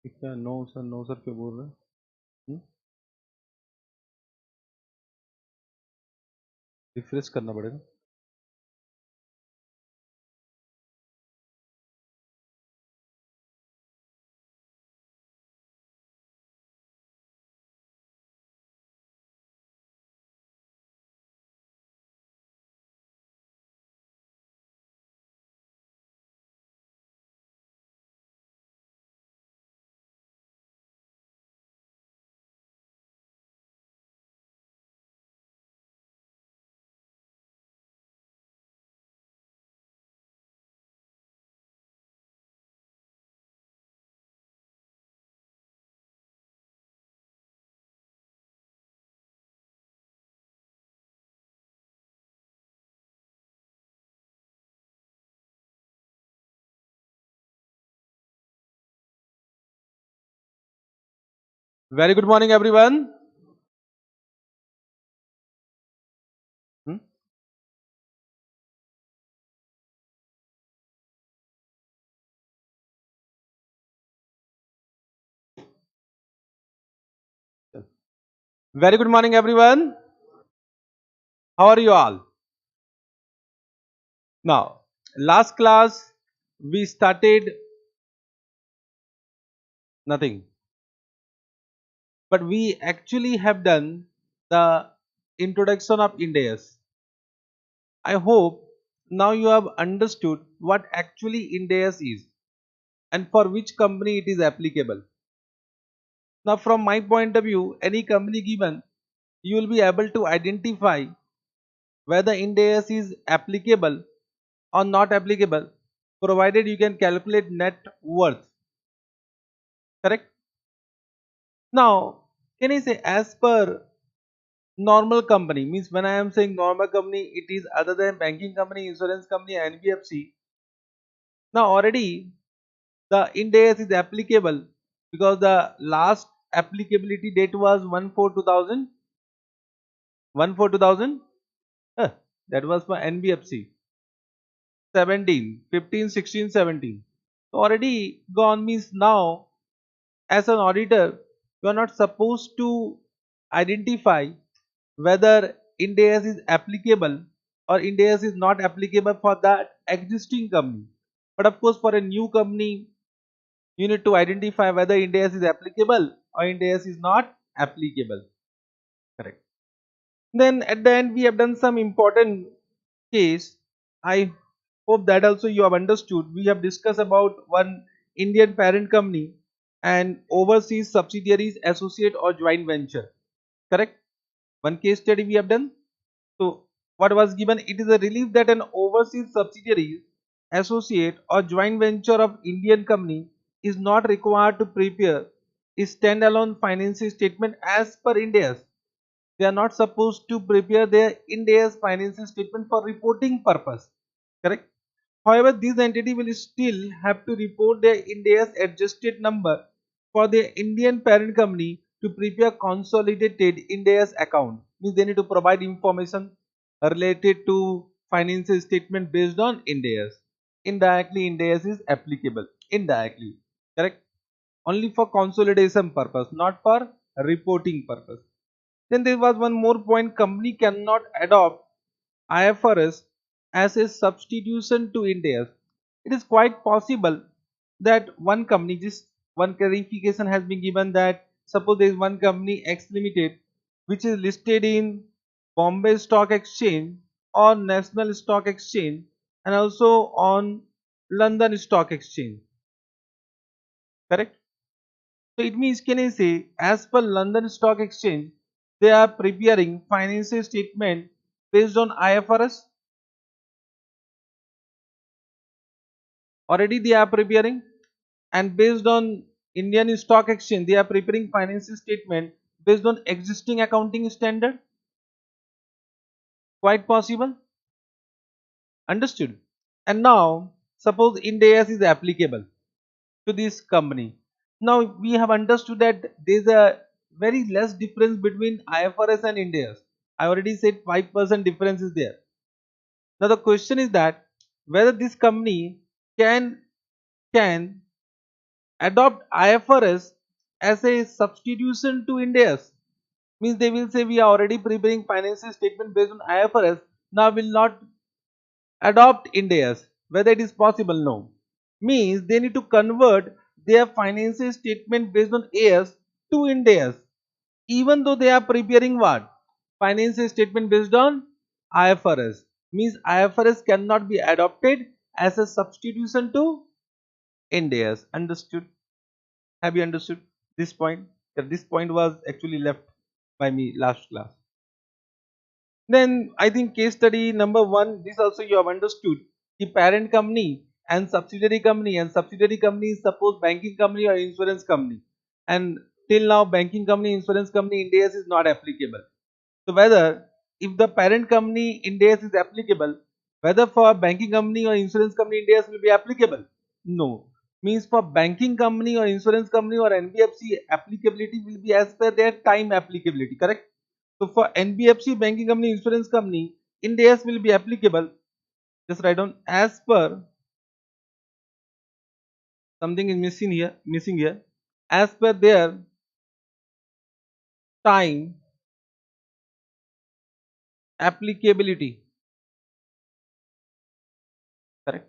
ठीक है, no sir क्यों बोल रहे हैं? रिफ्रेश करना पड़ेगा। Very good morning, everyone. Hmm? Very good morning, everyone. How are you all? Now, last class we started nothing, but we actually have done the introduction of Indias. I hope now you have understood what actually Indias is and for which company it is applicable. Now, from my point of view, any company given, you will be able to identify whether Indias is applicable or not applicable, provided you can calculate net worth. Correct? Now, can I say as per normal company, means when I am saying normal company, it is other than banking company, insurance company, NBFC. Now already the Ind AS is applicable because the last applicability date was 1/4/2000, 1/4/2000. That was for NBFC 17, 15, 16, 17. So already gone, means now as an auditor you are not supposed to identify whether Ind AS is applicable or Ind AS is not applicable for that existing company. But of course for a new company you need to identify whether Ind AS is applicable or Ind AS is not applicable. Correct. Then at the end we have done some important case. I hope that also you have understood. We have discussed about one Indian parent company and overseas subsidiaries, associate or joint venture. Correct. One case study we have done. So what was given? It is a relief that an overseas subsidiary, associate or joint venture of Indian company is not required to prepare a standalone financial statement as per Ind AS. They are not supposed to prepare their Ind AS financial statement for reporting purpose. Correct? However, this entity will still have to report their Ind AS adjusted number for their Indian parent company to prepare consolidated Ind AS account. Means they need to provide information related to financial statement based on Ind AS. Indirectly, Ind AS is applicable. Indirectly, correct? Only for consolidation purpose, not for reporting purpose. Then there was one more point: company cannot adopt IFRS as a substitution to Ind AS. It is quite possible that one company, just one clarification has been given, that suppose there is one company X Limited which is listed in Bombay Stock Exchange or National Stock Exchange and also on London Stock Exchange. Correct? So it means, can I say, as per London Stock Exchange, they are preparing financial statement based on IFRS. Already they are preparing, and based on Indian Stock Exchange, they are preparing financial statement based on existing accounting standard. Quite possible. Understood? And now, suppose Ind AS is applicable to this company. Now we have understood that there is a very less difference between IFRS and Ind AS. I already said 5% difference is there. Now the question is that whether this company can can adopt IFRS as a substitution to Ind AS. Means they will say we are already preparing financial statement based on IFRS. Now will not adopt Ind AS. Whether it is possible? No. Means they need to convert their financial statement based on AS to Ind AS. Even though they are preparing what? Financial statement based on IFRS. Means IFRS cannot be adopted as a substitution to Ind AS. Understood? Have you understood this point? That this point was actually left by me last class. Then I think case study number 1, this also you have understood. The parent company and subsidiary company is suppose banking company or insurance company. And till now banking company, insurance company, Ind AS is not applicable. So whether if the parent company Ind AS is applicable, whether for banking company or insurance company Ind AS will be applicable? No. Means for banking company or insurance company or NBFC, applicability will be as per their time applicability, correct? So for NBFC, banking company, insurance company, Ind AS will be applicable. Just write down as per, something is missing here, as per their time applicability, correct?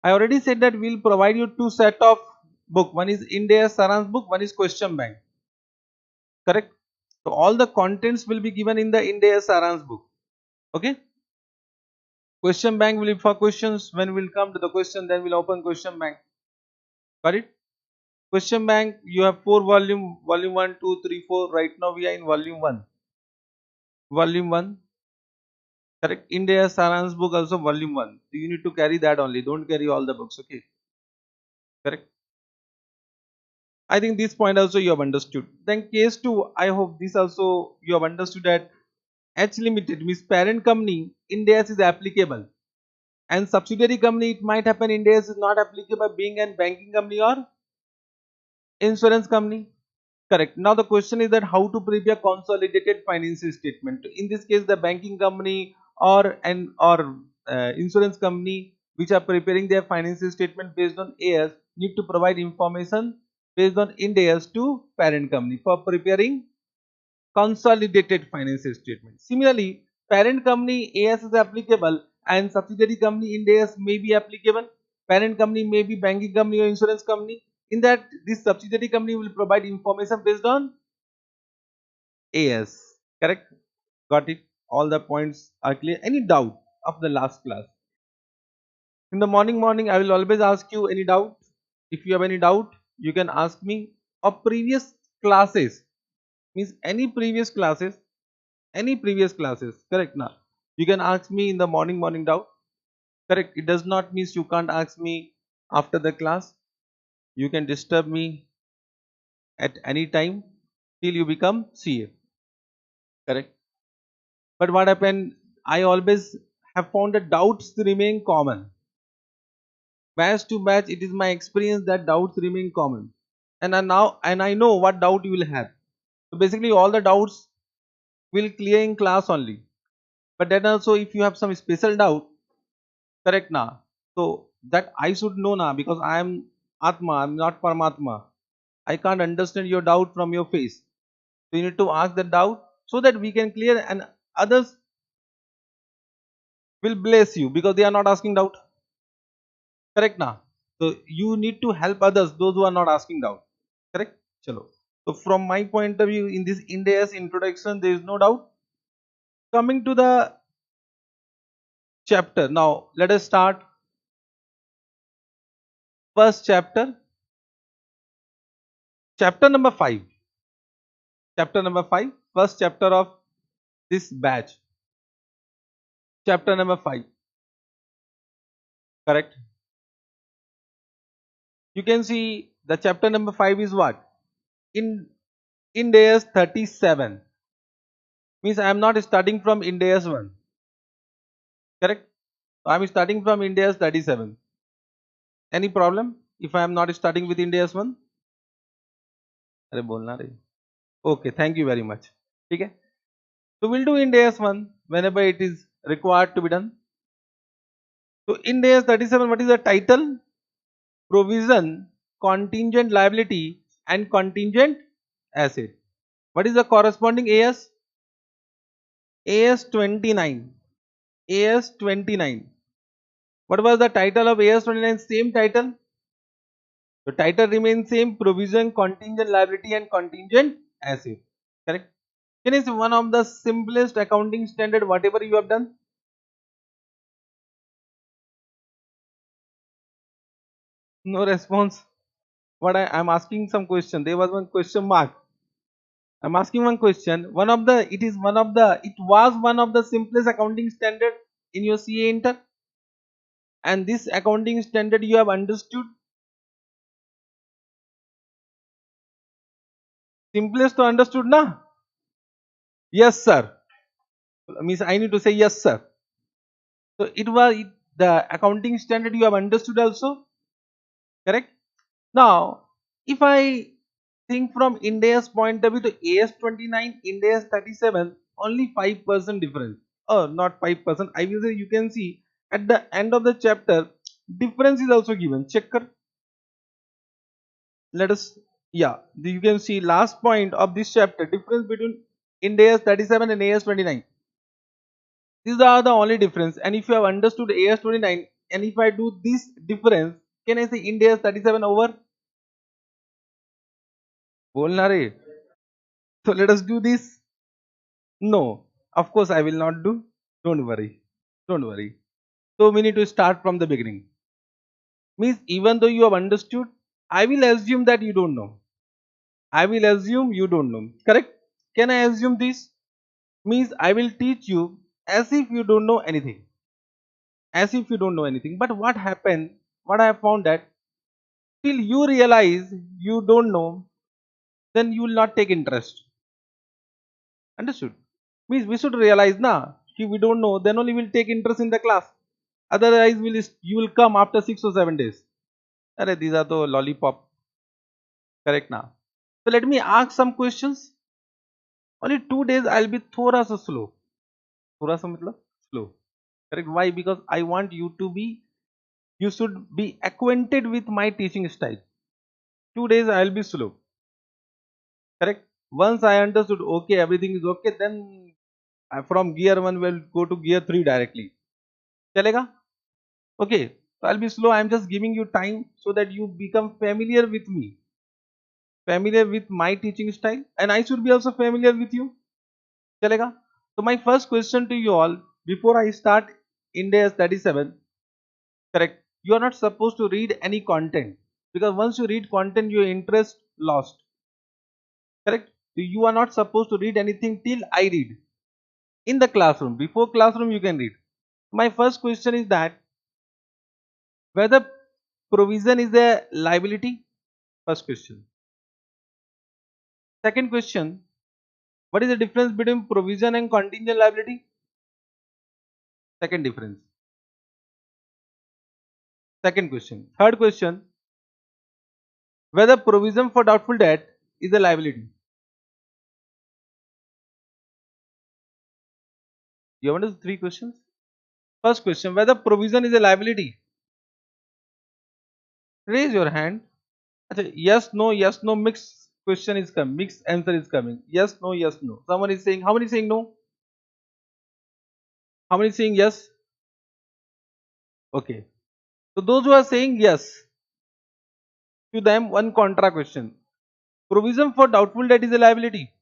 I already said that we'll provide you two set of book. One is Ind AS Saransh book, one is question bank, correct? So all the contents will be given in the Ind AS Saransh book. Okay? Question bank will be for questions. When we'll come to the question, then we'll open question bank. Got it? Question bank, you have 4 volume, volume 1, 2, 3, 4. Right now we are in volume 1. Volume 1, correct? Ind AS Saransh book also volume 1. So you need to carry that only. Don't carry all the books. Okay? Correct? I think this point also you have understood. Then case 2, I hope this also you have understood that H limited means parent company Ind AS is applicable, and subsidiary company it might happen Ind AS is not applicable being an banking company or insurance company. Correct. Now the question is that how to prepare consolidated financial statement. In this case, the banking company or insurance company which are preparing their financial statement based on AS need to provide information based on Ind AS to parent company for preparing consolidated financial statement. Similarly, parent company AS is applicable and subsidiary company Ind AS may be applicable. Parent company may be banking company or insurance company. In that, this subsidiary company will provide information based on AS. Correct? Got it? All the points are clear. Any doubt of the last class? In the morning, I will always ask you any doubt. If you have any doubt, you can ask me. Of previous classes, means any previous classes, correct? Now you can ask me in the morning doubt, correct? It does not mean you can't ask me after the class. You can disturb me at any time till you become CA, correct? But what happened, I always have found that doubts remain common. Batch to batch, it is my experience that doubts remain common, and I know what doubt you will have. So basically all the doubts will clear in class only. But then also if you have some special doubt, correct now, so that I should know now, because I am Atma, I am not Paramatma. I can't understand your doubt from your face. So you need to ask the doubt so that we can clear, and others will bless you because they are not asking doubt. Correct now. So you need to help others, those who are not asking doubt. Correct? Chalo. So from my point of view, in this Ind AS introduction, there is no doubt. Coming to the chapter. Now let us start. First chapter. Chapter number 5. Chapter number 5. First chapter of this batch. Chapter number 5. Correct? You can see the chapter number 5 is what? In Ind AS 37. Means I am not starting from Ind AS 1. Correct? I am starting from Ind AS 37. Any problem if I am not starting with Ind AS 1? अरे बोलना रे. Okay, thank you very much. Okay. So we'll do Ind AS 1 whenever it is required to be done. So Ind AS 37, what is the title? Provision contingent liability and contingent asset. What is the corresponding AS? AS 29. AS 29. What was the title of AS 29? Same title. The title remains same: provision, contingent liability and contingent asset. Correct? Can you see one of the simplest accounting standard whatever you have done? No response. What I'm asking some question. There was one question mark. I'm asking one question. It was one of the simplest accounting standard in your CA Inter, and this accounting standard you have understood. Simplest to understood na? Yes sir. Means I need to say yes sir. So the accounting standard you have understood also, correct? Now, if I think from India's point of view, to AS 29, India's 37, only 5% difference. Oh, not 5%. I will say you can see at the end of the chapter, difference is also given. Check kar. Let us, yeah, you can see last point of this chapter, difference between India's 37 and AS 29. These are the only difference. And if you have understood AS 29, and if I do this difference, can I say India's 37 over? बोलना रे. So let us do this. No, of course I will not do. Don't worry. Don't worry. So we need to start from the beginning. Means even though you have understood, I will assume that you don't know. I will assume you don't know. Correct? Can I assume this? Means I will teach you as if you don't know anything. As if you don't know anything. But what happened? What I have found that till you realize you don't know, then you will not take interest. Understood? Means we should realize na, if we don't know, then only we'll take interest in the class. Otherwise, you will come after 6 or 7 days. Arre, these are the lollipop. Correct now. So let me ask some questions. Only 2 days I'll be थोड़ा सा slow. थोड़ा सा मतलब slow. Correct? Why? Because I want you should be acquainted with my teaching style. 2 days I'll be slow. Correct? Once I understood, okay, everything is okay, then from gear 1 will go to gear 3 directly. चलेगा? Okay. So I'll be slow. I'm just giving you time so that you become familiar with me, familiar with my teaching style, and I should be also familiar with you. Chalega? So my first question to you all before I start India 37, correct? You are not supposed to read any content, because once you read content, your interest lost. Correct? So you are not supposed to read anything till I read in the classroom. Before classroom, you can read. My first question is that whether provision is a liability. First question. Second question, what is the difference between provision and contingent liability? Second difference. Second question. Third question, whether provision for doubtful debt is a liability. You have understood 3 questions? First question, whether provision is a liability. Raise your hand. Achha, yes, no, mixed question is coming, mixed answer is coming. Yes, no. Someone is saying, how many saying no? How many saying yes? Okay. So those who are saying yes, to them one contra question. Provision for doubtful debt is a liability.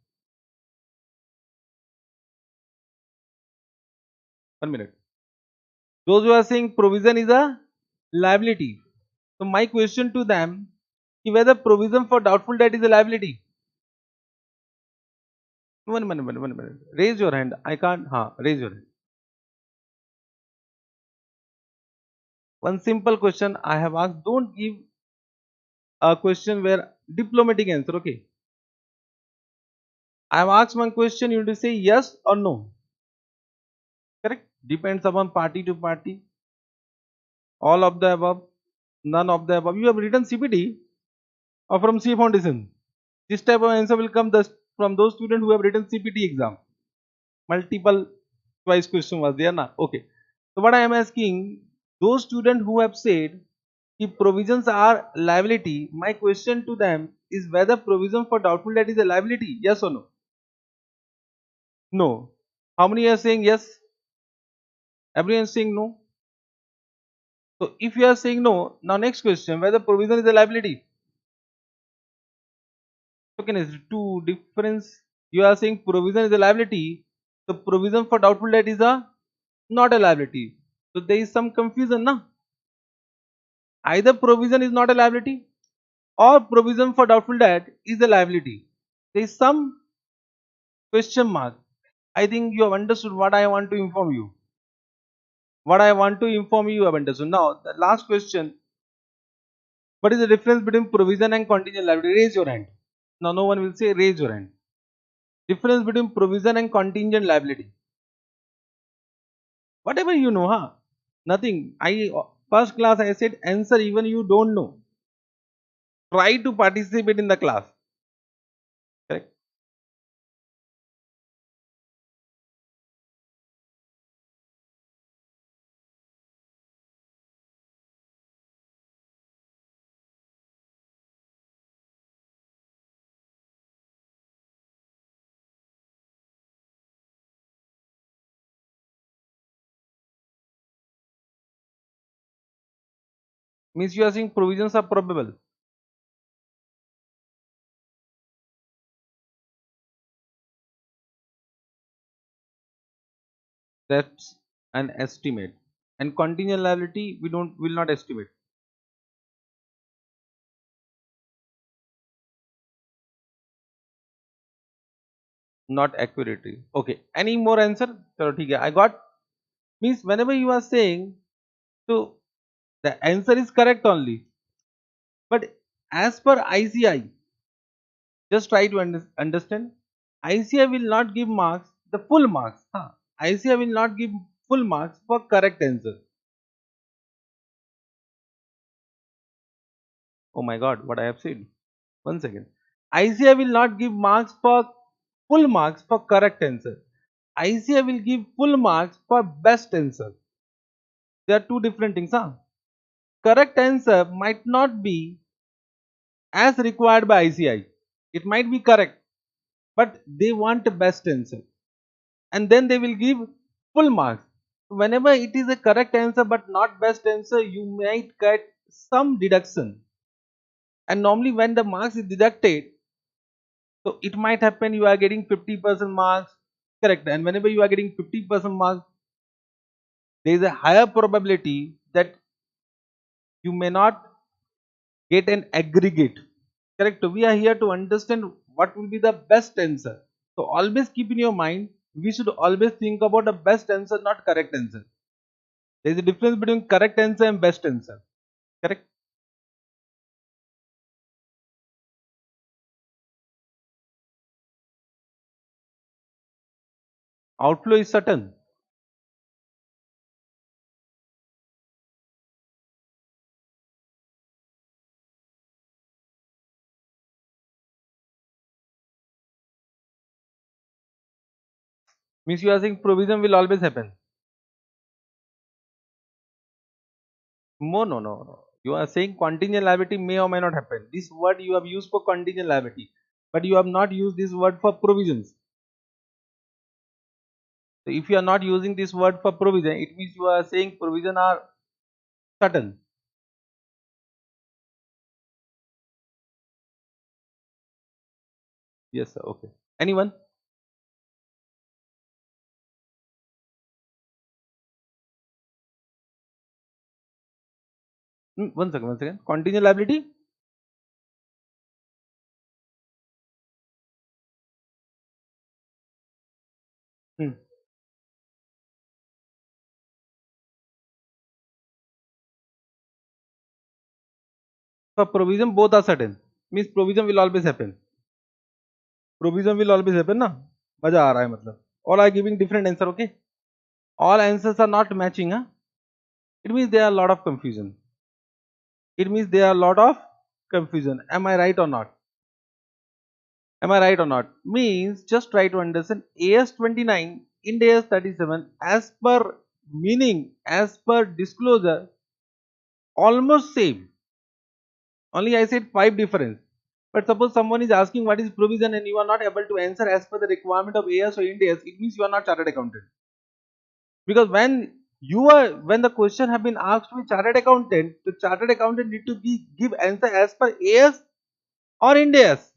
1 minute. Those who are saying provision is a liability. So my question to them is whether provision for doubtful debt is a liability. 1 minute. Raise your hand. I can't. Raise your hand. One simple question I have asked. Don't give a question where diplomatic answer. Okay. I have asked one question. You need to say yes or no. Correct. Depends upon party to party. All of the above. None of the above. You have written CPT or from C Foundation. This type of answer will come from those students who have written CPT exam. Multiple choice question was there na. Okay. So what I am asking, those students who have said If provisions are liability, my question to them is whether provision for doubtful debt is a liability. Yes or no? No. How many are saying yes? Everyone is saying no. So if you are saying no, now next question, whether provision is a liability. Okay, is two difference. You are saying provision is a liability. So provision for doubtful debt is a not a liability. So there is some confusion, na? Either provision is not a liability or provision for doubtful debt is a liability. There is some question mark. I think you have understood what I want to inform you. What I want to inform you, you have understood. Now, the last question. What is the difference between provision and contingent liability? Raise your hand. Now, no one will say raise your hand. Difference between provision and contingent liability. Whatever you know, huh? Nothing. First class I said answer even you don't know. Try to participate in the class. Correct? Means you are saying provisions are probable. That's an estimate. And contingent liability we will not estimate. Not accurately. Okay. Any more answer? Chalo, theek hai. I got means whenever you are saying so the answer is correct only. But as per ICI, just try to understand. ICI will not give marks, the full marks. Huh? ICI will not give full marks for correct answer. Oh my god, what I have said. One second. ICI will not give marks for full marks for correct answer. ICI will give full marks for best answer. There are two different things. Huh? Correct answer might not be as required by ICI. It might be correct, but they want the best answer. And then they will give full marks. Whenever it is a correct answer but not best answer, you might get some deduction. And normally when the marks is deducted, so it might happen you are getting 50% marks, correct. And whenever you are getting 50% marks, there is a higher probability that you may not get an aggregate. Correct. We are here to understand what will be the best answer. So always keep in your mind, we should always think about the best answer, not correct answer. There is a difference between correct answer and best answer. Correct. Outflow is certain. Means you are saying provision will always happen. No, no, no, no. You are saying contingent liability may or may not happen. This word you have used for contingent liability, but you have not used this word for provisions. So if you are not using this word for provision, it means you are saying provision are certain. Yes, sir. Okay. Anyone? One second, one second. Contingent liability? Hmm. For provision, both are certain. Means provision will always happen. Provision will always happen, na? मजा आ रहा है मतलब. All are giving different answer, okay? All answers are not matching, huh? It means there are a lot of confusion. It means there are a lot of confusion. Am I right or not? Am I right or not? Means just try to understand AS 29 in AS 37 as per meaning, as per disclosure, almost same. Only I said 5 difference. But suppose someone is asking what is provision and you are not able to answer as per the requirement of AS or Ind AS, it means you are not chartered accountant. Because when the question have been asked to a chartered accountant, the chartered accountant need to give answer as per AS or Ind AS.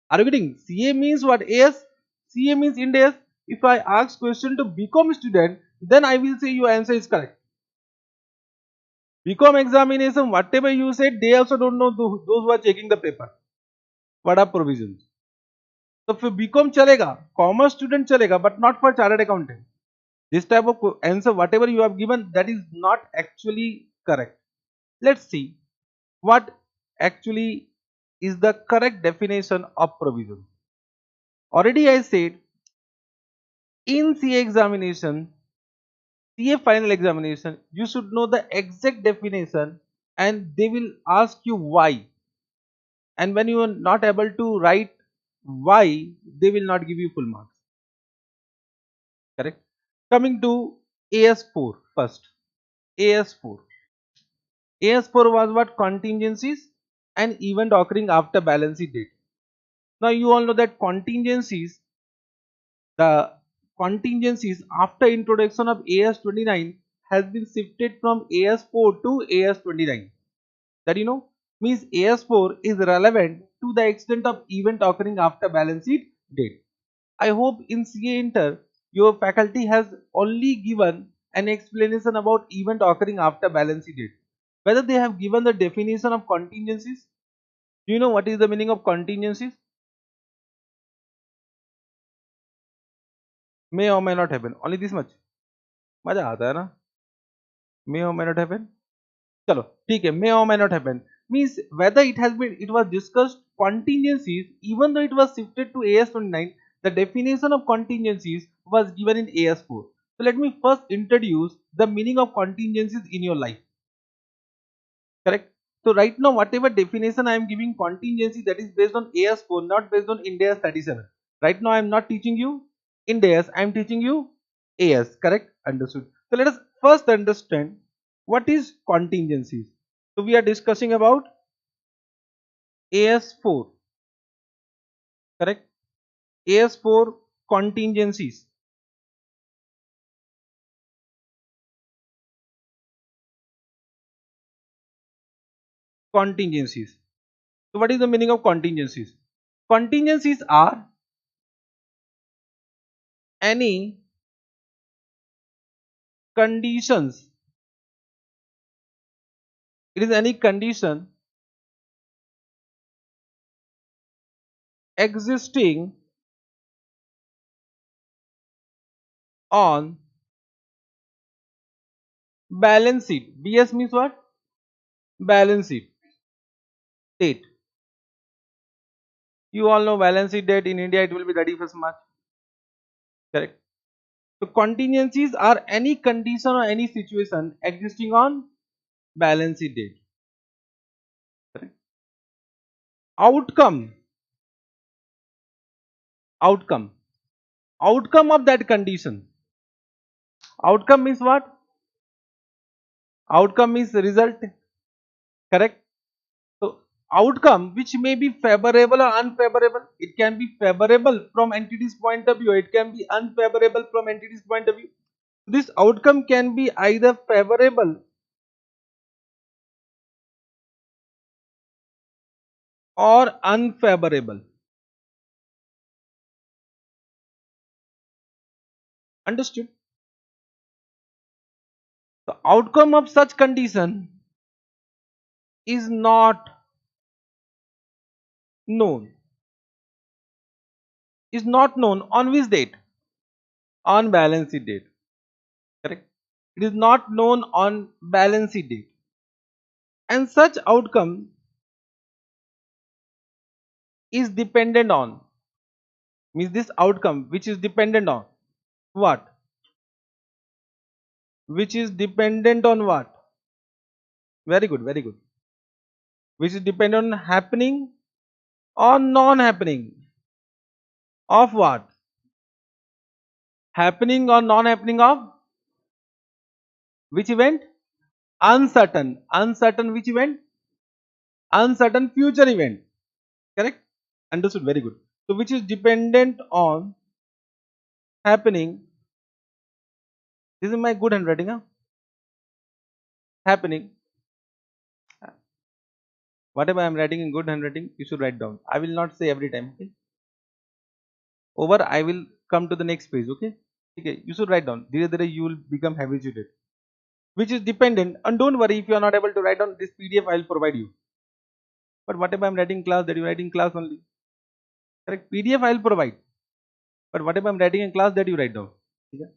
Are you getting? CA means what? AS. CA means Ind AS. If I ask question to BCom student, then I will say your answer is correct. BCom examination, whatever you said, they also don't know those who are checking the paper. What are provisions? So for BCom chalega, commerce student chalega, but not for chartered accountant. This type of answer, whatever you have given, that is not actually correct. Let's see what actually is the correct definition of provision. Already I said in CA examination, CA final examination, you should know the exact definition and they will ask you why. And when you are not able to write why, they will not give you full marks. Correct? Coming to AS4 first. AS4. AS4 was what? Contingencies and event occurring after balance sheet date. Now you all know that the contingencies after introduction of AS29 has been shifted from AS4 to AS29. That you know means AS4 is relevant to the extent of event occurring after balance sheet date. I hope in CA Inter your faculty has only given an explanation about event occurring after balance sheet date. Whether they have given the definition of contingencies. Do you know what is the meaning of contingencies? May or may not happen. Only this much. मजा आता है ना? May or may not happen. चलो ठीक है. May or may not happen means whether it was discussed contingencies even though it was shifted to AS29. The definition of contingencies was given in AS4. So let me first introduce the meaning of contingencies in your life. Correct? So right now whatever definition I am giving contingency, that is based on AS4, not based on Ind AS 37. Right now I am not teaching you Ind AS, I am teaching you AS. Correct? Understood. So let us first understand what is contingencies. So we are discussing about AS4. Correct? AS4 contingencies. Contingencies. So what is the meaning of contingencies? Contingencies are any conditions. It is any condition existing on balance sheet. BS means what? Balance sheet date. You all know balance sheet date in India, it will be 31st March. Correct? So contingencies are any condition or any situation existing on balance sheet date. Correct? Outcome. Outcome. Outcome of that condition. Outcome means what? Outcome means result. Correct? So outcome which may be favorable or unfavorable. It can be favorable from entity's point of view. It can be unfavorable from entity's point of view. This outcome can be either favorable or unfavorable. Understood? The outcome of such condition is not known. Is not known on which date? On balance sheet date. Correct? It is not known on balance sheet date. And such outcome is dependent on, means this outcome which is dependent on what? Which is dependent on what? Very good, very good. Which is dependent on happening or non-happening of what? Happening or non-happening of which event? Uncertain. Uncertain which event? uncertain future event. Correct? Understood. Very good. So which is dependent on happening. This is my good handwriting. Huh? Happening. Whatever I am writing in good handwriting, you should write down. I will not say every time. Okay. Over. I will come to the next page. Okay. Okay. You should write down. Dhire dhire you will become habituated. Which is dependent. And don't worry if you are not able to write down this PDF. I will provide you. But whatever I am writing in class, that you write in class only. Correct. PDF I will provide. But whatever I am writing in class, that you write down. Okay.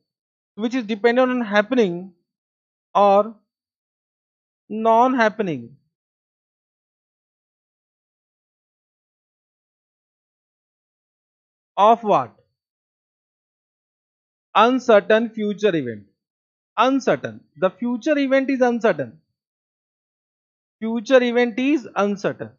Which is dependent on happening or non-happening of what? Uncertain future event. Uncertain. The future event is uncertain. Future event is uncertain.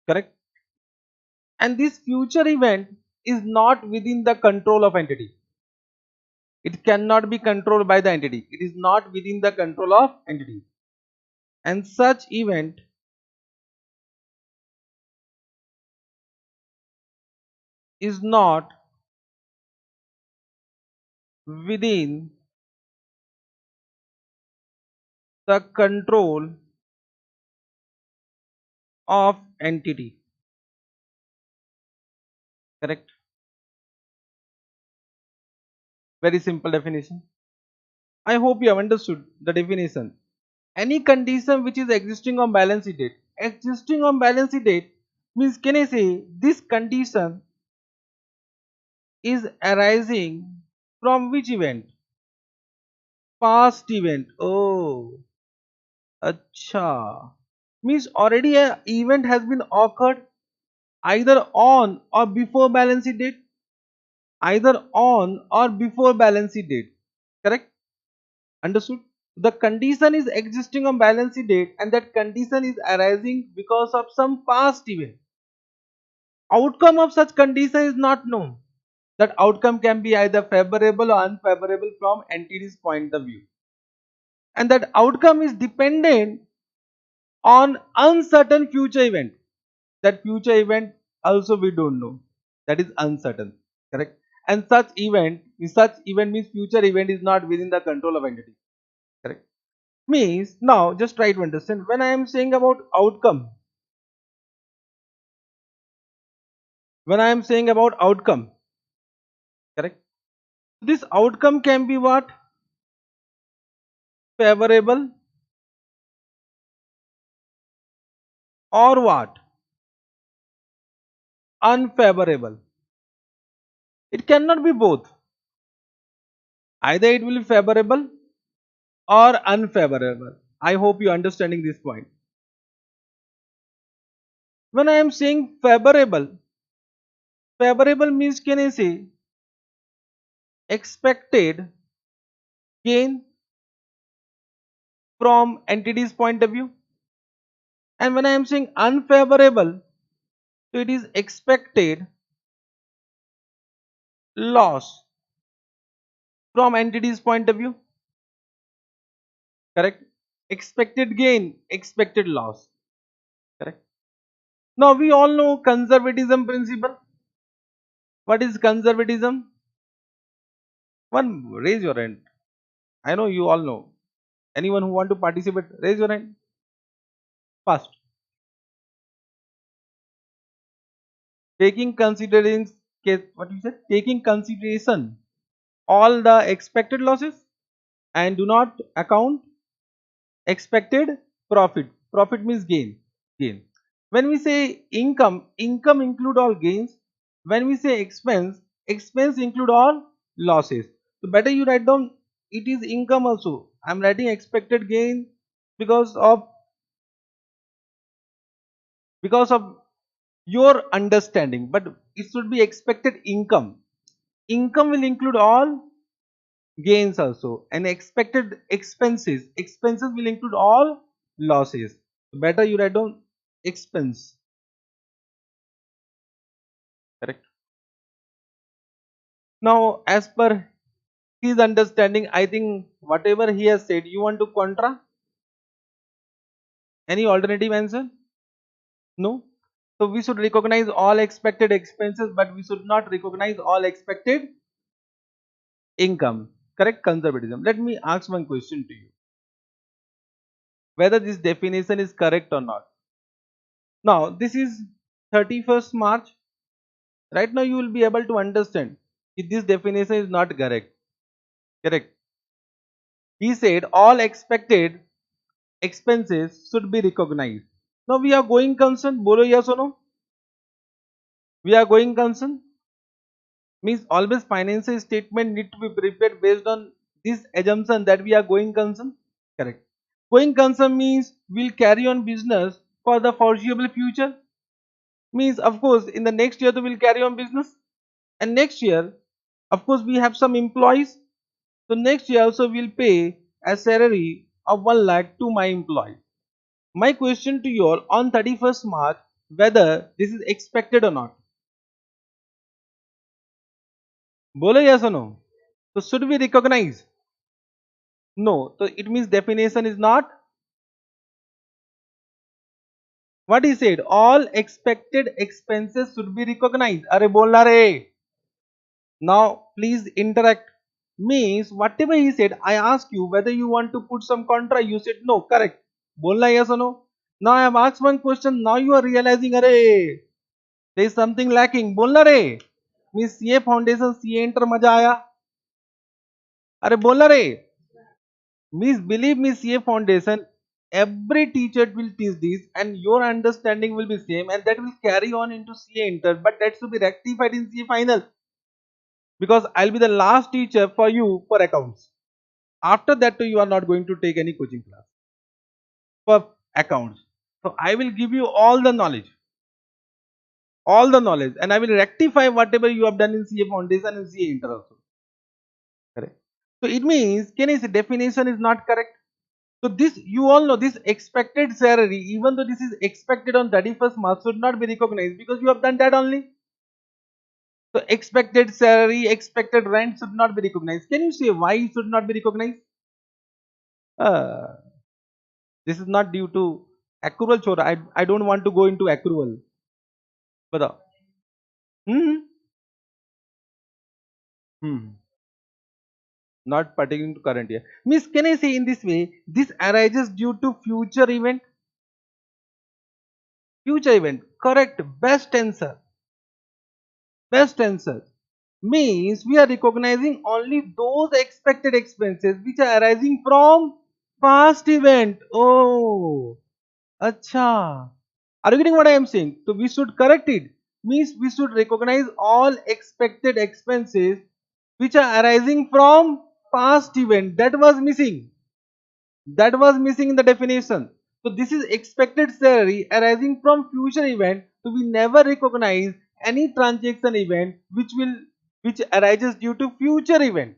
Correct? And this future event is not within the control of entity. It cannot be controlled by the entity. It is not within the control of entity. And such event is not within the control of entity. Correct? Very simple definition. I hope you have understood the definition. Any condition which is existing on balance sheet date. Existing on balance sheet date means, can I say this condition is arising from which event? Past event. Oh, acha. Means already a event has been occurred either on or before balance sheet date. Either on or before balance sheet date. Correct? Understood? The condition is existing on balance sheet date and that condition is arising because of some past event. Outcome of such condition is not known. That outcome can be either favorable or unfavorable from entity's point of view. And that outcome is dependent on uncertain future event. That future event also we don't know. That is uncertain. Correct? And such event means future event is not within the control of entity. Correct? Means now just try to understand when I am saying about outcome. When I am saying about outcome, correct? This outcome can be what? Favorable or what? Unfavorable. It cannot be both. Either it will be favorable or unfavorable. I hope you are understanding this point. When I am saying favorable, favorable means, can I say expected gain from entity's point of view? And when I am saying unfavorable, so it is expected loss from entity's point of view. Correct? Expected gain, expected loss. Correct? Now we all know conservatism principle. What is conservatism? One, raise your hand. I know you all know. Anyone who want to participate, raise your hand. Fast. Taking consideration, what you said? Taking consideration all the expected losses and do not account expected profit. Profit means gain. Gain. When we say income, income include all gains. When we say expense, expense include all losses. So better you write down it is income also. I am writing expected gain because of your understanding, but it should be expected income. Income will include all gains also, and expected expenses. Expenses will include all losses. Better you write down expense. Correct. Now, as per his understanding, I think whatever he has said, you want to contra? Any alternative answer? No. So we should recognize all expected expenses, but we should not recognize all expected income. Correct? Conservatism. Let me ask one question to you. Whether this definition is correct or not. Now, this is 31st March. Right now, you will be able to understand if this definition is not correct. Correct. He said all expected expenses should be recognized. Now, we are going concern. Bolo yes or no? We are going concern. Means always financial statement need to be prepared based on this assumption that we are going concern. Correct. Going concern means we'll carry on business for the foreseeable future. Means of course in the next year we will carry on business, and next year of course we have some employees. So next year also we'll pay a salary of 1 lakh to my employee. My question to you all on 31st March, whether this is expected or not. Bolo yes or no? So should we recognize? No. So it means definition is not what he said. All expected expenses should be recognized. Are bolna re. Now please interact. Means whatever he said, I ask you whether you want to put some contra. You said no. Correct. Bolna yes or no? Now I have asked one question. Now you are realizing, arey, there is something lacking. Bolna re. Means CA foundation, CA enter मजा आया. अरे बोलना रे. Means believe me, CA foundation, every teacher will teach this and your understanding will be same, and that will carry on into CA inter, but that should be rectified in CA final, because I'll be the last teacher for you for accounts. After that too, you are not going to take any coaching class for accounts. So I will give you all the knowledge, and I will rectify whatever you have done in CA foundation and CA inter also. Correct. So it means, can I say definition is not correct? So this, you all know, this expected salary, even though this is expected on 31st March, should not be recognized because you have done that only. So expected salary, expected rent should not be recognized. Can you say why it should not be recognized? Uh, this is not due to accrual chora. I don't want to go into accrual. But hmm, hmm, not pertaining to current year. Miss, can I say in this way, this arises due to future event? Future event. Correct. Best answer. Best answer. Means we are recognizing only those expected expenses which are arising from past event. Oh, acha. Are you getting what I am saying? So we should correct it. Means we should recognize all expected expenses which are arising from past event. That was missing. That was missing in the definition. So this is expected salary arising from future event. So we never recognize any transaction event which arises due to future event.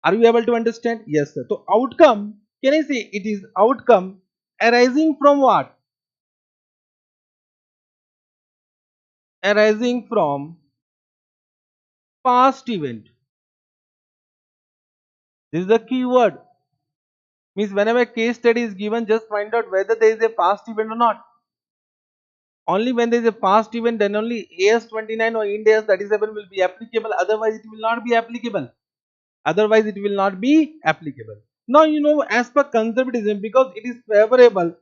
Are you able to understand? Yes, sir. So outcome, can I say it is outcome arising from what? Arising from past event. This is the key word. Means whenever case study is given, just find out whether there is a past event or not. Only when there is a past event, then only AS29 or Ind AS 37 will be applicable. Otherwise, it will not be applicable. Otherwise, it will not be applicable. Now, you know, as per conservatism, because it is favorable,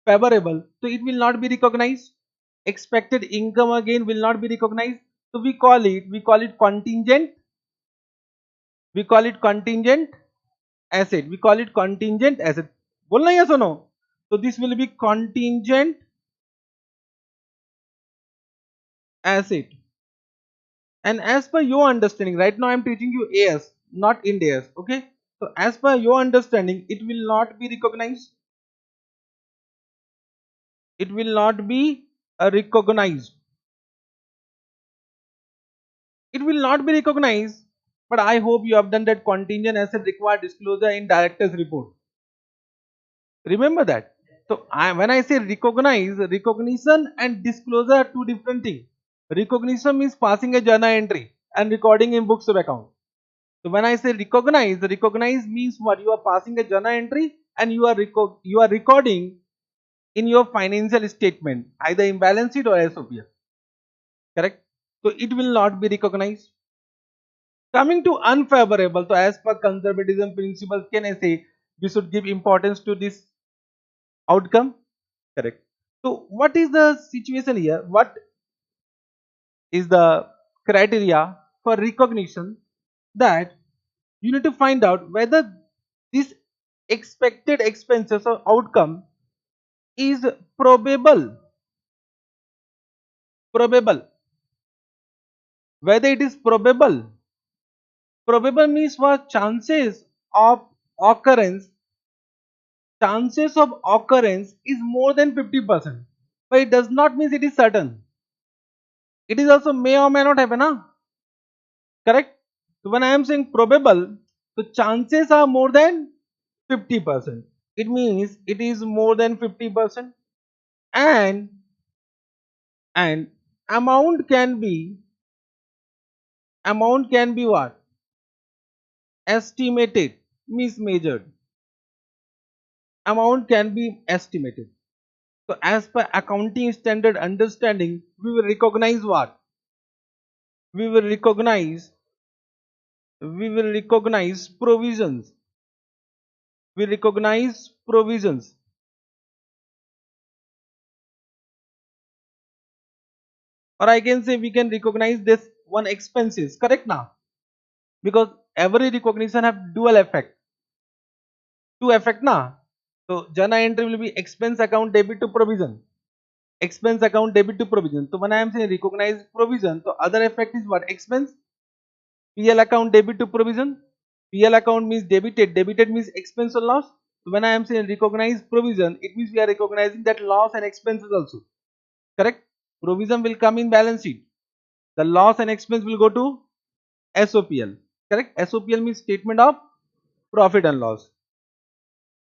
so it will not be recognized. Expected income again will not be recognized. So we call it contingent. We call it contingent asset. We call it contingent asset. बोलना yes or no? So this will be contingent asset. And as per your understanding, right now I am teaching you AS, not Ind AS. Okay. So as per your understanding, it will not be recognized. It will not be recognized. It will not be recognized. But I hope you have done that contingent asset required disclosure in director's report. Remember that. So when I say recognize, recognition and disclosure are two different things. Recognition means passing a journal entry and recording in books of account. So when I say recognize, recognize means what? You are passing a journal entry and you are recording in your financial statement, either in balance sheet or SOPF. Correct? So it will not be recognized. Coming to unfavorable, so as per conservatism principles, can I say we should give importance to this outcome? Correct. So what is the situation here? What is the criteria for recognition? That you need to find out whether this expected expenses or outcome is probable. Probable. Whether it is probable. Probable means what? Chances of occurrence is more than 50%. But it does not mean it is certain. It is also may or may not happen. Huh? Correct? So when I am saying probable, the chances are more than 50%. It means it is more than 50%. And and amount can be what? Estimated means measured. Amount can be estimated. So as per accounting standard understanding, we will recognize what? We will recognize provisions. We recognize provisions. Or I can say we can recognize this one expenses. Correct now? Because every recognition have dual effect. Two effect now. So journal entry will be expense account debit to provision. Expense account debit to provision. So when I am saying recognize provision, so other effect is what? Expense. PL account debit to provision. PL account means debited. Debited means expense or loss. So when I am saying recognize provision, it means we are recognizing that loss and expenses also. Correct? Provision will come in balance sheet. The loss and expense will go to SOPL. Correct? SOPL means statement of profit and loss.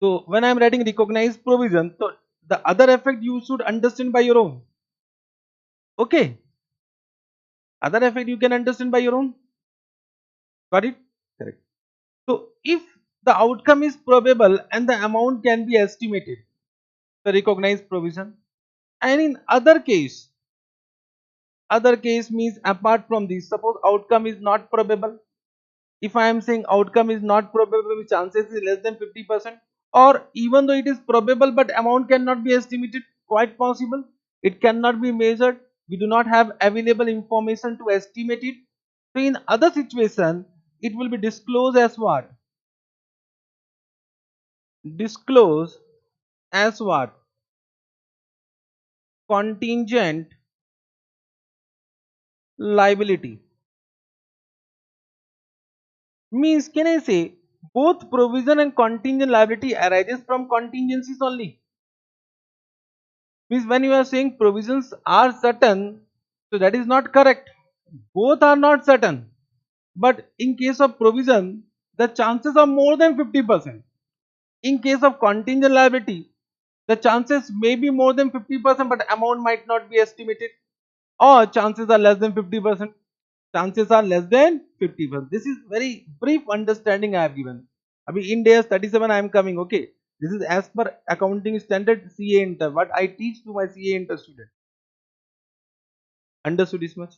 So when I am writing recognize provision, so the other effect you should understand by your own. Okay. Other effect you can understand by your own. Got it? Correct. So if the outcome is probable and the amount can be estimated, the recognized provision. And in other case means apart from this, suppose outcome is not probable. If I am saying outcome is not probable, chances is less than 50%, or even though it is probable but amount cannot be estimated, quite possible, it cannot be measured, we do not have available information to estimate it. So in other situation, it will be disclosed as what? Disclose as what? Contingent liability. Means can I say both provision and contingent liability arises from contingencies only. Means when you are saying provisions are certain, so that is not correct. Both are not certain. But in case of provision, the chances are more than 50%. In case of contingent liability, the chances may be more than 50%, but amount might not be estimated, or chances are less than 50%. Chances are less than 50%. This is very brief understanding I have given. In day 37 I am coming. Okay, this is as per accounting standard CA inter. What I teach to my CA inter student. Understood this much?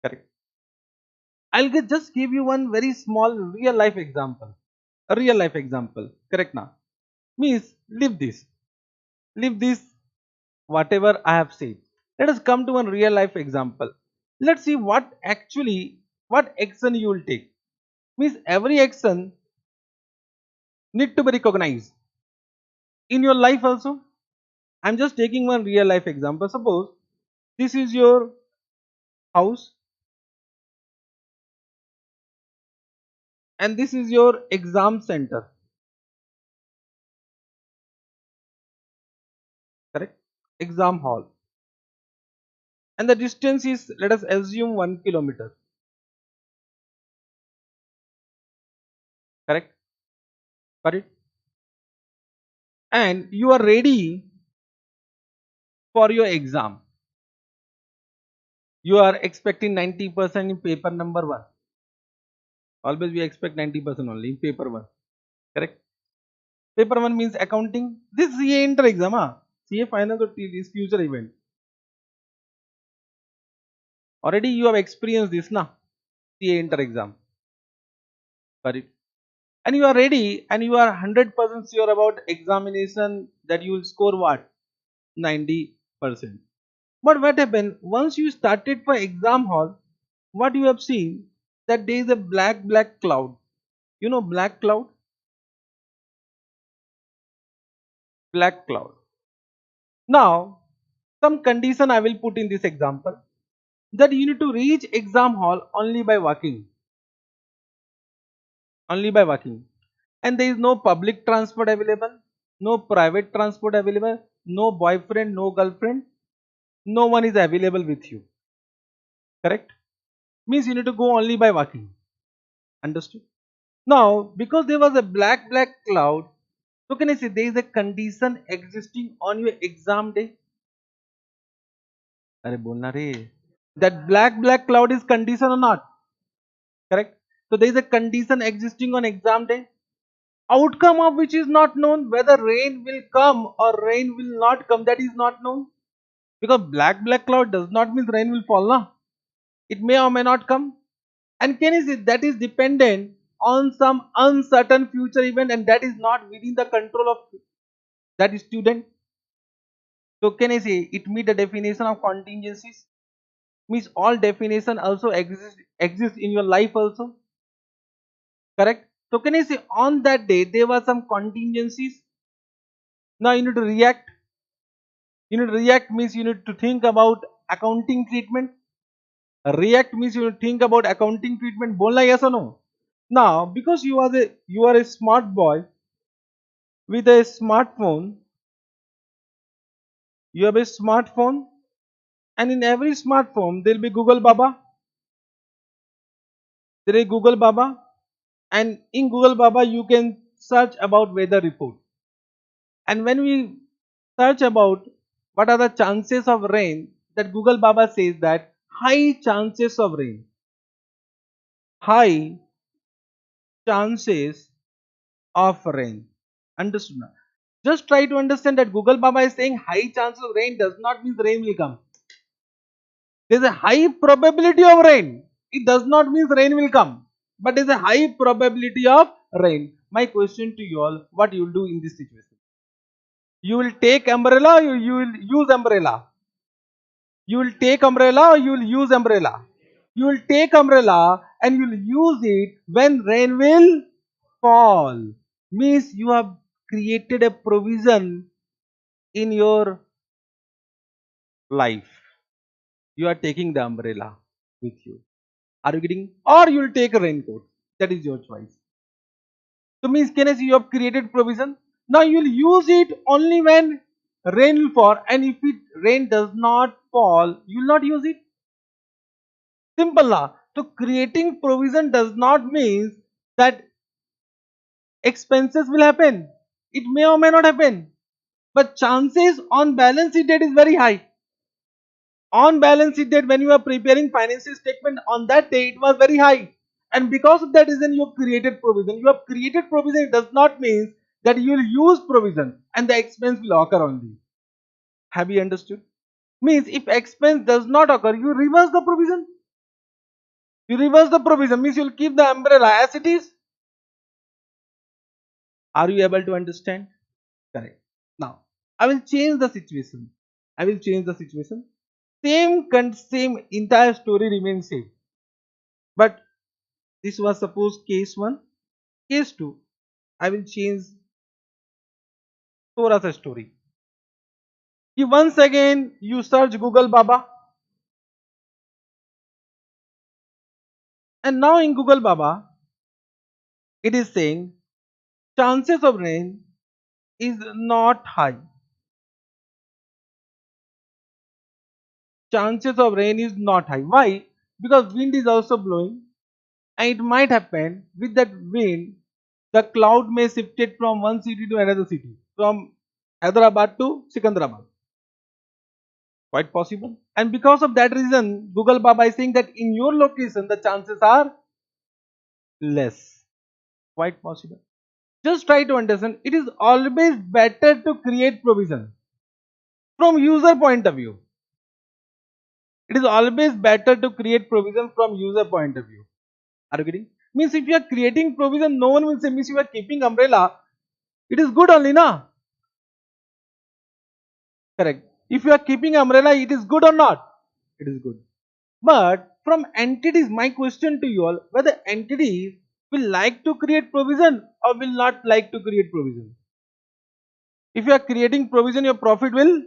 Correct. Just give you one very small real life example. A real life example. Correct now. Means live this. Live this whatever I have said. Let us come to one real life example. Let's see what action you will take. Means every action need to be recognized in your life also. I'm just taking one real life example. Suppose this is your house and this is your exam center. Correct? Exam hall. And the distance is, let us assume, 1 kilometer. Correct? Got it? And you are ready for your exam. You are expecting 90% in paper number 1. Always we expect 90% only in paper 1. Correct? Paper 1 means accounting. This CA inter exam. CA final is future event. Already you have experienced this na. CA inter exam. Got it? And you are ready and you are 100% sure about examination that you will score what? 90%. But what happened once you started for exam hall? What you have seen that there is a black cloud. You know black cloud? Black cloud. Now some condition I will put in this example that you need to reach exam hall only by walking. Only by walking. And there is no public transport available, no private transport available, no boyfriend, no girlfriend, no one is available with you. Correct? Means you need to go only by walking. Understood? Now, because there was a black cloud, so can I say there is a condition existing on your exam day? Are bolna re. That black cloud is condition or not? Correct? So there is a condition existing on exam day. Outcome of which is not known, whether rain will come or rain will not come, that is not known. Because black cloud does not mean rain will fall, na? It may or may not come. And can you see that is dependent on some uncertain future event and that is not within the control of that student. So can I say it meet the definition of contingencies? Means all definition also exist in your life also. Correct? So can I say on that day there were some contingencies. Now you need to react. You need to react means you need to think about accounting treatment. React means you need to think about accounting treatment. Bolna yes or no? Now because you are a smart boy with a smartphone, you have a smartphone and in every smartphone there will be Google Baba. There is Google Baba and in Google Baba you can search about weather report. And when we search about what are the chances of rain, that Google Baba says that high chances of rain. High chances of rain. Understood now? Just try to understand that Google Baba is saying high chances of rain does not mean rain will come. There is a high probability of rain. It does not mean rain will come. But there is a high probability of rain. My question to you all, what you will do in this situation? You will take umbrella or you will use umbrella? You will take umbrella or you will use umbrella? You will take umbrella and you will use it when rain will fall. Means you have created a provision in your life. You are taking the umbrella with you. Are you getting? Or you will take a raincoat. That is your choice. So means can I see you have created provision? Now you will use it only when rain will fall, and if rain does not fall, you will not use it. Simple now. So creating provision does not mean that expenses will happen. It may or may not happen. But chances on balance sheet date is very high. On balance sheet date when you are preparing financial statement on that day it was very high. And because of that reason you have created provision. You have created provision, it does not mean that you will use provision and the expense will occur only. Have you understood? Means if expense does not occur, you reverse the provision. You reverse the provision means you will keep the umbrella as it is. Are you able to understand? Correct. Now I will change the situation. I will change the situation. Same entire story remains same. But this was suppose case 1. Case 2. I will change थोड़ा सा story. कि once again you search Google Baba and now in Google Baba it is saying chances of rain is not high. Chances of rain is not high. Why? Because wind is also blowing and it might happen with that wind The cloud may shift it from one city to another city, from Hyderabad to Sikandrabad. Quite possible. And because of that reason, Google Baba is saying that in your location, the chances are less. Quite possible. Just try to understand, it is always better to create provision from user point of view. It is always better to create provision from user point of view. Are you getting? Means if you are creating provision, no one will say, means you are keeping umbrella, it is good only, na? Correct. If you are keeping umbrella, it is good or not? It is good. But from entities, my question to you all, whether entities will like to create provision or will not like to create provision. If you are creating provision, your profit will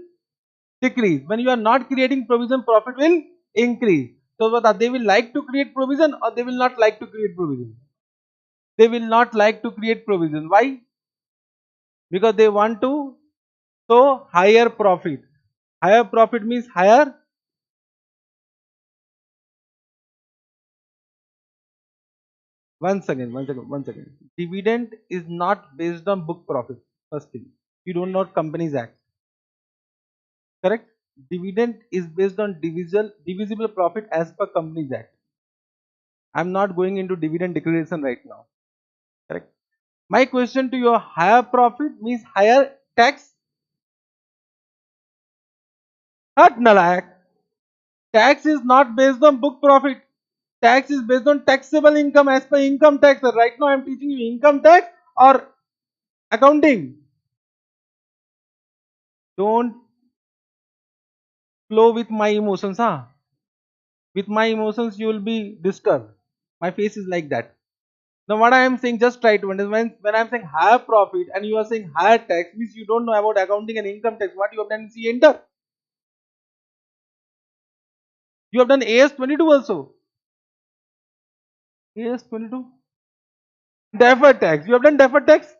decrease. When you are not creating provision, profit will increase. So whether they will like to create provision or they will not like to create provision. They will not like to create provision. Why? Because they want to show higher profit. Higher profit means higher. Once again. Dividend is not based on book profit. First thing, you don't know Companies Act. Correct? Dividend is based on divisible profit as per Companies Act. I'm not going into dividend declaration right now. Correct? My question to you: higher profit means higher tax? Not nalayak. Tax is not based on book profit. Tax is based on taxable income as per income tax. Right now I'm teaching you income tax or accounting. Don't flow with my emotions, huh? With my emotions, you will be disturbed. My face is like that. Now, what I am saying, just try to understand. When I am saying higher profit and you are saying higher tax, means you don't know about accounting and income tax. What you have done, see, enter. You have done AS22 also. AS22. Deferred tax. You have done deferred tax.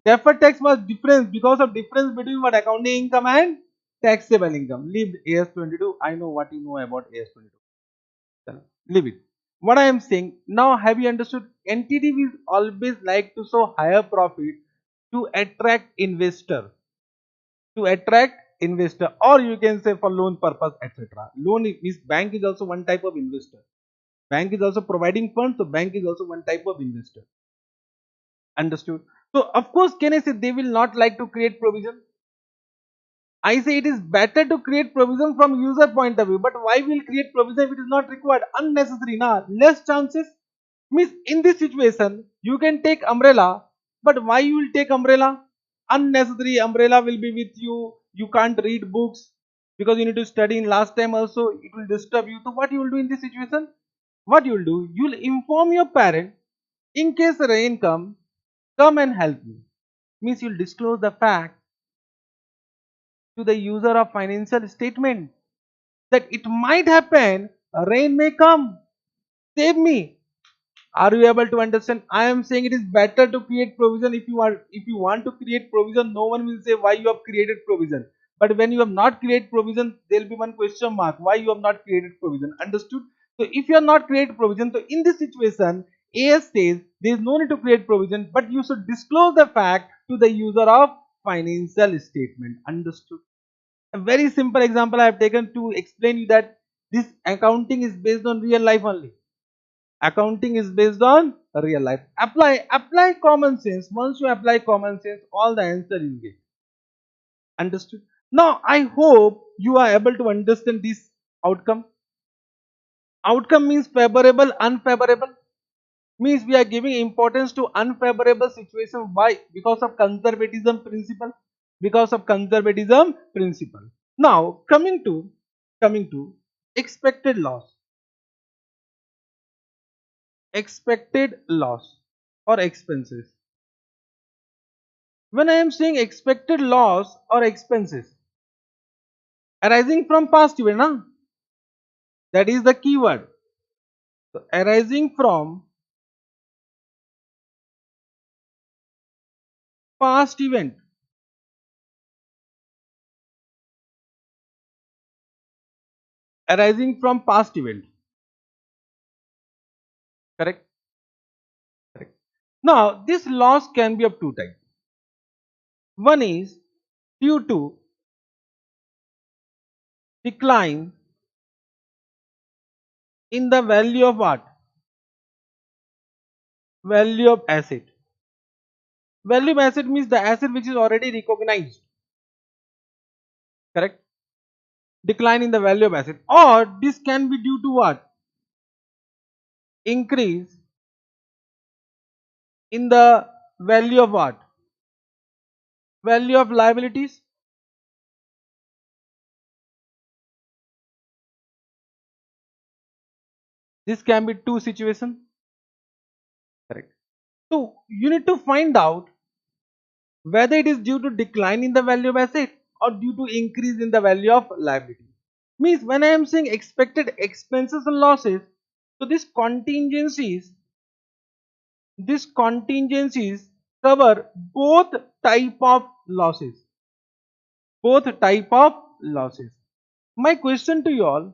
Deferred tax was difference because of difference between what accounting income and taxable income. Leave AS22. I know what you know about AS22. Leave it. What I am saying now, have you understood? Entity will always like to show higher profit to attract investor, or you can say for loan purpose, etc. Loan is bank is also one type of investor. Bank is also providing funds, so bank is also one type of investor. Understood? So of course, can I say they will not like to create provision? I say it is better to create provision from user point of view. But why will create provision if it is not required? Unnecessary, na? Less chances. Means in this situation, you can take umbrella, but why you will take umbrella? Unnecessary umbrella will be with you. You can't read books because you need to study. In last time also, it will disturb you. So what you will do in this situation? What you will do? You will inform your parent, in case rain come and help me. Means you will disclose the fact to the user of financial statement that it might happen, rain may come, save me. Are you able to understand? I am saying it is better to create provision. If you want to create provision, no one will say why you have created provision. But when you have not created provision, there will be one question mark, why you have not created provision. Understood? So if you have not created provision, so in this situation, AS says there is no need to create provision, but you should disclose the fact to the user of financial statement. Understood? A very simple example I have taken to explain you that this accounting is based on real life only. Accounting is based on real life. Apply common sense. Once you apply common sense, all the answer you get. Understood? Now I hope you are able to understand this outcome. Outcome means favorable, unfavorable. Means we are giving importance to unfavorable situation. Why? Because of conservatism principle. Because of conservatism principle. Now coming to expected loss. Expected loss or expenses. When I am saying expected loss or expenses arising from past event, that is the keyword. So, arising from past event. Arising from past event. Correct? Correct. Now this loss can be of two types. One is due to decline in the value of what? Value of asset. Value of asset means the asset which is already recognized. Correct? Decline in the value of asset. Or this can be due to what? Increase in the value of what? Value of liabilities. This can be two situations. Correct. So you need to find out whether it is due to decline in the value of asset or due to increase in the value of liability. Means when I am saying expected expenses and losses, so these contingencies cover both type of losses. Both type of losses. My question to you all,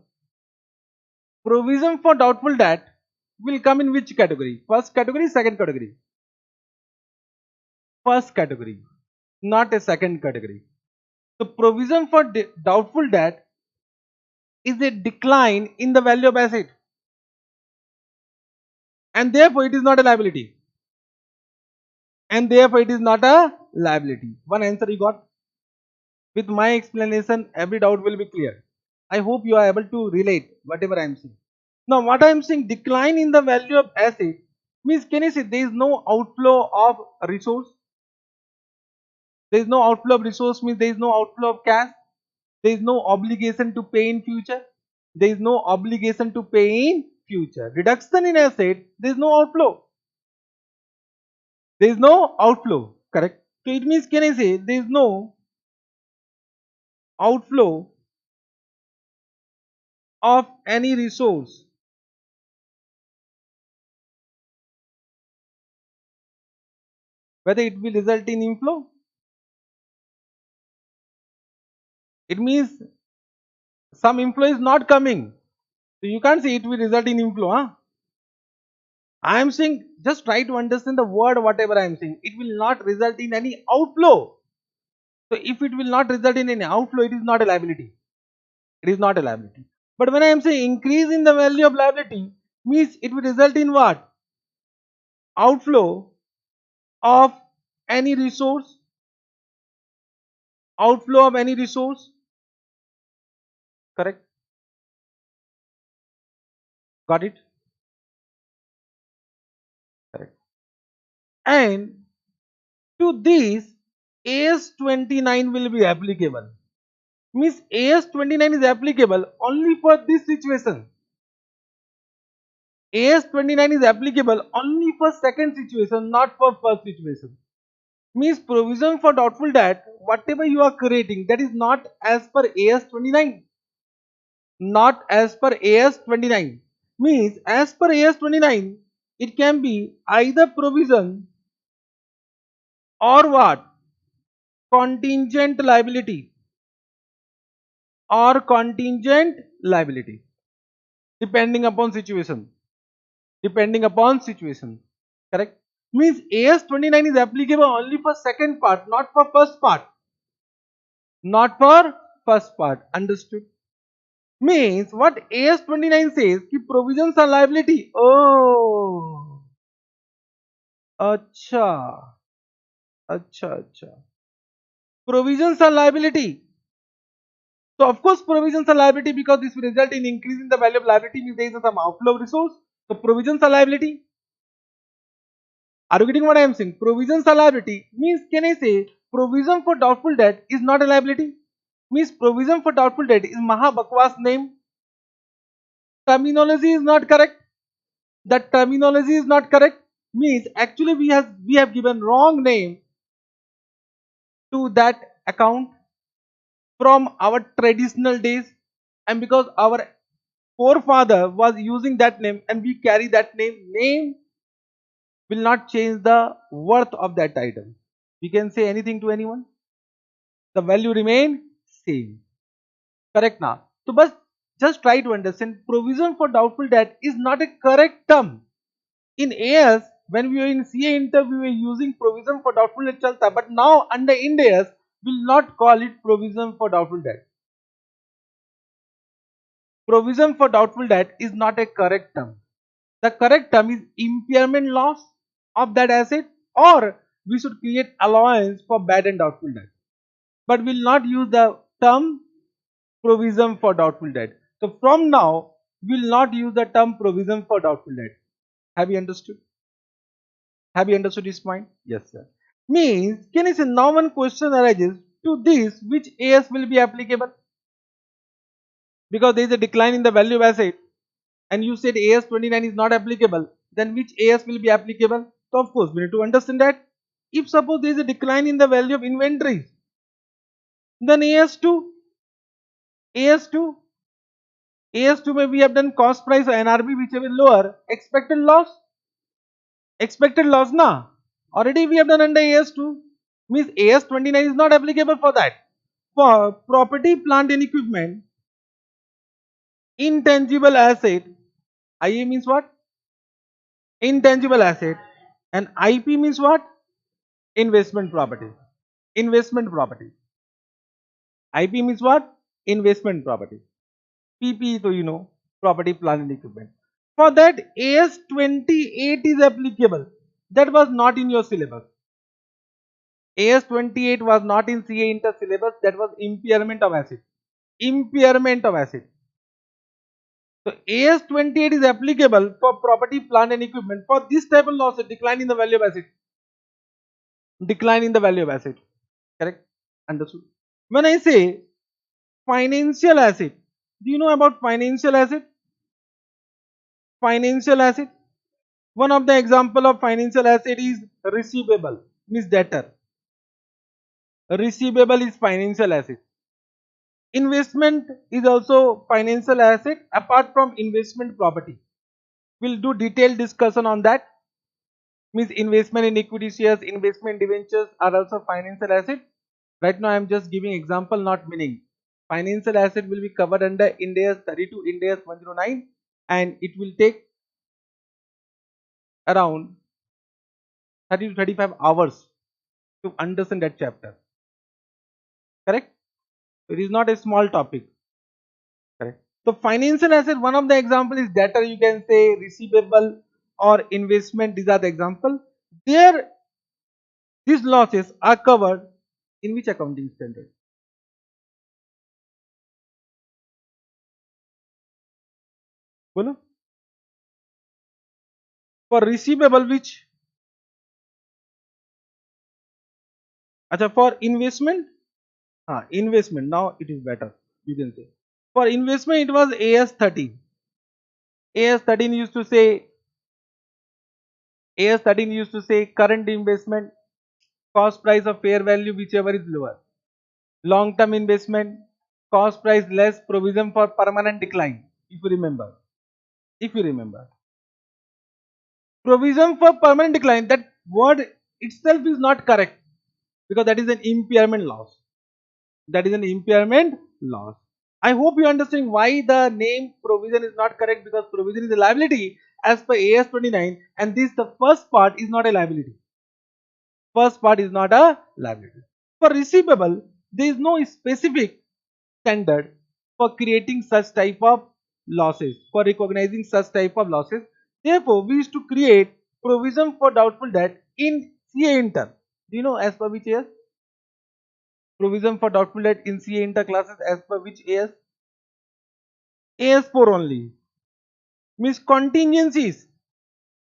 provision for doubtful debt will come in which category? First category, second category? First category, not a second category. So provision for doubtful debt is a decline in the value of asset, and therefore it is not a liability. And therefore it is not a liability. One answer you got. With my explanation, every doubt will be clear. I hope you are able to relate whatever I am saying. Now what I am saying, decline in the value of asset means, can you say there is no outflow of resource? There is no outflow of resource means there is no outflow of cash. There is no obligation to pay in future. There is no obligation to pay in future. Reduction in asset, there is no outflow. There is no outflow, correct? So it means, can I say there is no outflow of any resource, whether it will result in inflow? It means some inflow is not coming. So you can't say it will result in inflow. Huh? I am saying just try to understand the word whatever I am saying. It will not result in any outflow. So if it will not result in any outflow, it is not a liability. It is not a liability. But when I am saying increase in the value of liability, means it will result in what? Outflow of any resource. Outflow of any resource. Correct? Got it? Correct. And to this, AS29 will be applicable. Means AS29 is applicable only for this situation. AS29 is applicable only for second situation, not for first situation. Means provision for doubtful debt, whatever you are creating, that is not as per AS29. Not as per AS29. Means as per AS29, it can be either provision or what? Contingent liability. Or contingent liability. Depending upon situation. Depending upon situation. Correct? Means AS29 is applicable only for second part, not for first part. Not for first part. Understood? Means what AS29 says, कि provisions are liability. Oh, अच्छा, अच्छा. Provisions are liability. So of course provisions are liability because this will result in increasing the value of liability, means there is some outflow of resource. So provisions are liability. Are you getting what I am saying? Provisions are liability means, can I say provision for doubtful debt is not a liability? Means provision for doubtful debt is Maha Bakwas name. Terminology is not correct. That terminology is not correct. Means actually we have given wrong name to that account from our traditional days, and because our forefather was using that name and we carry that name will not change the worth of that item. We can say anything to anyone, the value remain same. Correct now? So but just try to understand, provision for doubtful debt is not a correct term. In AS, when we were in CA Inter, we were using provision for doubtful debt chalta, but now under Ind AS, we'll not call it provision for doubtful debt. Provision for doubtful debt is not a correct term. The correct term is impairment loss of that asset, or we should create allowance for bad and doubtful debt. But we'll not use the term provision for doubtful debt. So from now, we'll not use the term provision for doubtful debt. Have you understood? Have you understood this point? Yes, sir. Means, can you say now one question arises to this, which AS will be applicable? Because there is a decline in the value of asset and you said AS 29 is not applicable, then which AS will be applicable? So of course, we need to understand that if suppose there is a decline in the value of inventories, then AS2, AS2, AS2 may we have done cost price or NRV whichever lower, expected loss na. Already we have done under AS2, means AS29 is not applicable for that. For property, plant and equipment, intangible asset, IA means what? Intangible asset, and IP means what? Investment property. Investment property. IP means what? Investment property. PP, so you know, property, plant and equipment. For that, AS28 is applicable. That was not in your syllabus. AS28 was not in CA Inter syllabus. That was impairment of asset. Impairment of asset. So AS28 is applicable for property, plant and equipment. For this type of loss, decline in the value of asset. Decline in the value of asset. Correct? Understood? When I say financial asset, do you know about financial asset? Financial asset. One of the example of financial asset is receivable, means debtor. Receivable is financial asset. Investment is also financial asset apart from investment property. We'll do detailed discussion on that. Means investment in equity shares, investment debentures are also financial asset. Right now I am just giving example, not meaning. Financial asset will be covered under Ind AS 32, Ind AS 109, and it will take around 30 to 35 hours to understand that chapter. Correct? It is not a small topic. Correct? So financial asset, one of the example is debtor, you can say receivable or investment. These are the example. There, these losses are covered in which accounting standard? Bolo? For receivable, which? Acha, for investment? Investment. Now it is better. You can say. For investment, it was AS 13. AS 13 used to say current investment, cost price of fair value, whichever is lower. Long term investment, cost price less, provision for permanent decline. If you remember. If you remember. Provision for permanent decline, that word itself is not correct because that is an impairment loss. That is an impairment loss. I hope you understand why the name provision is not correct, because provision is a liability as per AS 29 and this the first part is not a liability. First part is not a liability. For receivable, there is no specific standard for creating such type of losses, for recognizing such type of losses. Therefore, we used to create provision for doubtful debt in CA Inter. Do you know as per which AS? Provision for doubtful debt in CA Inter classes as per which AS? AS4 only. Means contingencies.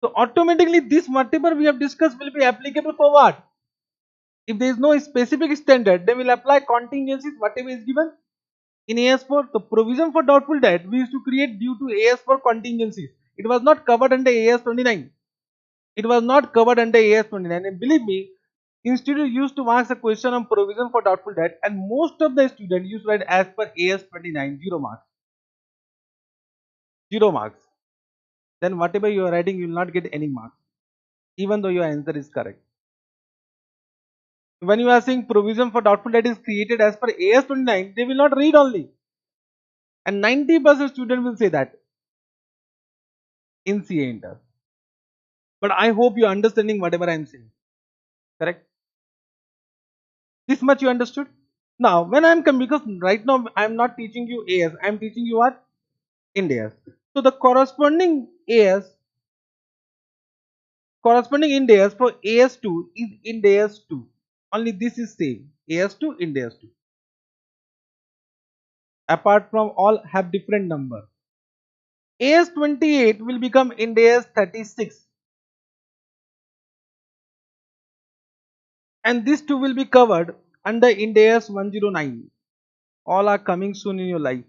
So automatically this whatever we have discussed will be applicable for what? If there is no specific standard, then we'll apply contingencies whatever is given in AS4. The provision for doubtful debt we used to create due to AS4 contingencies. It was not covered under AS29. It was not covered under AS29, and believe me, institute used to ask a question on provision for doubtful debt and most of the students used to write as per AS29, 0 marks. 0 marks. Then whatever you are writing, you will not get any marks, even though your answer is correct. When you are saying provision for doubtful debt is created as per AS29, they will not read only. And 90% student will say that in CA Inter. But I hope you're understanding whatever I'm saying. Correct? This much you understood? Now, when I'm coming, because right now I'm not teaching you AS, I'm teaching you what? Ind AS. So the corresponding Ind AS for AS2 is Ind AS2. Only this is same. AS2, Ind AS2. Apart from all have different number. AS28 will become Ind AS36. And these two will be covered under Ind AS 109. All are coming soon in your life.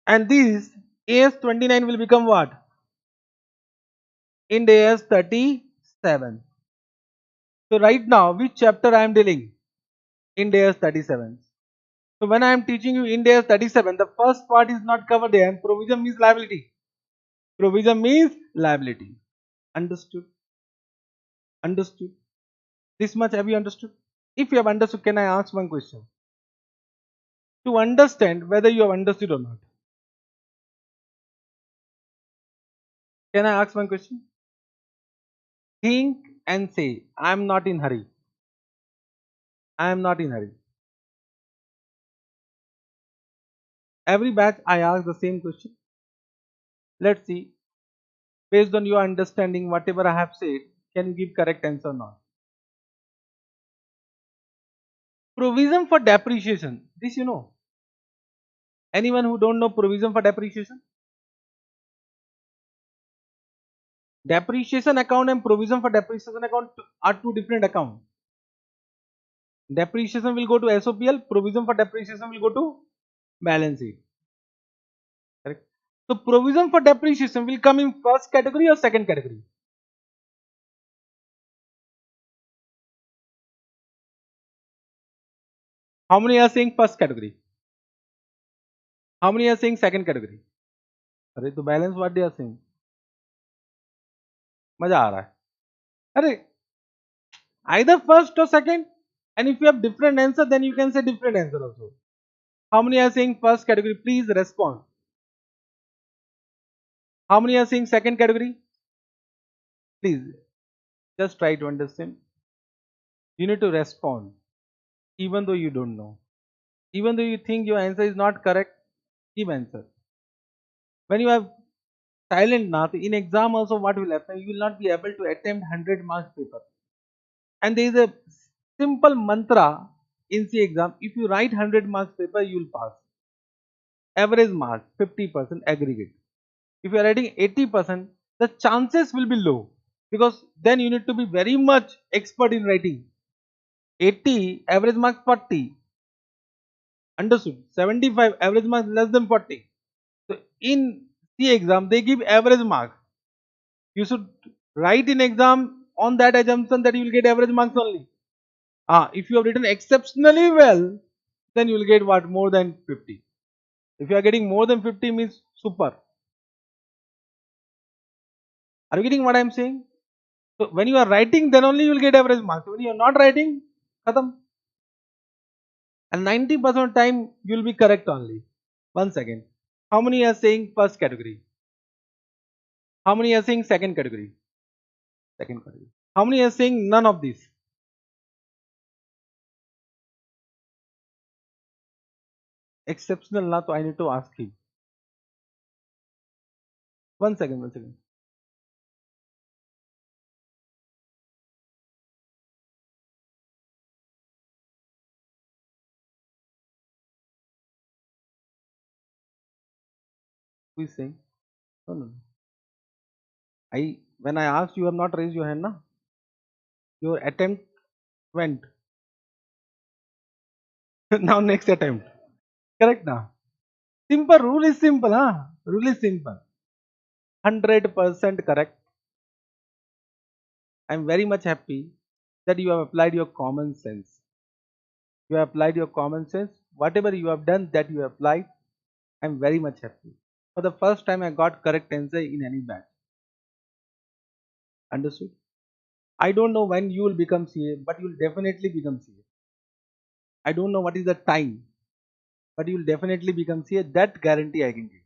And these AS29 will become what? Ind AS 37. So right now, which chapter I am dealing? Ind AS 37. So when I am teaching you Ind AS 37, the first part is not covered there, and provision means liability. Provision means liability. Understood? Understood? This much have you understood? If you have understood, can I ask one question? To understand whether you have understood or not. Can I ask one question? Think and say, I am not in hurry. I am not in hurry. Every batch I ask the same question. Let's see, based on your understanding, whatever I have said, can you give correct answer or not? Provision for depreciation. This you know. Anyone who don't know provision for depreciation? Depreciation account and provision for depreciation account are two different accounts. Depreciation will go to SOPL, provision for depreciation will go to balance sheet. Correct. So provision for depreciation will come in first category or second category? How many are saying first category? How many are saying second category? अरे तो balance what they are saying मजा आ रहा है अरे either first or second, and if you have different answer then you can say different answer also. How many are saying first category? Please respond. How many are saying second category? Please just try to understand. You need to respond even though you don't know, even though you think your answer is not correct. Give answer. When you are silent now, in exam also what will happen? You will not be able to attempt 100 marks paper. And there is a simple mantra in C exam. If you write 100 marks paper, you will pass. Average mark 50% aggregate. If you are writing 80%, the chances will be low, because then you need to be very much expert in writing. 80 average mark 40. Understood? 75 average mark less than 40. So in C exam they give average marks. You should write in exam on that assumption that you will get average marks only. If you have written exceptionally well, then you will get what? More than 50. If you are getting more than 50 means super. Are you getting what I am saying? So when you are writing, then only you will get average marks. When you are not writing, khatam. And 90% of time you will be correct only. One second. How many are saying first category? How many are saying second category? Second category. How many are saying none of these? Exceptional na, so I need to ask him. One second, one second. Who is saying? No, no, no. When I asked, you have not raised your hand, na? Your attempt went. Now next attempt. Correct na? Simple rule is simple, huh? Rule is simple. 100% correct. I am very much happy that you have applied your common sense. You have applied your common sense. Whatever you have done, that you have applied. I am very much happy. For the first time, I got correct answer in any batch. Understood? I don't know when you will become CA, but you will definitely become CA. I don't know what is the time, but you will definitely become CA. That guarantee I can give.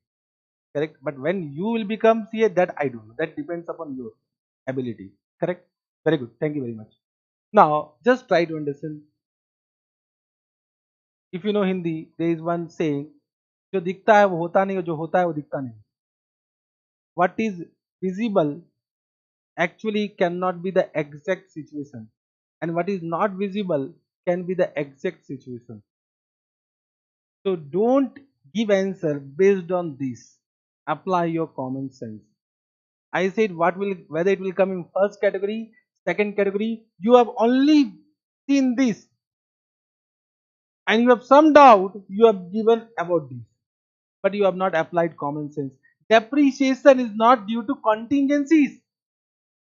correct? But when you will become CA, that I don't know, that depends upon your ability, correct? Very good, thank you very much. Now just try to understand. If you know Hindi, there is one saying, जो दिखता है वो होता नहीं, और जो होता है वो दिखता नहीं. What is visible actually cannot be the exact situation, and what is not visible can be the exact situation. So don't give answer based on this. Apply your common sense. I said what will, whether it will come in first category, second category, you have only seen this and you have some doubt, you have given about this, but you have not applied common sense. Depreciation is not due to contingencies.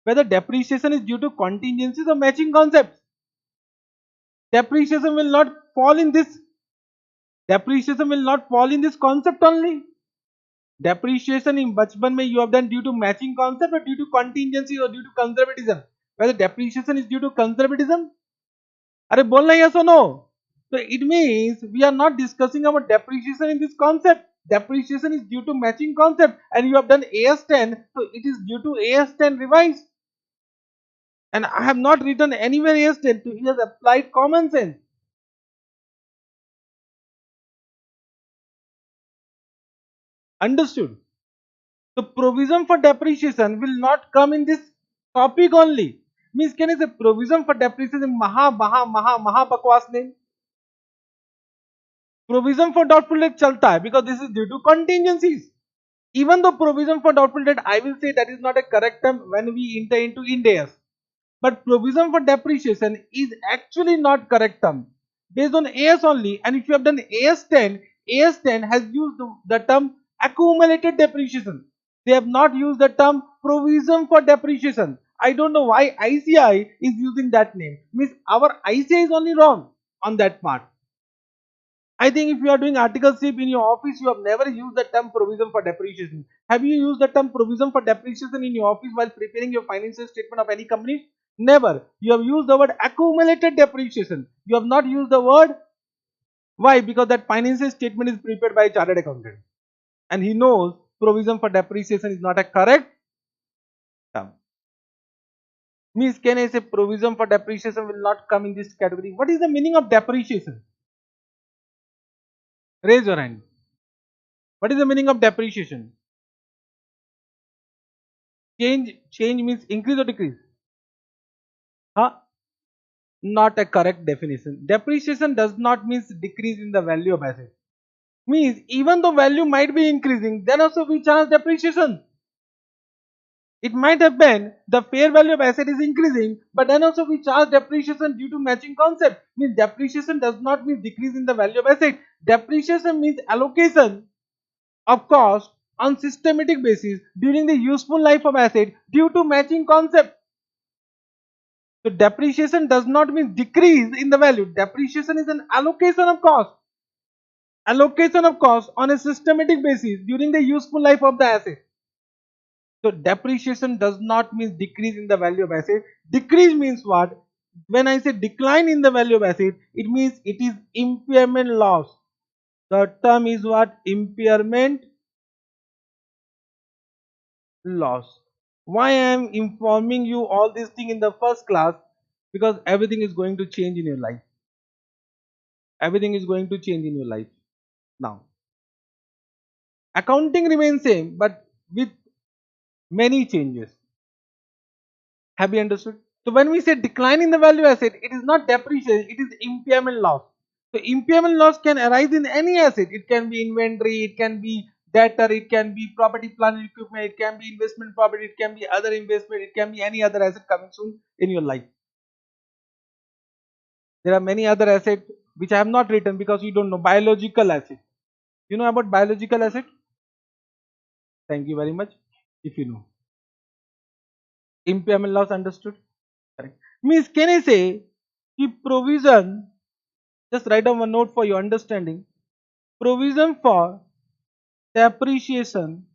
Whether depreciation is due to contingencies or matching concepts, depreciation will not fall in this. Depreciation will not fall in this concept only. Depreciation in bachpan mein you have done due to matching concept or due to contingency or due to conservatism. Whether depreciation is due to conservatism, are bolna yes or no? So it means we are not discussing about depreciation in this concept. Depreciation is due to matching concept, and you have done AS10, so it is due to AS10 revised. And I have not written anywhere AS10, so he has applied common sense. Understood? The provision for depreciation will not come in this topic only. Means can I say provision for depreciation maha bakwas name? Provision for doubtful debt chalta hai because this is due to contingencies. Even though provision for doubtful debt, I will say that is not a correct term when we enter into Ind AS. But provision for depreciation is actually not correct term based on AS only. And if you have done AS10, AS10 has used the term accumulated depreciation. They have not used the term provision for depreciation. I don't know why ICI is using that name. Means our ICI is only wrong on that part. I think if you are doing articleship in your office, you have never used the term provision for depreciation. Have you used the term provision for depreciation in your office while preparing your financial statement of any company? Never. You have used the word accumulated depreciation. You have not used the word. Why? Because that financial statement is prepared by a chartered accountant. And he knows provision for depreciation is not a correct term. Means can I say provision for depreciation will not come in this category? What is the meaning of depreciation? Raise your hand. What is the meaning of depreciation? Change means increase or decrease? Huh? Not a correct definition. Depreciation does not mean decrease in the value of asset. Means even though value might be increasing, then also we charge depreciation. It might have been the fair value of asset is increasing, but then also we charge depreciation due to matching concept. Means depreciation does not mean decrease in the value of asset. Depreciation means allocation of cost on systematic basis during the useful life of asset due to matching concept. So depreciation does not mean decrease in the value. Depreciation is an allocation of cost. Allocation of cost on a systematic basis during the useful life of the asset. So depreciation does not mean decrease in the value of asset. Decrease means what? When I say decline in the value of asset, it means it is impairment loss. The term is what? Impairment loss. Why I am informing you all these things in the first class? Because everything is going to change in your life. Everything is going to change in your life now. Accounting remains same, but with many changes. Have you understood? So when we say decline in the value asset, it is not depreciation, it is impairment loss. So impairment loss can arise in any asset. It can be inventory, it can be debtor, it can be property, plant and equipment, it can be investment property, it can be other investment, it can be any other asset coming soon in your life. There are many other assets which I have not written because you don't know. Biological asset. You know about biological asset? Thank you very much. If you know. Impairment loss understood? Correct. Means can I say the provision, just write down one note for your understanding. Provision for depreciation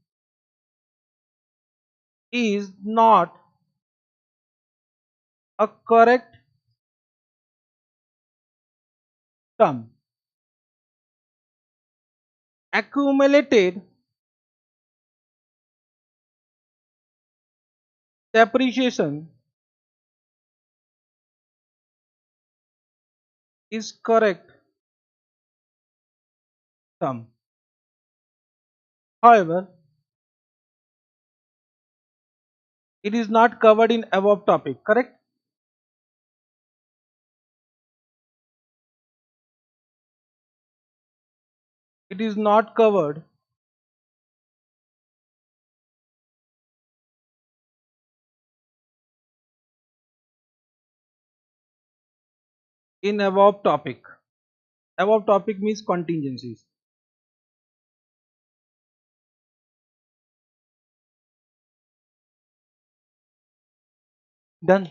is not a correct term. Accumulated Depreciation is correct term. However, it is not covered in above topic, correct? It is not covered in above topic. Above topic means contingencies. Done.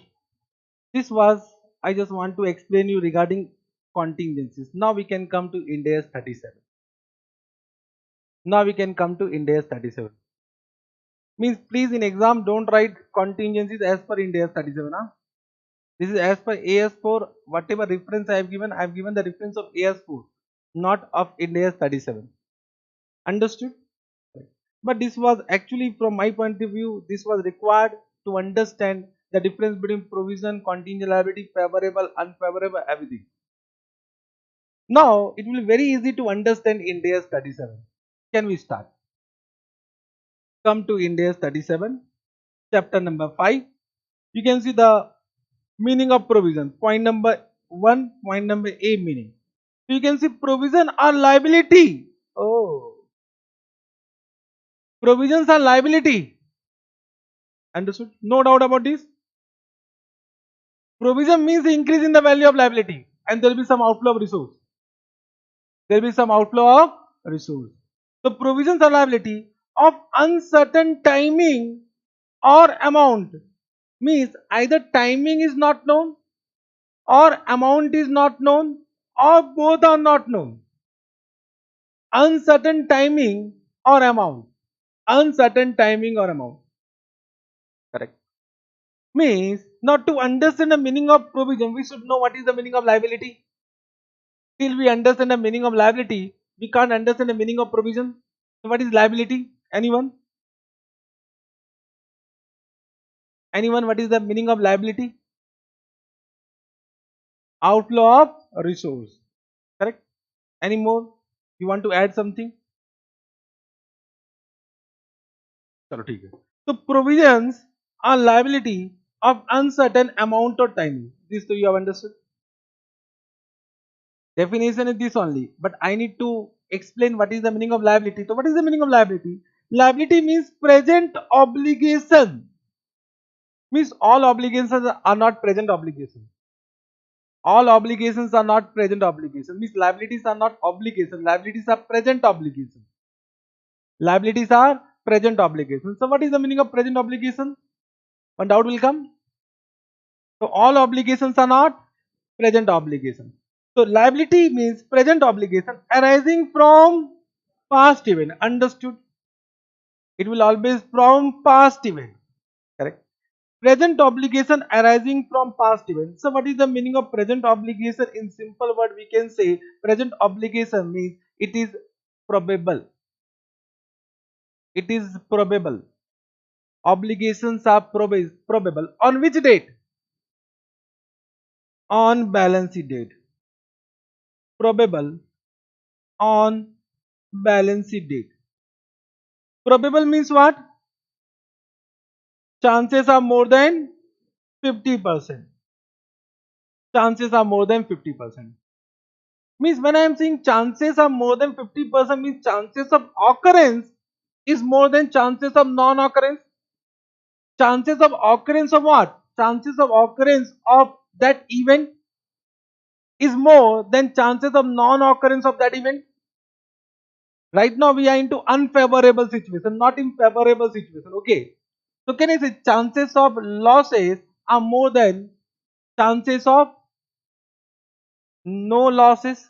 This was, I just want to explain you regarding contingencies. Now we can come to Ind-AS 37. Now we can come to Ind-AS 37. Means please in exam don't write contingencies as per Ind-AS 37. Huh? This is as per AS4. Whatever reference I have given the reference of AS4, not of Ind-AS 37. Understood? But this was actually, from my point of view, this was required to understand the difference between provision, contingent liability, favorable, unfavorable, everything. Now it will be very easy to understand Ind-AS 37. Can we start? Come to Ind-AS 37, chapter number 5. You can see the meaning of provision. Point number 1, point number A meaning. So you can see provision are liability. Oh, provisions are liability. Understood? No doubt about this. Provision means increase in the value of liability, and there will be some outflow of resource. There will be some outflow of resource. So provisions are liability of uncertain timing or amount. Means either timing is not known, or amount is not known, or both are not known. Uncertain timing or amount. Uncertain timing or amount. Correct. Means, not to understand the meaning of provision, we should know what is the meaning of liability. Till we understand the meaning of liability, we can't understand the meaning of provision. So what is liability? Anyone? Anyone? What is the meaning of liability? Outflow of resource. Correct? Any more? You want to add something? चलो ठीक है. So provisions are liability of uncertain amount or timing. This you have understood. Definition is this only, but I need to explain what is the meaning of liability. So what is the meaning of liability? Liability means present obligation. Means all obligations are not present obligations. All obligations are not present obligations. Means liabilities are not obligations. Liabilities are present obligations. Liabilities are present obligations. So what is the meaning of present obligation? One doubt will come. So all obligations are not present obligations. So liability means present obligation arising from past event. Understood? It will always from past event. Correct? Present obligation arising from past event. So what is the meaning of present obligation? In simple word we can say present obligation means it is probable. It is probable. Obligations are probable. On which date? On balance sheet date. Probable on balance sheet date. Probable means what? Chances are more than 50%. Chances are more than 50%. Means when I am saying chances are more than 50% means chances of occurrence is more than chances of non-occurrence. Chances of occurrence of what? Chances of occurrence of that event is more than chances of non-occurrence of that event. Right now we are into unfavorable situation, not in favorable situation. Okay. So can I say chances of losses are more than chances of no losses?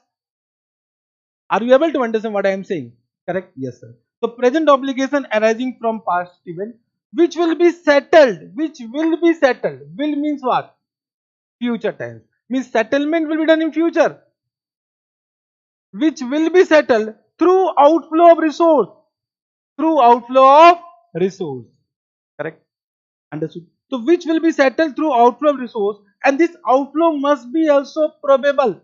Are you able to understand what I am saying? Correct? Yes, sir. So present obligation arising from past event which will be settled. Which will be settled. Will means what? Future tense. Means settlement will be done in future. Which will be settled through outflow of resource. Through outflow of resource. Correct? Understood? So which will be settled through outflow of resource, and this outflow must be also probable.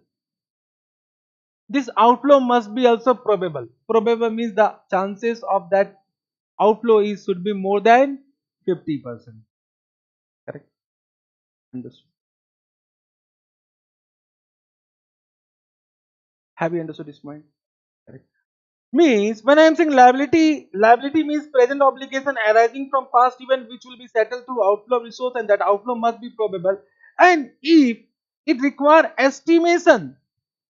This outflow must be also probable. Probable means the chances of that outflow is should be more than 50%. Correct? Understood. Have you understood this point? Correct. Means when I am saying liability means present obligation arising from past event which will be settled through outflow of resource, and that outflow must be probable. And if it require estimation,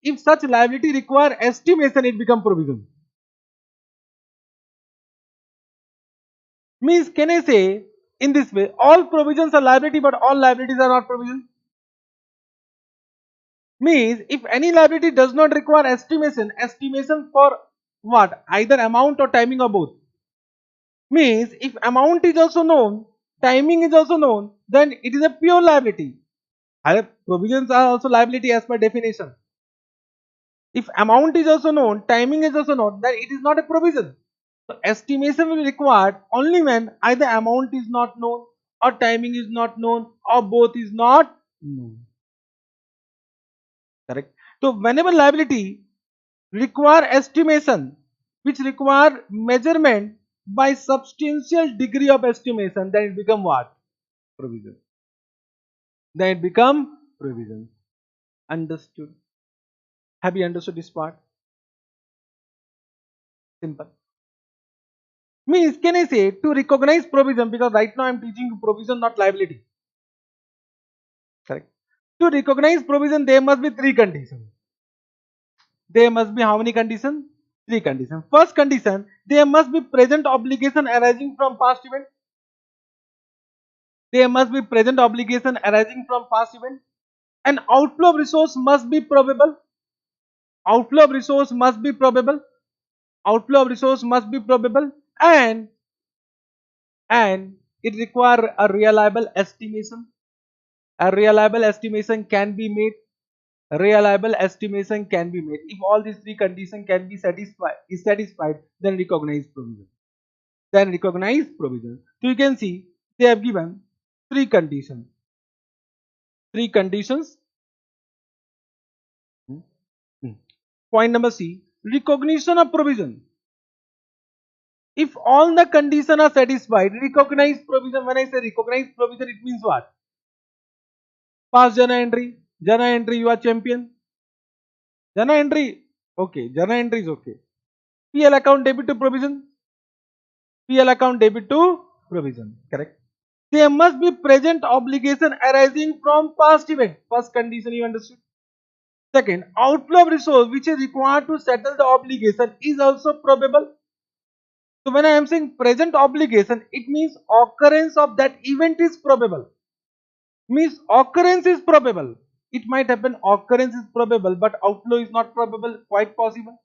if such liability require estimation, it become provision. Means can I say in this way, all provisions are liability but all liabilities are not provision? Means if any liability does not require estimation for what? Either amount or timing or both. Means if amount is also known, timing is also known, then it is a pure liability. Other provisions are also liability as per definition. If amount is also known, timing is also known, then it is not a provision. So estimation will be required only when either amount is not known or timing is not known or both is not known. Correct. So whenever liability require estimation, which require measurement by substantial degree of estimation, then it become what? Provision. Then it become provision. Understood? Have you understood this part? Simple. Means can I say to recognize provision, because right now I am teaching provision not liability. Correct. To recognize provision there must be three conditions. There must be how many conditions? Three conditions. First condition, there must be present obligation arising from past event. There must be present obligation arising from past event. An outflow of resource must be probable. Outflow of resource must be probable. Outflow of resource must be probable, and it require a reliable estimation. A reliable estimation can be made. Reliable estimation can be made. If all these three conditions can be satisfied, then recognize provision. Then recognize provision. So you can see they have given three conditions. Three conditions. Hmm, hmm. Point number C, recognition of provision. If all the conditions are satisfied, recognize provision. When I say recognize provision, it means what? Past journal entry. Journal entry, you are champion. Journal entry, okay. Journal entry is okay. PL account debit to provision. PL account debit to provision. Correct. There must be present obligation arising from past event. First condition you understood. Second, outflow of resource which is required to settle the obligation is also probable. So when I am saying present obligation, it means occurrence of that event is probable. Means occurrence is probable. It might happen occurrence is probable, but outflow is not probable, quite possible.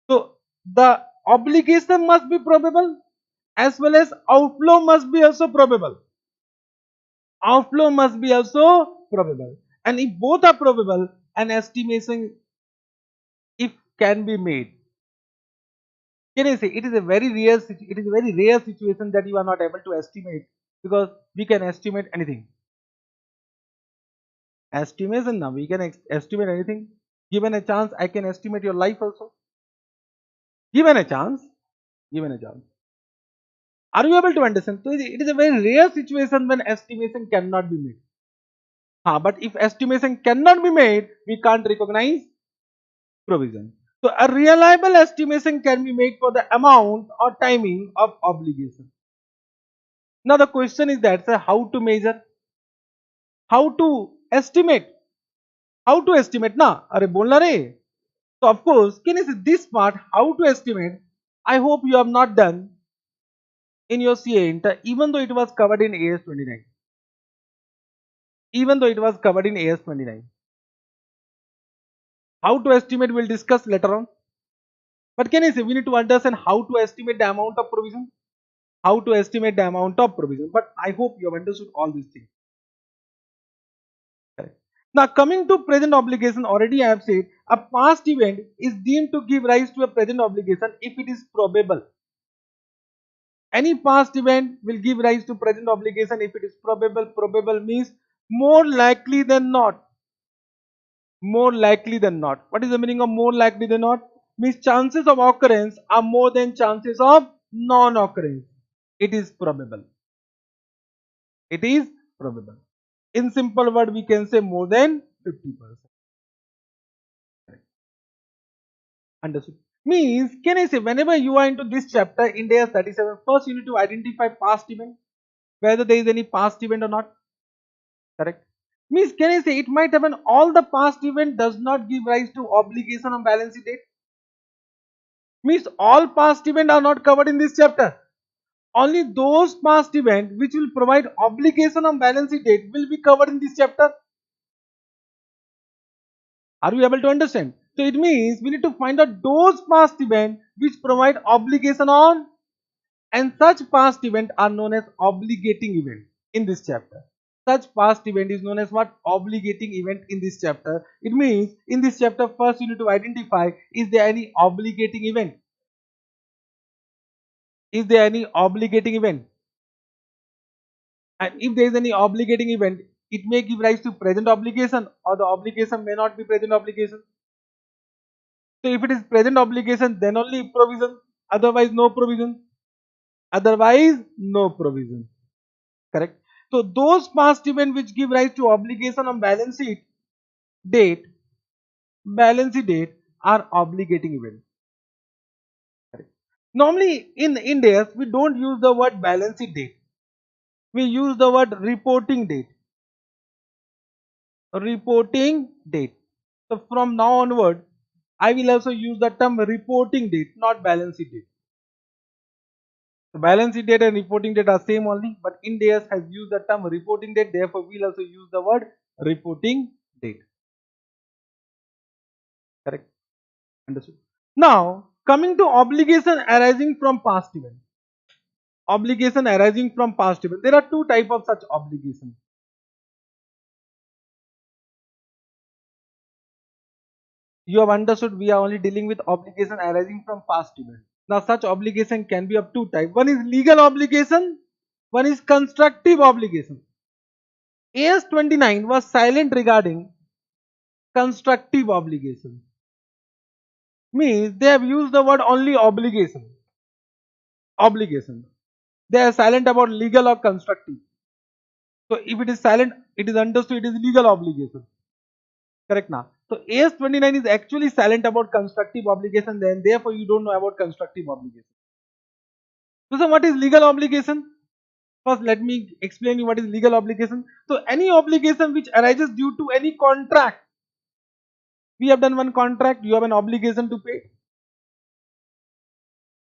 So the obligation must be probable as well as outflow must be also probable. Outflow must be also probable. And if both are probable, an estimation if can be made. Can I say it is a very rare situation that you are not able to estimate, because we can estimate anything. Estimation now we can estimate anything. Given a chance, I can estimate your life also. Given a chance, given a chance. Are you able to understand? So it is a very rare situation when estimation cannot be made. But if estimation cannot be made, we can't recognize provision. So a reliable estimation can be made for the amount or timing of obligation. Now the question is that, sir, how to measure? How to estimate? How to estimate na? Are bolna re? So of course, can you see this part, how to estimate? I hope you have not done in your CA Inter, even though it was covered in AS 29. Even though it was covered in AS 29. How to estimate we'll discuss later on. But can I say we need to understand how to estimate the amount of provision? How to estimate the amount of provision. But I hope you have understood all these things. Correct. Now coming to present obligation, already I have said a past event is deemed to give rise to a present obligation if it is probable. Any past event will give rise to present obligation if it is probable. Probable means more likely than not. More likely than not. What is the meaning of more likely than not? Means chances of occurrence are more than chances of non-occurrence. It is probable. It is probable. In simple word, we can say more than 50%. Understood? Means, can I say whenever you are into this chapter, India 37, first you need to identify past event, whether there is any past event or not. Correct? Means, can I say it might happen all the past event does not give rise to obligation on balance sheet date? Means all past event are not covered in this chapter. Only those past events which will provide obligation on balance sheet date will be covered in this chapter. Are you able to understand? So it means we need to find out those past events which provide obligation on, and such past events are known as obligating event in this chapter. Such past event is known as what? Obligating event in this chapter. It means in this chapter first you need to identify, is there any obligating event? Is there any obligating event? And if there is any obligating event, it may give rise to present obligation, or the obligation may not be present obligation. So if it is present obligation, then only provision, otherwise no provision. Otherwise no provision. Correct? So those past events which give rise to obligation on date, balance sheet date are obligating events. Correct? Normally in India we don't use the word balance sheet date. We use the word reporting date. Reporting date. So from now onward, I will also use the term reporting date, not balance sheet date. The balance sheet date and reporting date are same only, but Ind AS has used the term reporting date, therefore we will also use the word reporting date. Correct? Understood? Now, coming to obligation arising from past event. Obligation arising from past event. There are two types of such obligations. You have understood we are only dealing with obligation arising from past event. Now such obligation can be of two types. One is legal obligation, one is constructive obligation. AS29 was silent regarding constructive obligation. Means they have used the word only obligation. Obligation. They are silent about legal or constructive. So if it is silent, it is understood it is legal obligation. Correct now. So AS29 is actually silent about constructive obligation, then therefore you don't know about constructive obligation. So what is legal obligation? First, let me explain you what is legal obligation. So, any obligation which arises due to any contract. We have done one contract, you have an obligation to pay.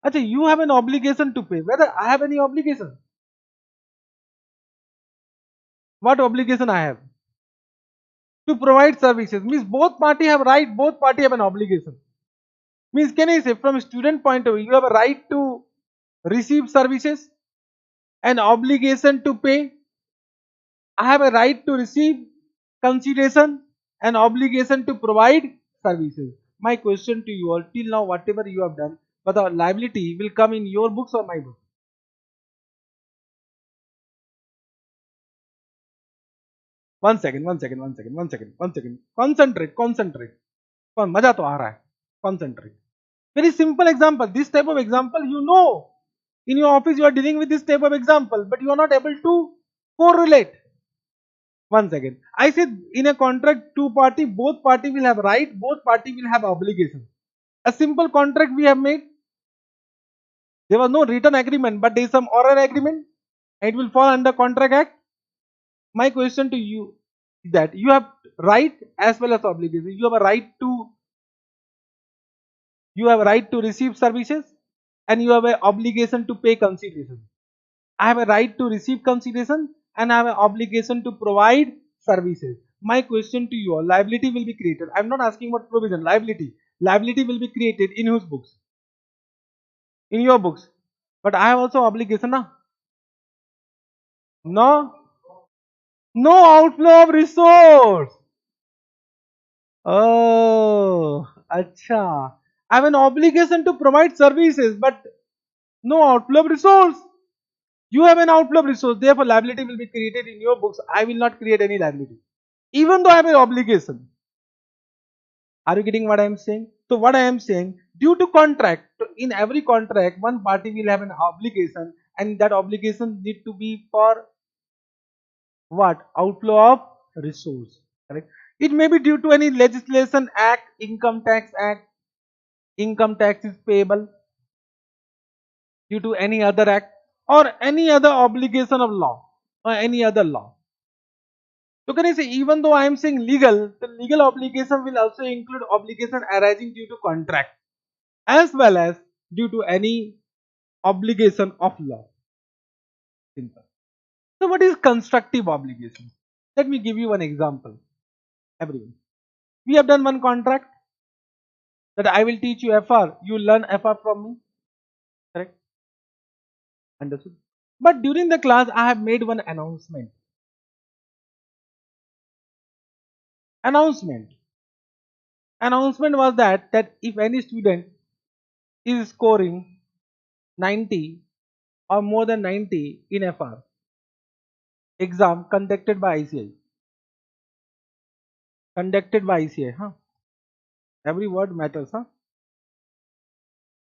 Achha, you have an obligation to pay. Whether I have any obligation? What obligation I have? To provide services. Means both party have right, both party have an obligation. Means can I say from a student point of view, you have a right to receive services, an obligation to pay. I have a right to receive consideration, an obligation to provide services. My question to you all, till now whatever you have done, but the liability will come in your books or my book? One second, one second, one second, one second, one second. Concentrate, concentrate. मजा तो आ रहा है. Concentrate. Very simple example. This type of example you know. In your office you are dealing with this type of example, but you are not able to correlate. One second. I said in a contract, two party, both party will have right, both party will have obligation. A simple contract we have made. There was no written agreement, but there is some oral agreement. It will fall under Contract Act. My question to you is that you have right as well as obligation. You have a right to receive services, and you have an obligation to pay consideration. I have a right to receive consideration and I have an obligation to provide services. My question to you all, liability will be created. I am not asking about provision, liability. Liability will be created in whose books? In your books. But I have also obligation now. No? No outflow of resource. Oh, acha. I have an obligation to provide services, but no outflow of resource. You have an outflow of resource, therefore liability will be created in your books. I will not create any liability, even though I have an obligation. Are you getting what I am saying? So what I am saying, due to contract, so in every contract, one party will have an obligation, and that obligation need to be for what? Outflow of resource. Correct. It may be due to any legislation act, income tax act, income tax is payable due to any other act or any other obligation of law or any other law. So can I say, even though I am saying legal, the legal obligation will also include obligation arising due to contract as well as due to any obligation of law. Simple. So what is constructive obligation? Let me give you one example. Everyone, we have done one contract that I will teach you FR, you learn FR from me. Correct? Understood? But during the class, I have made one announcement. Announcement. Announcement was that if any student is scoring 90 or more than 90 in FR exam conducted by ICI, huh? Every word matters, huh?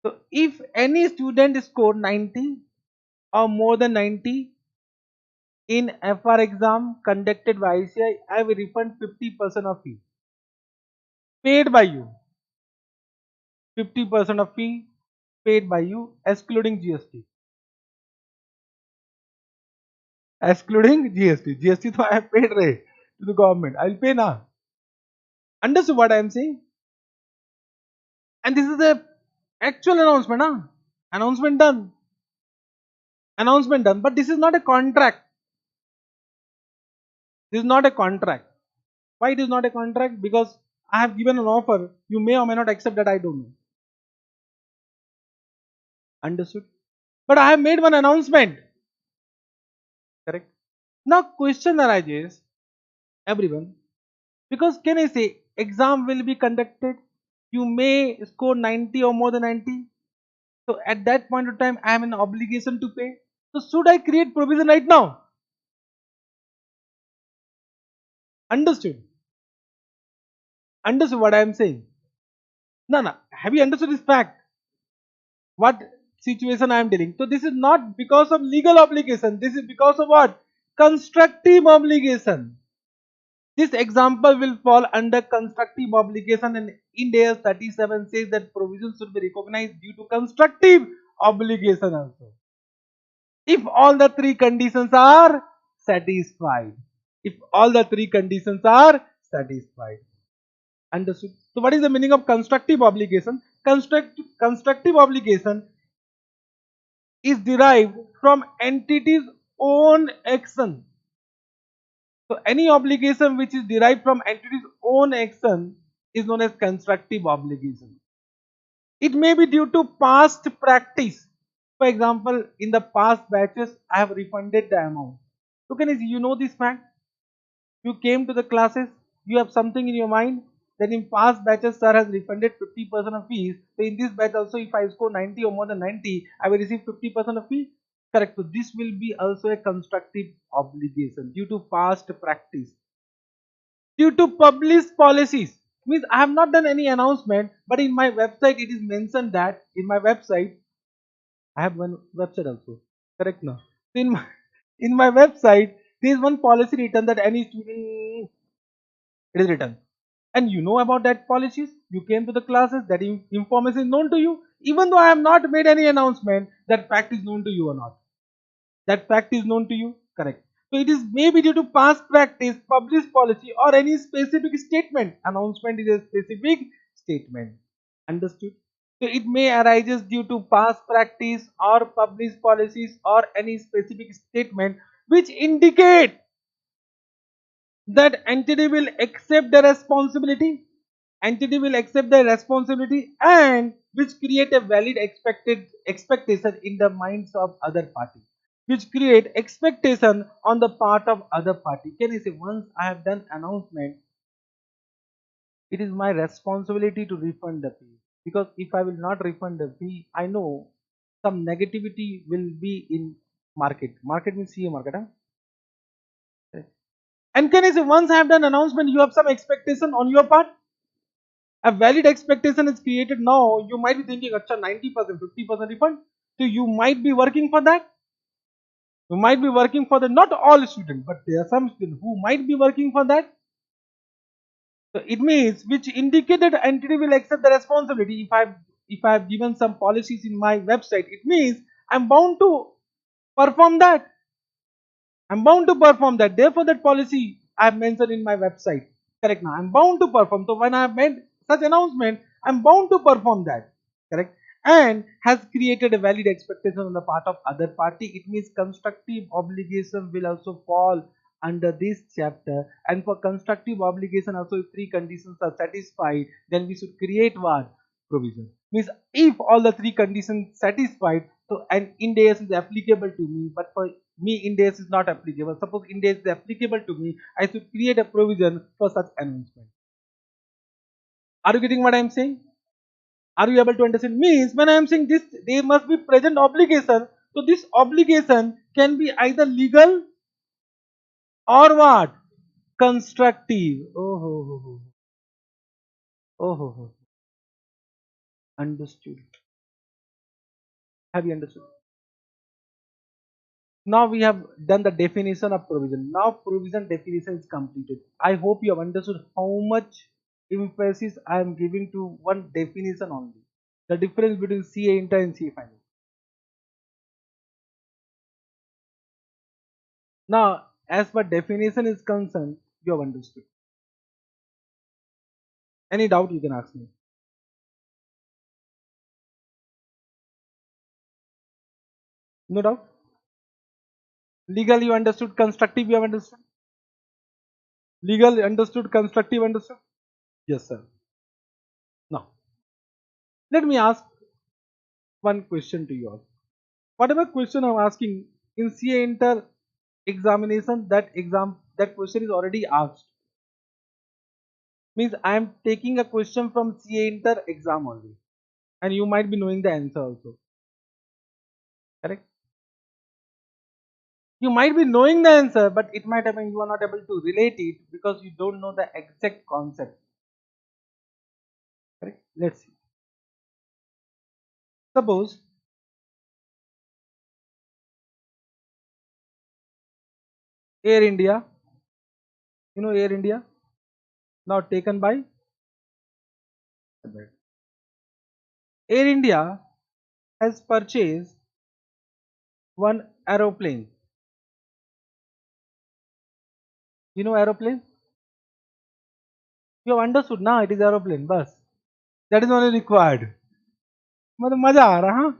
So if any student score 90 or more than 90 in FR exam conducted by ICI, I will refund 50% of fee paid by you. 50% of fee paid by you, excluding GST. Excluding GST. GST तो I have paid रहे to the government. I will pay now. Understood what I am saying? And this is the actual announcement, huh? Announcement done. Announcement done. But this is not a contract. This is not a contract. Why it is not a contract? Because I have given an offer. You may or may not accept that. I don't know. Understood? But I have made one announcement. Correct? Now question arises, everyone. Because can I say exam will be conducted? You may score 90 or more than 90. So at that point of time, I have an obligation to pay. So should I create provision right now? Understood? Understood what I am saying? No, no. Have you understood this fact? What situation I am dealing? So this is not because of legal obligation. This is because of what? Constructive obligation. This example will fall under constructive obligation, and Ind AS 37 says that provisions should be recognized due to constructive obligation also. If all the three conditions are satisfied. If all the three conditions are satisfied. Understood? So what is the meaning of constructive obligation? Constructive obligation is derived from entity's own action. So any obligation which is derived from entity's own action is known as constructive obligation. It may be due to past practice. For example, in the past batches, I have refunded the amount. So can you know this fact? You came to the classes, you have something in your mind that in past batches sir has refunded 50% of fees. So in this batch also, if I score 90 or more than 90, I will receive 50% of fee. Correct. So this will be also a constructive obligation due to past practice. Due to published policies, means I have not done any announcement, but in my website it is mentioned that in my website, I have one website also. Correct now. So in my website, there is one policy written that any student, it is written. And you know about that policies. You came to the classes, that information is known to you. Even though I have not made any announcement, that fact is known to you or not. That fact is known to you. Correct. So it is maybe due to past practice, published policy, or any specific statement. Announcement is a specific statement. Understood? So it may arises due to past practice or published policies or any specific statement which indicate that entity will accept the responsibility. Entity will accept the responsibility and which create a valid expected expectation in the minds of other party, which create expectation on the part of other party. Can you say, once I have done announcement, it is my responsibility to refund the fee, because if I will not refund the fee, I know some negativity will be in Market means CA market. Huh? Okay. And can I say once I have done announcement, you have some expectation on your part. A valid expectation is created now. You might be thinking, acha 90%, 50% refund. So you might be working for that. You might be working for the not all students, but there are some students who might be working for that. So it means which indicated entity will accept the responsibility. If I have given some policies in my website, it means I'm bound to perform that. I'm bound to perform that. Therefore, that policy I have mentioned in my website. Correct now. I'm bound to perform. So when I have made such announcement, I'm bound to perform that. Correct. And has created a valid expectation on the part of other party. It means constructive obligation will also fall under this chapter. And for constructive obligation, also if three conditions are satisfied, then we should create what? Provision. Means if all the three conditions satisfied, so an Ind AS is applicable to me, but for me Ind AS is not applicable. Suppose Ind AS is applicable to me, I should create a provision for such announcement. Are you getting what I am saying? Are you able to understand? Means when I am saying this, there must be present obligation. So this obligation can be either legal or what? Constructive. Oh, ho, ho, ho. Oh, ho, ho. Understood. Have you understood? Now we have done the definition of provision. Now provision definition is completed. I hope you have understood how much emphasis I am giving to one definition only. The difference between CA inter and CA final. Now, as per definition is concerned, you have understood. Any doubt you can ask me. No doubt. Legal you understood, constructive you have understood. Legal understood, constructive understood. Yes, sir. Now, let me ask one question to you all. Whatever question I'm asking in CA inter examination, that question is already asked. Means I am taking a question from CA inter exam only, and you might be knowing the answer also. Correct? You might be knowing the answer, but it might happen you are not able to relate it because you don't know the exact concept. Correct? Let's see. Suppose Air India, you know Air India, now taken by Air India has purchased one aeroplane. You know aeroplane? You have understood now it is aeroplane, bus. That is only required. मतलब मजा आ रहा हाँ?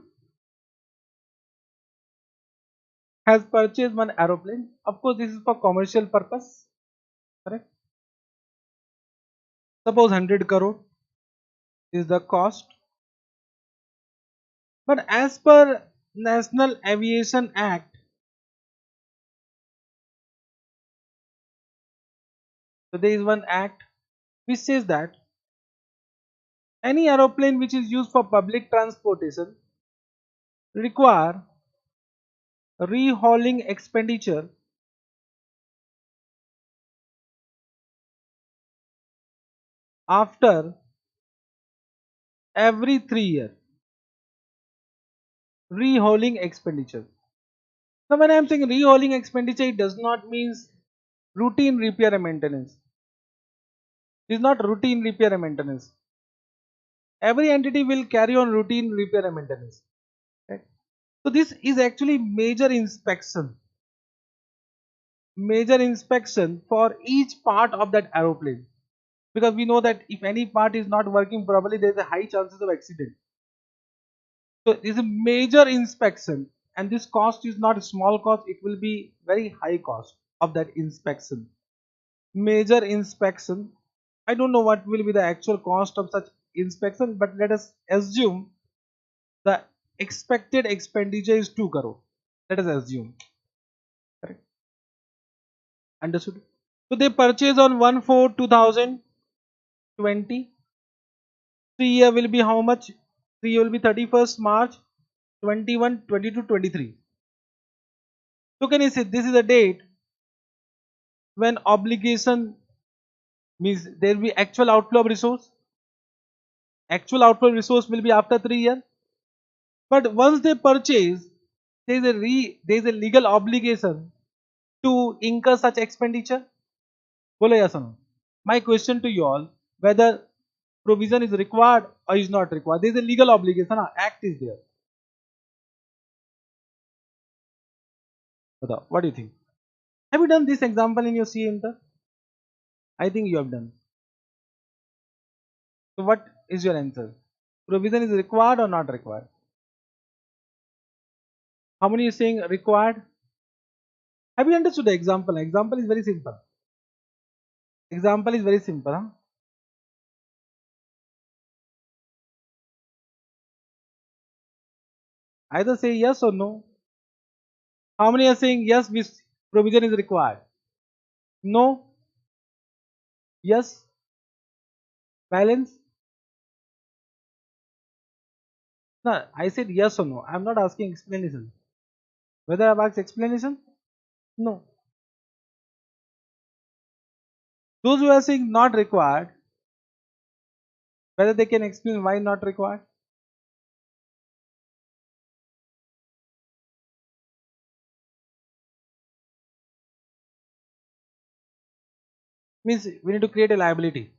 Has purchased one aeroplane. Of course, this is for commercial purpose. Correct? Suppose 100 crore is the cost. But as per National Aviation Act, so there is one act which says that any aeroplane which is used for public transportation require rehauling expenditure after every 3 years. Rehauling expenditure. Now when I am saying rehauling expenditure, it does not mean routine repair and maintenance. It is not routine repair and maintenance. Every entity will carry on routine repair and maintenance. Okay? So this is actually major inspection for each part of that aeroplane, because we know that if any part is not working properly, there is a high chances of accident. So it is a major inspection, and this cost is not a small cost, it will be very high cost of that inspection. Major inspection, I don't know what will be the actual cost of such inspection, but let us assume the expected expenditure is 2 crore. Let us assume. Correct? Understood? So they purchase on 1/4/2020. 3 year will be how much? 3 year will be 31st March 21, 22, 23. So can you say this is a date when obligation means there will be actual outflow of resource? Actual outflow of resource will be after 3 years. But once they purchase, there is a legal obligation to incur such expenditure. Bolo yes or no? My question to you all, whether provision is required or is not required. There is a legal obligation. Act is there. What do you think? Have you done this example in your CA inter? I think you have done. So what is your answer? Provision is required or not required? How many are saying required? Have you understood the example? Example is very simple. Example is very simple. Either say yes or no. How many are saying yes, this provision is required? No, yes, balance. No, I said yes or no. I'm not asking explanation. Whether I've asked explanation? No. Those who are saying not required, whether they can explain why not required? Means we need to create a liability.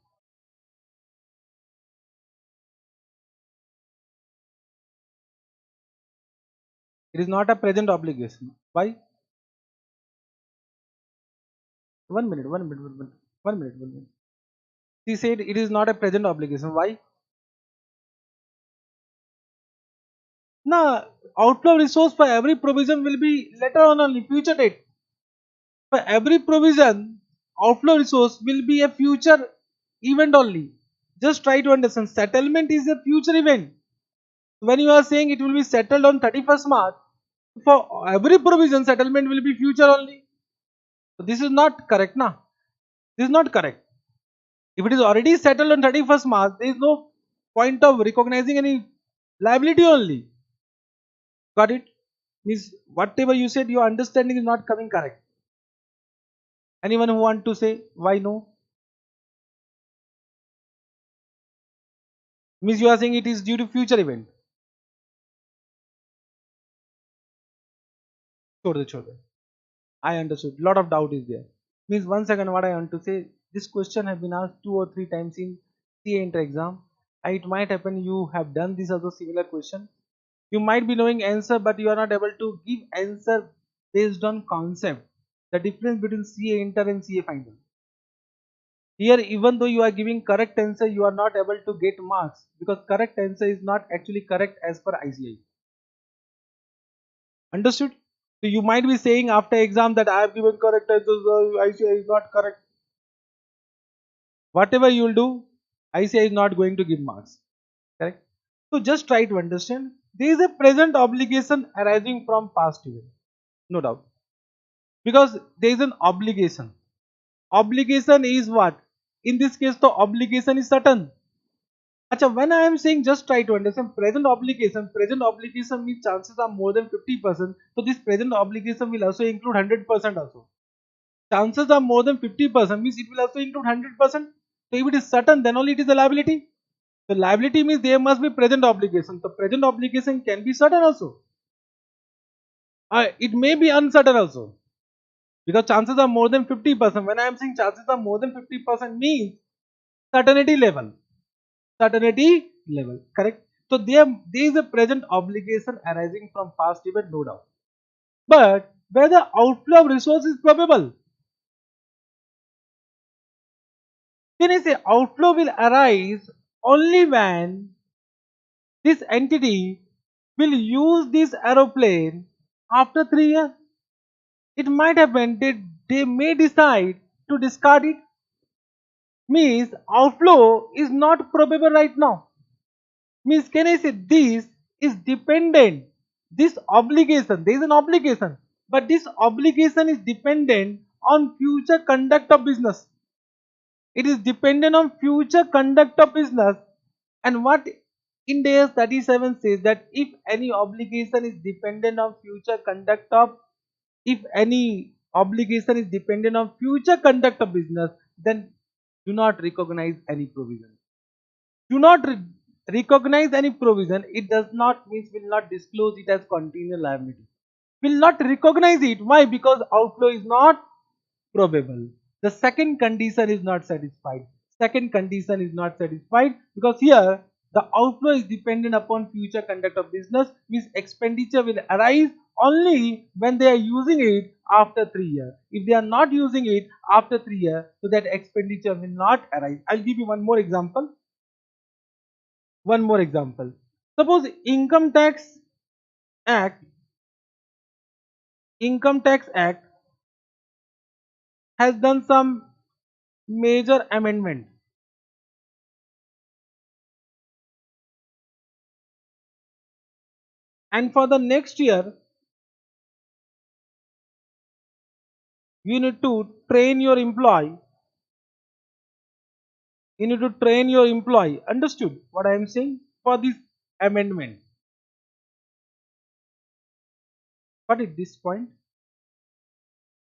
It is not a present obligation. Why? 1 minute, 1 minute, 1 minute, 1 minute, 1 minute. She said it is not a present obligation. Why? Now, outflow resource for every provision will be later on only future date. For every provision, outflow resource will be a future event only. Just try to understand. Settlement is a future event. When you are saying it will be settled on 31st March, for every provision, settlement will be future only. So this is not correct, na? This is not correct. If it is already settled on 31st March, there is no point of recognizing any liability only. Got it? Means whatever you said, your understanding is not coming correct. Anyone who want to say why no? Means you are saying it is due to future event. Chhod de. I understood. Lot of doubt is there. Means 1 second. What I want to say. This question have been asked 2 or 3 times in CA inter exam. It might happen you have done this as a similar question. You might be knowing answer, but you are not able to give answer based on concept. The difference between CA inter and CA final. Here, even though you are giving correct answer, you are not able to get marks because correct answer is not actually correct as per ICI. Understood? So you might be saying after exam that I have given correct answers, ICI is not correct. Whatever you will do, ICI is not going to give marks. Correct? So just try to understand. There is a present obligation arising from past event. No doubt. Because there is an obligation. Obligation is what? In this case, the obligation is certain. Acha, when I am saying just try to understand present obligation means chances are more than 50%. So this present obligation will also include 100% also. Chances are more than 50% means it will also include 100%. So if it is certain, then only it is a liability. So liability means there must be present obligation. So present obligation can be certain also. It may be uncertain also. Because chances are more than 50%. When I am saying chances are more than 50% means certainty level. Certainty level. Correct? So there is a present obligation arising from past event, no doubt. But whether outflow of resource is probable, then I say outflow will arise only when this entity will use this aeroplane after 3 years. It might happen that they may decide to discard it. Means outflow is not probable right now. Means can I say this is dependent, this obligation, there is an obligation, but this obligation is dependent on future conduct of business. It is dependent on future conduct of business. And what Ind AS 37 says that if any obligation is dependent on future conduct of If any obligation is dependent on future conduct of business, then do not recognize any provision. Do not recognize any provision. It does not means will not disclose it as contingent liability. Will not recognize it. Why? Because outflow is not probable. The second condition is not satisfied. Second condition is not satisfied because here the outflow is dependent upon future conduct of business, means expenditure will arise only when they are using it after 3 years. If they are not using it after 3 years, so that expenditure will not arise. I'll give you one more example. One more example. Suppose Act, Income Tax Act has done some major amendment, and for the next year you need to train your employee. You need to train your employee. Understood what I am saying? For this amendment. But at this point,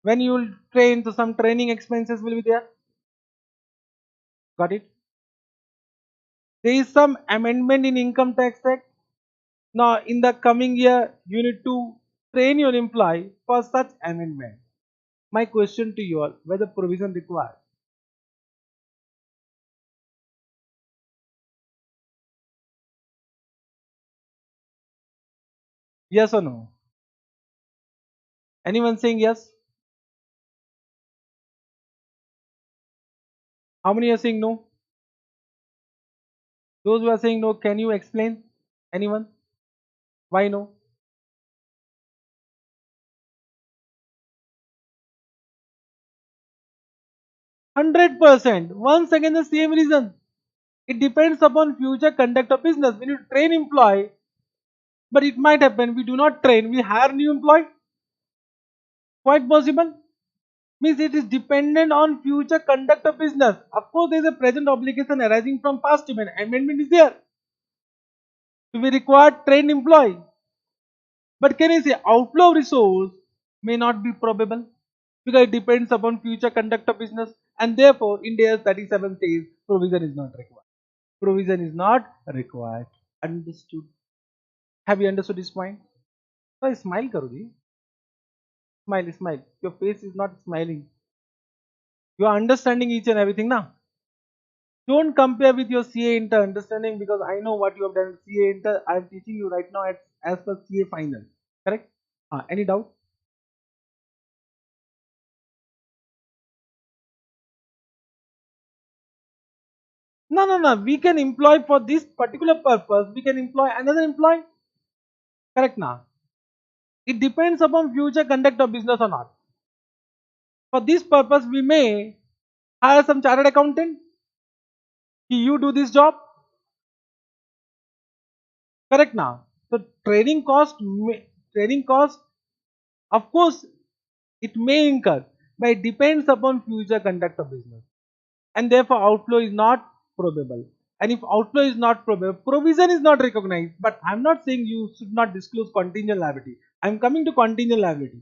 when you will train, so some training expenses will be there. Got it? There is some amendment in Income Tax Act. Now, in the coming year, you need to train your employee for such amendment. My question to you all: whether provision required? Yes or no? Anyone saying yes? How many are saying no? Those who are saying no, can you explain? Anyone? Why no? 100%. Once again, the same reason. It depends upon future conduct of business. When you train employee, but it might happen we do not train, we hire new employee. Quite possible. Means it is dependent on future conduct of business. Of course, there is a present obligation arising from past event. Amendment is there. So we require trained employee. But can I say outflow of resource may not be probable because it depends upon future conduct of business, and therefore India 37 says provision is not required. Provision is not required. Understood? Have you understood this point? So smile karo ji. Smile, smile. Your face is not smiling. You are understanding each and everything now. Don't compare with your CA inter understanding because I know what you have done. CA inter, I am teaching you right now as per CA final. Correct? Any doubt? No, no, no. We can employ for this particular purpose. We can employ another employee. Correct now. It depends upon future conduct of business or not. For this purpose, we may hire some chartered accountant. You do this job. Correct now. So training cost, of course, it may incur, but it depends upon future conduct of business, and therefore outflow is not probable. And if outflow is not probable, provision is not recognized. But I'm not saying you should not disclose contingent liability. I'm coming to contingent liability.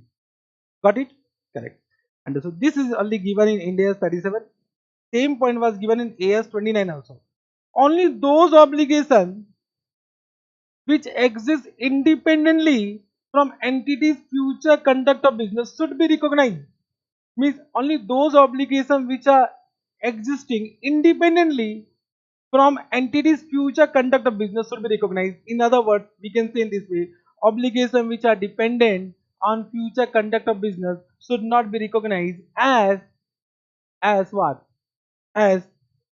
Got it? Correct. And so this is only given in India 37. Same point was given in AS 29 also. Only those obligations which exist independently from entity's future conduct of business should be recognized. Means only those obligations which are existing independently from entity's future conduct of business should be recognized. In other words, we can say in this way, obligations which are dependent on future conduct of business should not be recognized as what? As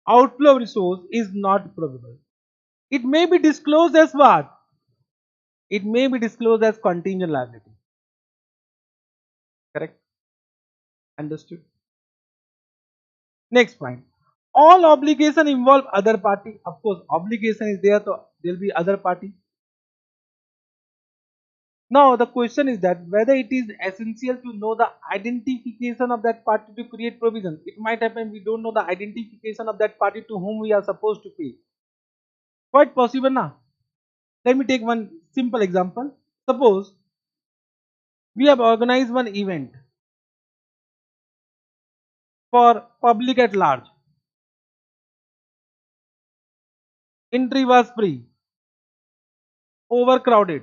outflow of resource is not probable. It may be disclosed as what? It may be disclosed as contingent liability. Correct? Understood? Next point. All obligation involve other party. Of course, obligation is there, so there will be other party. Now the question is that whether it is essential to know the identification of that party to create provision. It might happen we don't know the identification of that party to whom we are supposed to pay. Quite possible now. Let me take one simple example. Suppose We have organized one event for public at large. Entry was free, overcrowded,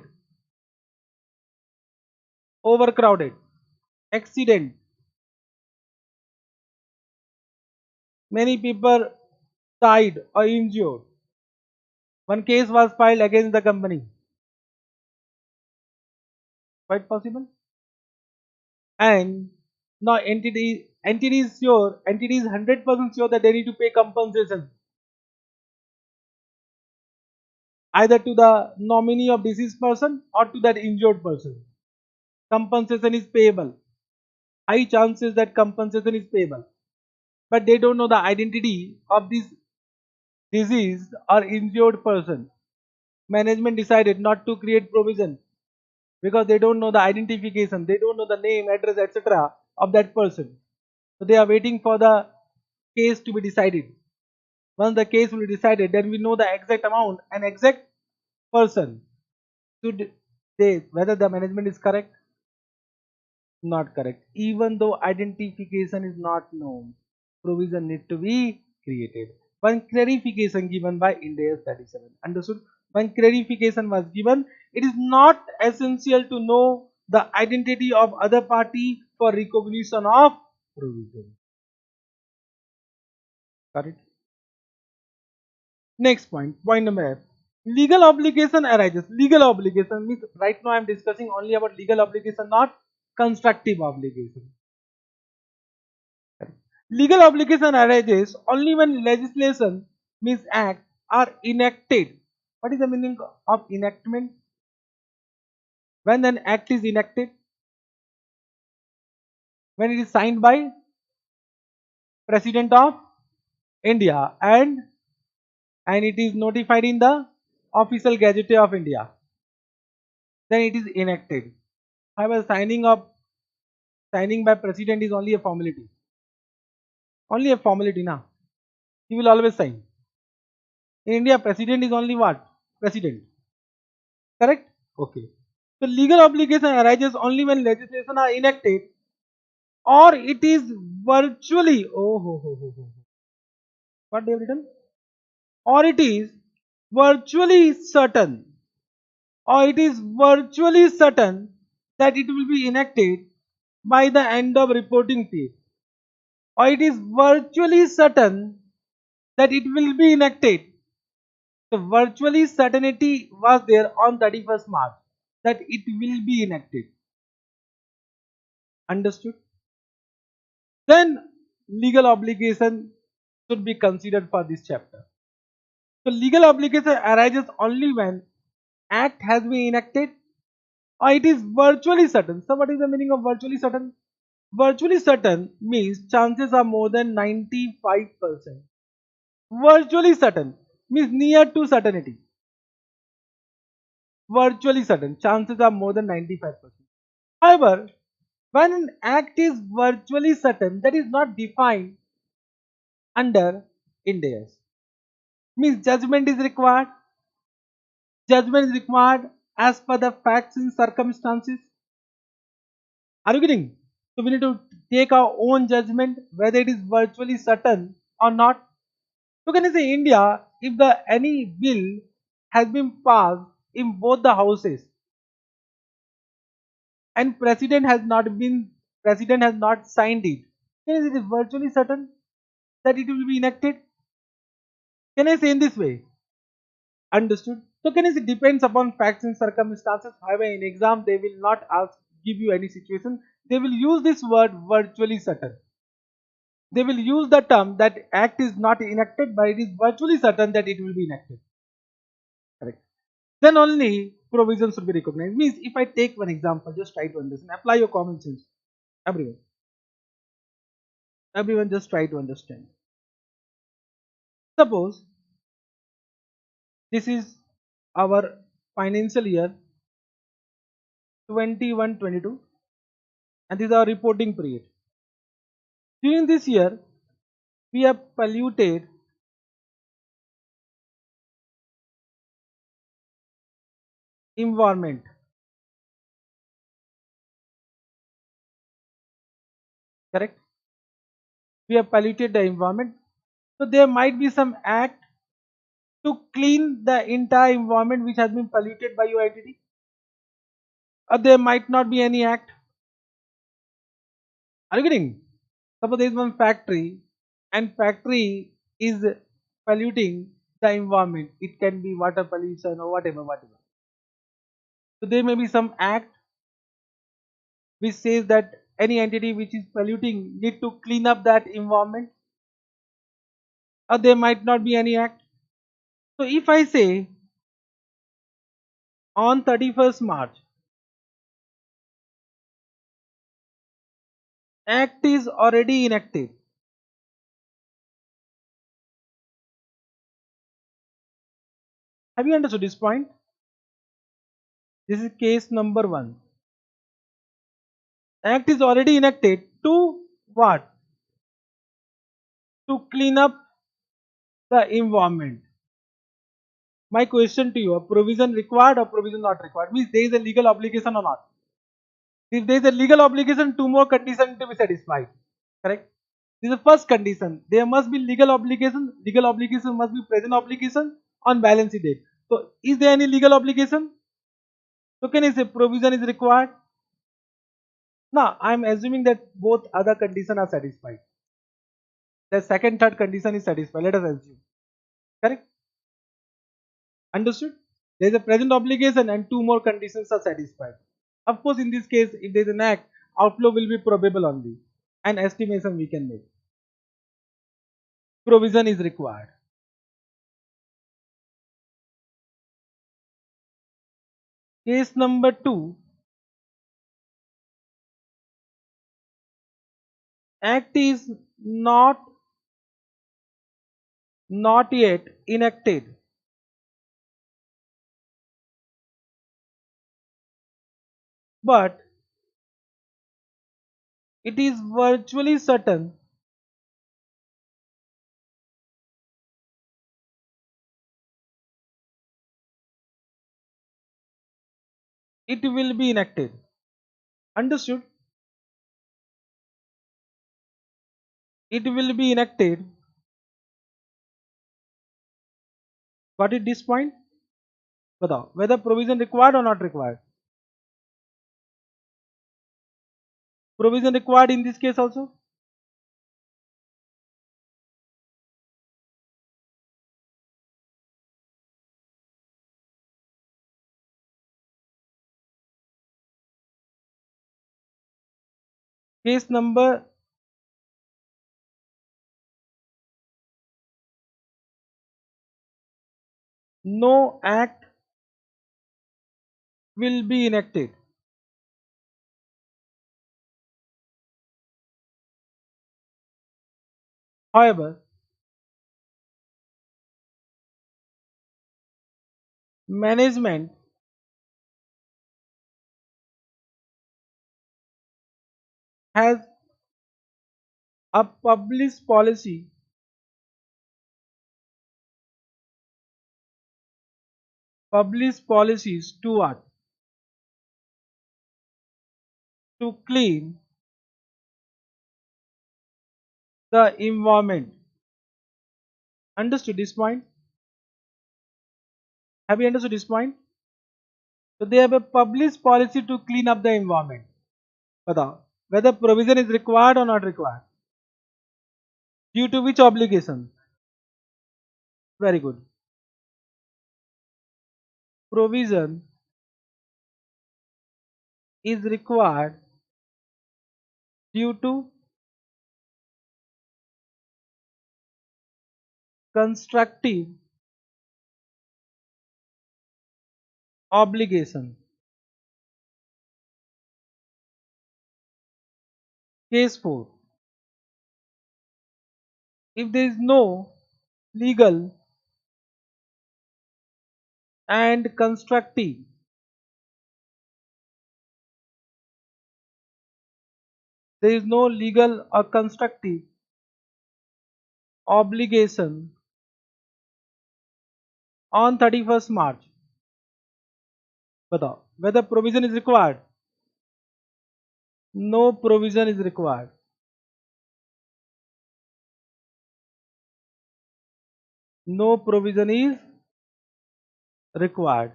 overcrowded, accident. Many people died or injured. One case was filed against the company. Quite possible. And now entity is 100% sure that they need to pay compensation either to the nominee of deceased person or to that injured person. Compensation is payable. High chances that compensation is payable. But they don't know the identity of this diseased or injured person. Management decided not to create provision because they don't know the identification, they don't know the name, address, etc. of that person. So they are waiting for the case to be decided. Once the case will be decided, then we know the exact amount and exact person. Should they whether the management is correct? Not correct. Even though identification is not known, provision need to be created. One clarification given by India 37. Understood? One clarification was given. It is not essential to know the identity of other party for recognition of provision. Got it? Next point, point number F. Legal obligation arises. Legal obligation means right now I am discussing only about legal obligation, not constructive obligation. Legal obligation arises only when legislation means act are enacted. What is the meaning of enactment? When an act is enacted, when it is signed by President of India and it is notified in the official gazette of India, then it is enacted. However, signing by President is only a formality. Only a formality now. He will always sign. In India, President is only what? President. Correct? Okay. So legal obligation arises only when legislation are enacted or it is virtually what they have written? Or it is virtually certain or it is virtually certain that it will be enacted by the end of reporting period or it is virtually certain that it will be enacted. So virtually certainty was there on 31st March that it will be enacted. Understood? Then legal obligation should be considered for this chapter. So legal obligation arises only when act has been enacted or it is virtually certain. So what is the meaning of virtually certain? Virtually certain means chances are more than 95%. Virtually certain means near to certainty. Virtually certain chances are more than 95%. However, when an act is virtually certain, that is not defined under Ind AS. Means judgment is required as per the facts and circumstances. Are you getting? So we need to take our own judgment whether it is virtually certain or not. So can you say India, if the any bill has been passed in both the houses and president has not signed it, then it is virtually certain that it will be enacted. Can I say in this way? Understood. So can you say depends upon facts and circumstances. However, in exam they will not ask give you any situation. They will use this word virtually certain. They will use the term that act is not enacted, but it is virtually certain that it will be enacted. Correct. Then only provisions should be recognized. Means if I take one example, just try to understand. Apply your common sense. Everyone. Everyone just try to understand. Suppose this is our financial year 21-22 and this is our reporting period. During this year, we have polluted environment correct? We have polluted the environment. So there might be some act to clean the entire environment which has been polluted by your entity, or there might not be any act. Are you getting? Suppose there is one factory and factory is polluting the environment. It can be water pollution or whatever. So there may be some act which says that any entity which is polluting need to clean up that environment, or there might not be any act. So if I say on 31st March, act is already enacted. Have you understood this point? This is case number 1. Act is already enacted to what? To clean up the environment. My question to you, a provision required or provision not required? Means there is a legal obligation or not? If there is a legal obligation, two more conditions to be satisfied. Correct? This is the first condition. There must be legal obligation. Legal obligation must be present obligation on balance sheet date. So is there any legal obligation? So can I say provision is required? Now I am assuming that both other conditions are satisfied. The second, third condition is satisfied. Let us assume. Correct? Understood? There is a present obligation and two more conditions are satisfied. Of course, in this case, if there is an act, outflow will be probable only. An estimation we can make. Provision is required. Case number 2. Act is not yet enacted, but it is virtually certain it will be enacted. Understood? It will be enacted. Got it this point? Batao, whether provision required or not required. Provision required in this case also. Case number no act will be enacted. However, management has a published policies to what? To clean the environment. Understood this point? Have you understood this point? So they have a published policy to clean up the environment. Batao, whether provision is required or not required. Due to which obligation? Very good. Provision is required due to constructive obligation. Case 4. If there is no legal and constructive there is no legal or constructive obligation on 31st March. Batao, whether provision is required? No provision is required. no provision is required.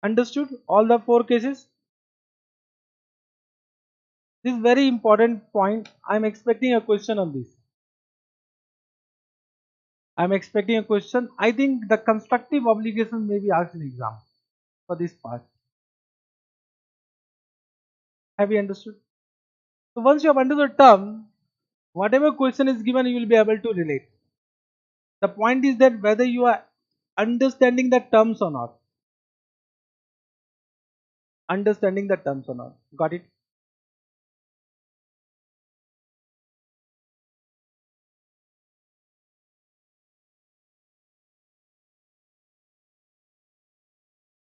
Understood all the four cases? This is very important point. I'm expecting a question on this. I'm expecting a question. I think the constructive obligation may be asked in exam for this part. Have you understood? So once you have understood the term, whatever question is given, you will be able to relate. The point is that whether you are understanding the terms or not. Understanding the terms or not. Got it?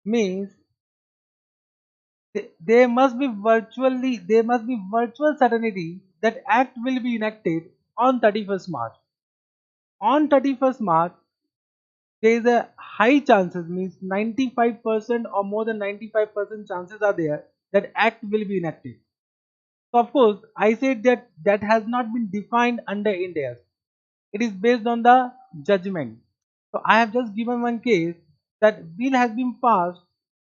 Means there must be virtual certainty that act will be enacted on 31st March. On 31st March, there is a high chances, means 95% or more than 95% chances are there that act will be enacted. So of course I said that that has not been defined under Ind AS. It is based on the judgment. So I have just given one case that bill has been passed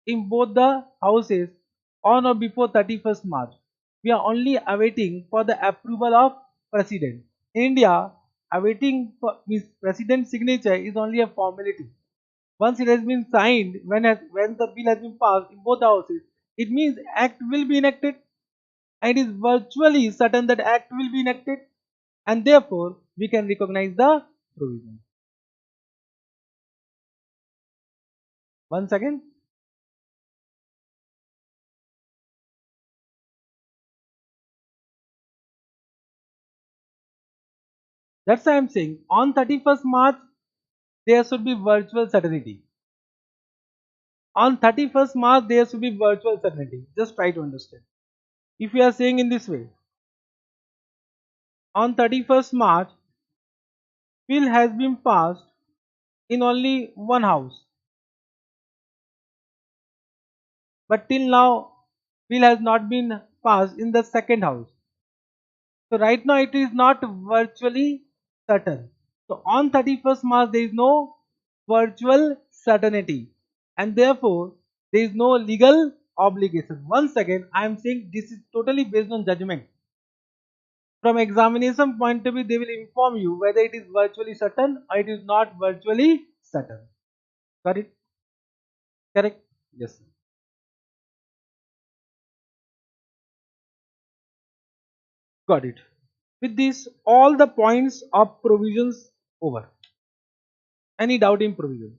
in both the houses on or before 31st March. We are only awaiting for the approval of president. In India, awaiting for means president's signature is only a formality. Once it has been signed, when the bill has been passed in both the houses, it means act will be enacted, and it is virtually certain that act will be enacted, and therefore we can recognize the provision. Once again, that's why I'm saying on 31st March there should be virtual certainty. On 31st March there should be virtual certainty. Just try to understand. If we are saying in this way, on 31st March bill has been passed in only one house, but till now bill has not been passed in the second house. So right now it is not virtually certain. So on 31st March there is no virtual certainty, and therefore there is no legal obligation. Once again I am saying this is totally based on judgment. From examination point of view, they will inform you whether it is virtually certain or it is not virtually certain. Got it? Correct? Yes. Got it. With this, all the points of provisions over. Any doubt in provision?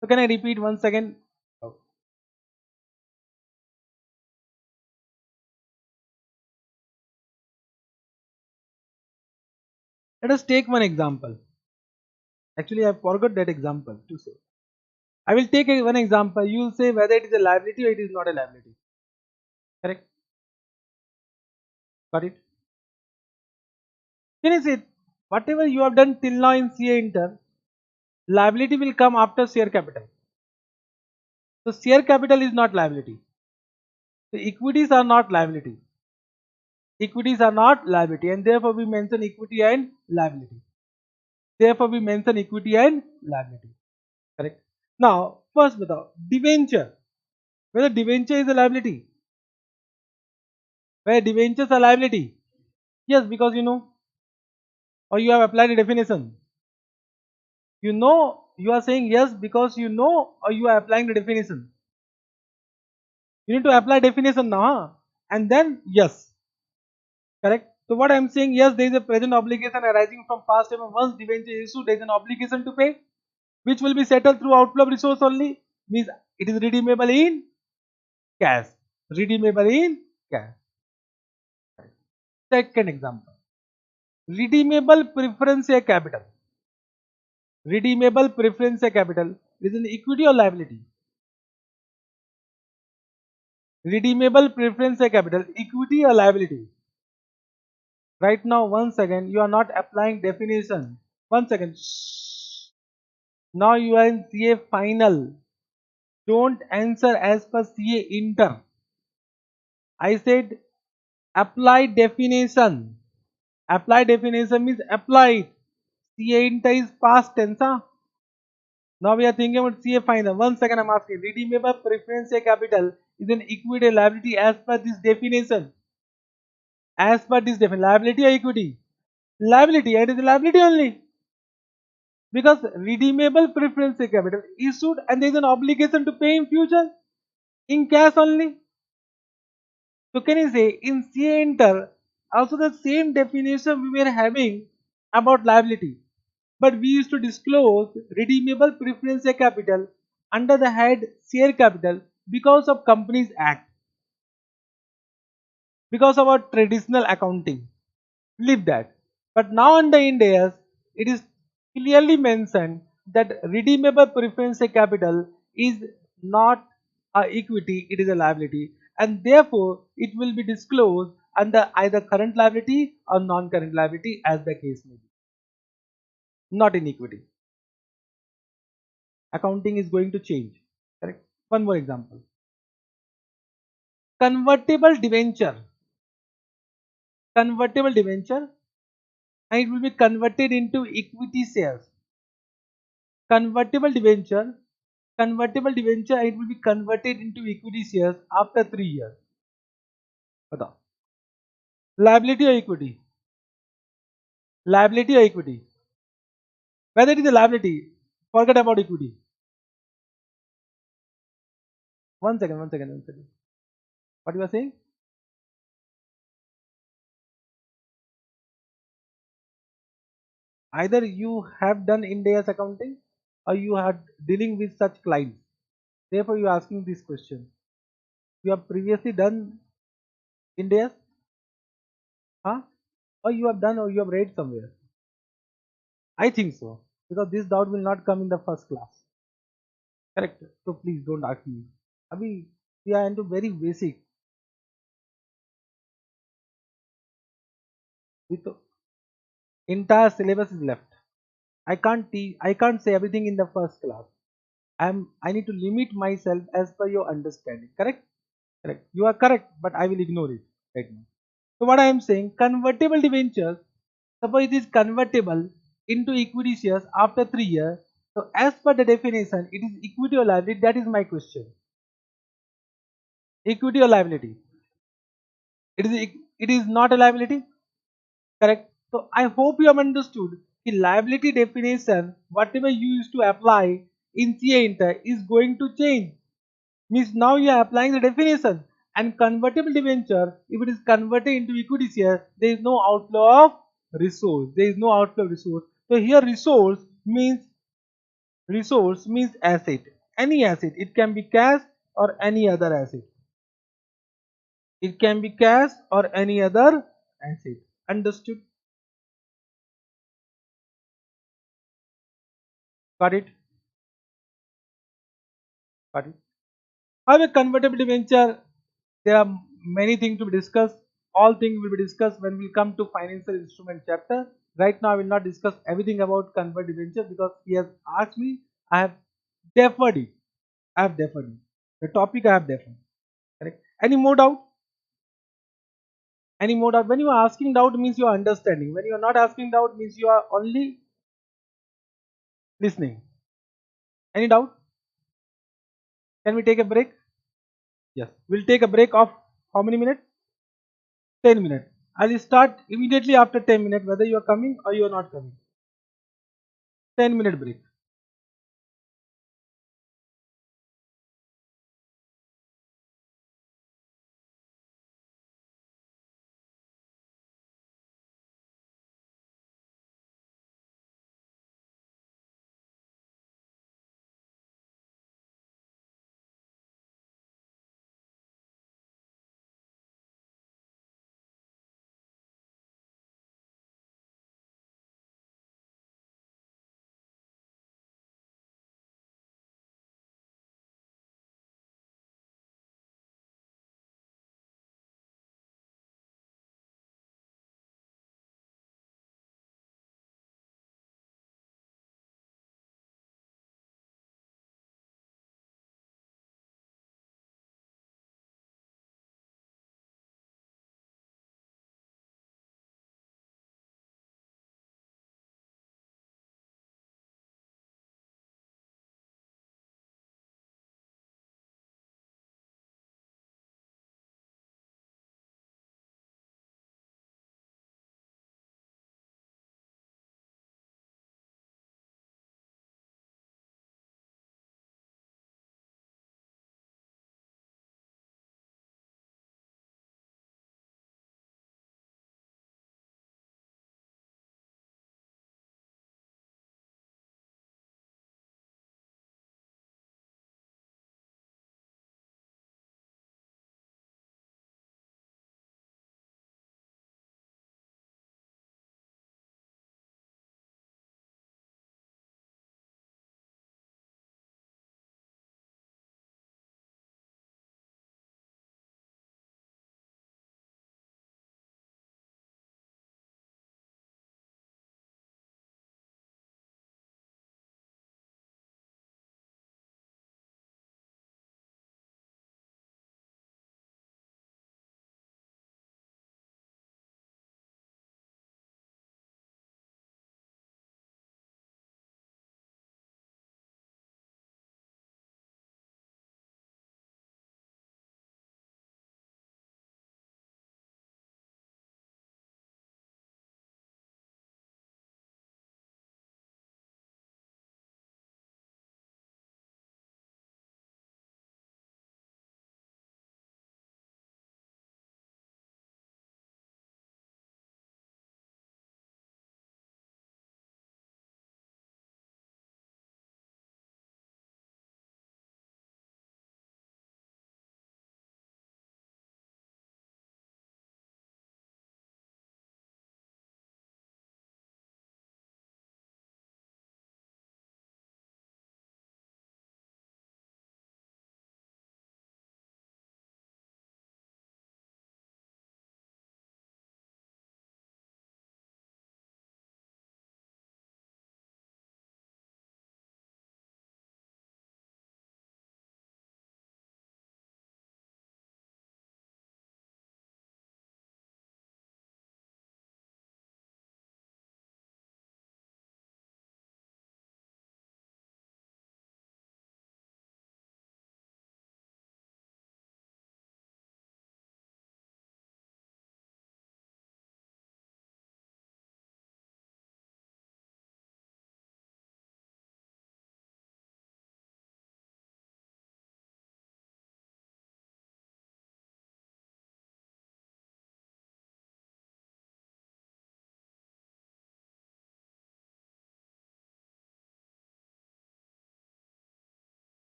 So can I repeat once again? Okay. Let us take one example. Actually, I forgot that example to say. I will take one example. You will say whether it is a liability or it is not a liability. Correct? Got it? Finish it. Whatever you have done till now in CA Inter, liability will come after share capital. So share capital is not liability. So equities are not liability. Equities are not liability, and therefore we mention equity and liability. Therefore we mention equity and liability. Correct? Now, first बताओ debenture. Whether debenture is a liability? Where debentures are liability? Yes, because you know, or you have applied a definition. You know, you are saying yes because you know, or you are applying the definition. You need to apply definition now, huh? And then yes. Correct? So what I am saying, yes, there is a present obligation arising from past time. Once debenture is issued, there is an obligation to pay, which will be settled through outflow of resource only. Means it is redeemable in cash. Redeemable in cash. Second example. Redeemable preference share capital. Redeemable preference share capital is an equity or liability? Redeemable preference share capital, equity or liability? Right now, once again, you are not applying definition. Once again, shh. Now you are in CA final. Don't answer as per CA inter. I said apply definition. Apply definition means apply it. CA inter is past tense, huh? Now we are thinking about CA final. 1 second, I'm asking. Redeemable preference share capital is an equity liability as per this definition. As per this definition, liability or equity? Liability, and it is a liability only. Because redeemable preference share capital issued and there is an obligation to pay in future in cash only. So can you say in CA inter also the same definition we were having about liability, but we used to disclose redeemable preference share capital under the head share capital because of Companies Act, because of our traditional accounting. Leave that. But now under Ind AS, it is clearly mentioned that redeemable preference share capital is not a equity, it is a liability, and therefore it will be disclosed under either current liability or non-current liability as the case may be, not in equity. Accounting is going to change. Correct. One more example. Convertible debenture. Convertible debenture, and it will be converted into equity shares. Convertible debenture, convertible debenture, and it will be converted into equity shares after 3 years. बताओ. Liability or equity? Liability or equity? Whether it is a liability, forget about equity. 1 second, 1 second, 1 second. What you are saying? Either you have done Ind AS accounting or you are dealing with such clients. Therefore, you are asking this question. You have previously done Ind AS? Huh? Or you have done or you have read somewhere? I think so. Because this doubt will not come in the first class. Correct. So please don't ask me. Abhi, we are into very basic. With entire syllabus is left. I can't teach. I can't say everything in the first class. I need to limit myself as per your understanding. Correct. Correct. You are correct, but I will ignore it right now. So what I am saying, convertible debentures. Suppose it is convertible into equity shares after 3 years. So as per the definition, it is equity or liability. That is my question. Equity or liability? It is not a liability. Correct. So I hope you have understood the liability definition, whatever you used to apply in CA Inter is going to change. Means now you are applying the definition, and convertible debenture, if it is converted into equity share, there is no outflow of resource. There is no outflow of resource. So here resource means asset. Any asset. It can be cash or any other asset. It can be cash or any other asset. Understood? Got it? Got it? However, convertible debenture, there are many things to be discussed. All things will be discussed when we come to financial instrument chapter. Right now, I will not discuss everything about convertible debenture because he has asked me. I have deferred it. I have deferred it. The topic I have deferred. Correct. Any more doubt? Any more doubt? When you are asking doubt means you are understanding. When you are not asking doubt means you are only listening. Any doubt? Can we take a break? Yes. We'll take a break of how many minutes? 10 minutes. I'll start immediately after 10 minutes whether you are coming or you are not coming. 10-minute break.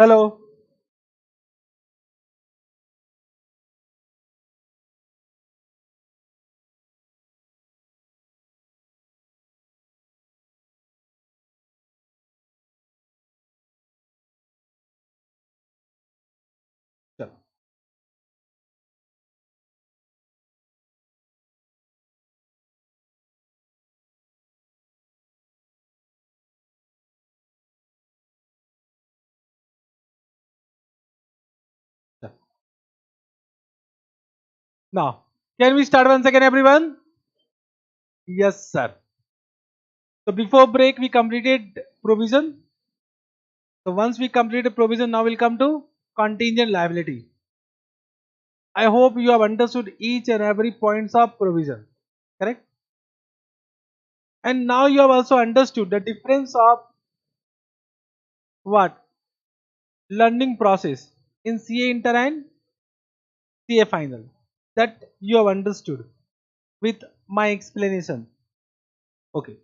Hello. Sure. Sure. Now, can we start once again, everyone? Yes, sir. So before break, we completed provision. So once we completed provision, now we'll come to contingent liability. I hope you have understood each and every points of provision. Correct? And now you have also understood the difference of what? Learning process in CA inter and CA final. That you have understood with my explanation. Okay.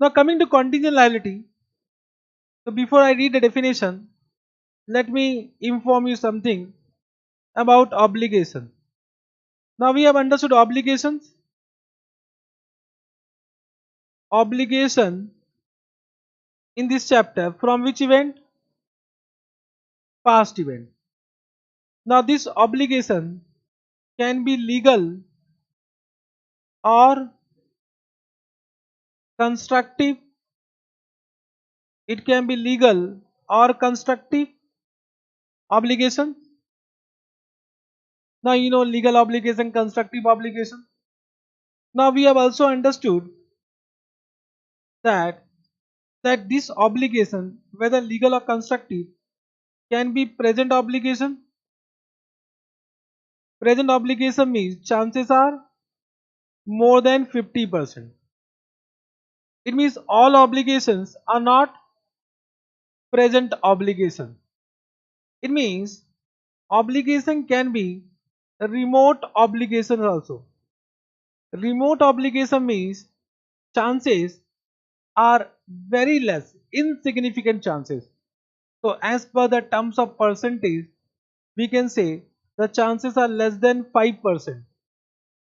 Now coming to contingent liability. So before I read the definition, let me inform you something about obligation. Now we have understood obligations. Obligation in this chapter from which event? Past event. Now this obligation can be legal or constructive. It can be legal or constructive obligation. Now you know legal obligation, constructive obligation. Now we have also understood that this obligation, whether legal or constructive, can be present obligation. Present obligation means chances are more than 50%. It means all obligations are not present obligation. It means obligation can be remote obligation also. Remote obligation means chances are very less, insignificant chances. So as per the terms of percentage, we can say the chances are less than 5%.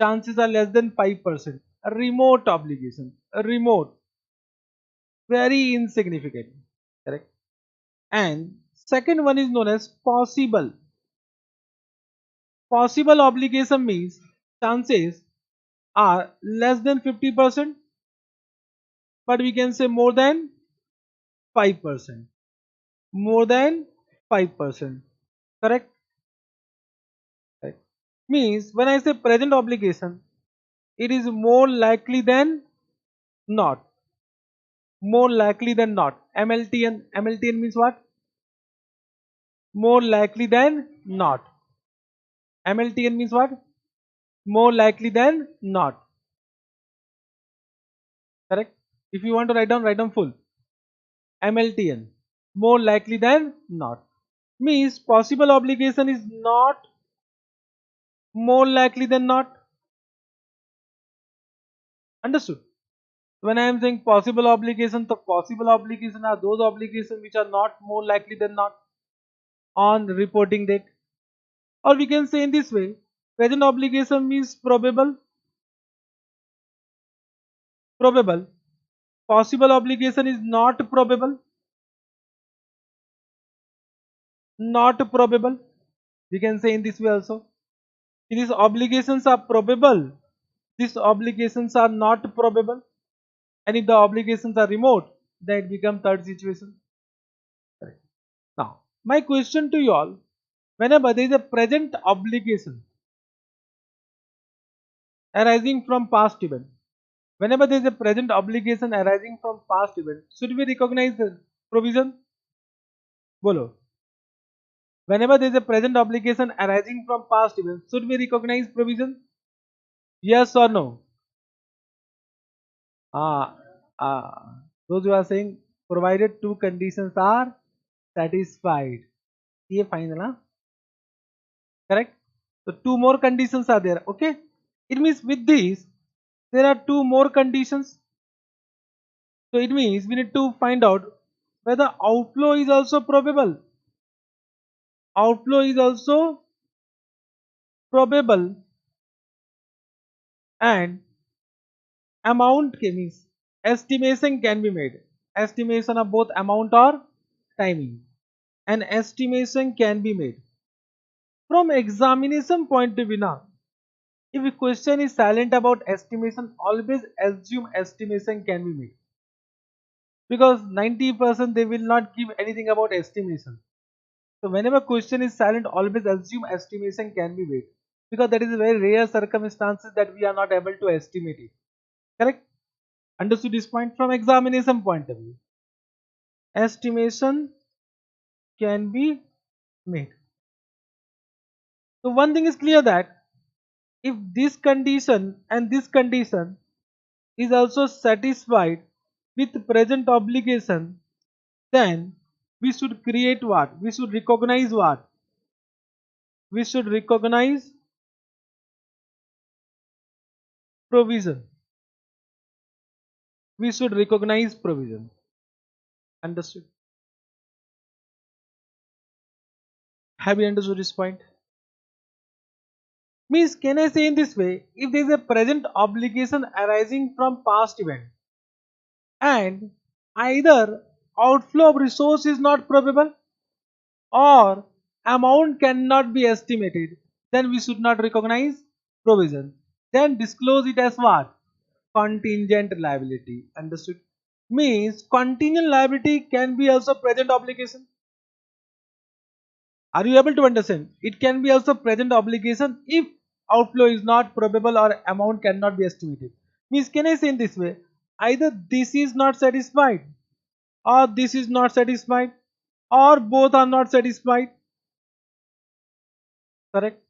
Chances are less than 5%. A remote obligation, a remote, very insignificant. Correct. And second one is known as possible. Possible obligation means chances are less than 50%, but we can say more than 5%. More than 5%. Correct? Correct. Means when I say present obligation, it is more likely than not. More likely than not. MLTN. MLTN means what? More likely than not. MLTN means what? More likely than not. Correct? If you want to write down full. MLTN. More likely than not. Means possible obligation is not more likely than not. Understood? When I am saying possible obligation, the possible obligation are those obligations which are not more likely than not on reporting date. Or we can say in this way, present obligation means probable. Probable. Possible obligation is not probable. Not probable. We can say in this way also. These obligations are probable. These obligations are not probable. And if the obligations are remote, then it becomes third situation. Correct. Now, my question to you all, whenever there is a present obligation arising from past event, whenever there is a present obligation arising from past event, should we recognize the provision? Bolo. Whenever there is a present obligation arising from past event, should we recognize provision? Yes or no? Ah, those who are saying provided two conditions are satisfied. ये final, huh? Correct? So two more conditions are there. Okay? It means with this, there are two more conditions. So it means we need to find out whether outflow is also probable. outflow is also probable, and amount means estimation can be made. Estimation of both amount or timing. An estimation can be made. From examination point of view now, if a question is silent about estimation, always assume estimation can be made. Because 90% they will not give anything about estimation. So whenever question is silent, always assume estimation can be made. Because that is a very rare circumstances that we are not able to estimate it. Correct? Understood this point from examination point of view. Estimation can be made. So one thing is clear that if this condition and this condition is also satisfied with present obligation, then we should create what? We should recognize what? We should recognize provision. We should recognize provision. Understood? Have you understood this point? Means, can I say in this way, if there is a present obligation arising from past event and either outflow of resource is not probable or amount cannot be estimated, then we should not recognize provision. Then disclose it as what? Contingent liability. Understood? Means contingent liability can be also present obligation. Are you able to understand? It can be also present obligation if outflow is not probable or amount cannot be estimated. Means, can I say in this way? Either this is not satisfied or this is not satisfied or both are not satisfied. Correct?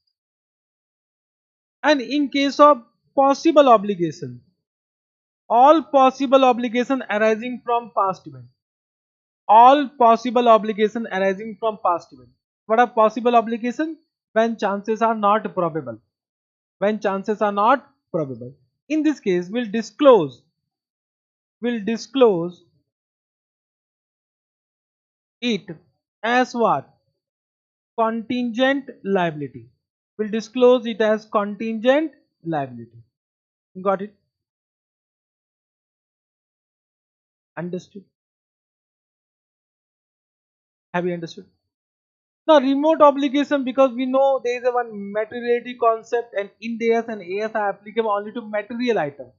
And in case of possible obligation, all possible obligation arising from past event. All possible obligation arising from past event. What are possible obligation? When chances are not probable. When chances are not probable. In this case, will disclose it as what? Contingent liability. Will disclose it as contingent liability. Got it? Understood? Have you understood? Now, remote obligation, because we know there is a one materiality concept and Ind AS and AS are applicable only to material items.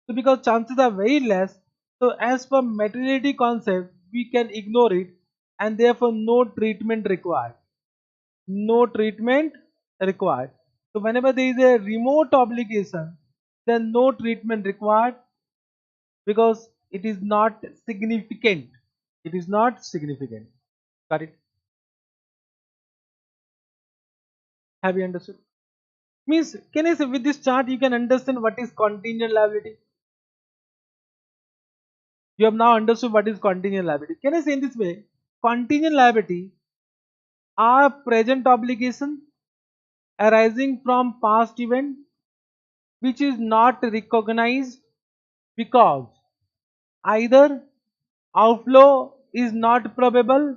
So because chances are very less, so as per materiality concept, we can ignore it and therefore no treatment required. No treatment required. So whenever there is a remote obligation, then no treatment required because it is not significant. It is not significant. Got it? Have you understood? Means, can I say with this chart you can understand what is contingent liability? You have now understood what is contingent liability. Can I say in this way? Contingent liability are present obligation arising from past event which is not recognized because either outflow is not probable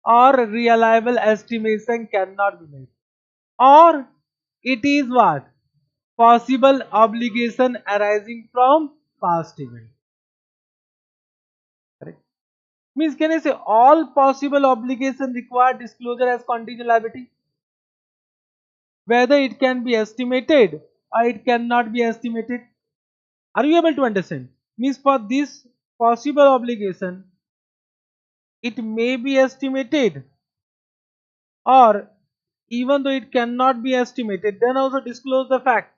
or reliable estimation cannot be made, or it is what? Possible obligation arising from past event. Correct? Means, can I say all possible obligation require disclosure as contingent liability? Whether it can be estimated or it cannot be estimated. Are you able to understand? Means, for this possible obligation, it may be estimated, or even though it cannot be estimated, then also disclose the fact.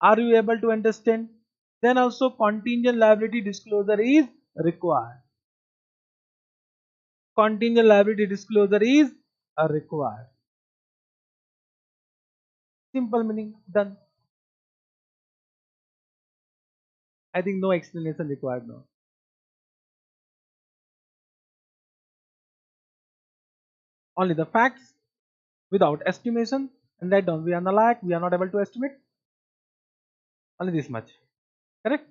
Are you able to understand? Then also contingent liability disclosure is required. Contingent liability disclosure is required. Simple meaning, done. I think no explanation required now. Only the facts without estimation, and write down we are nalak, we are not able to estimate. Only this much. Correct?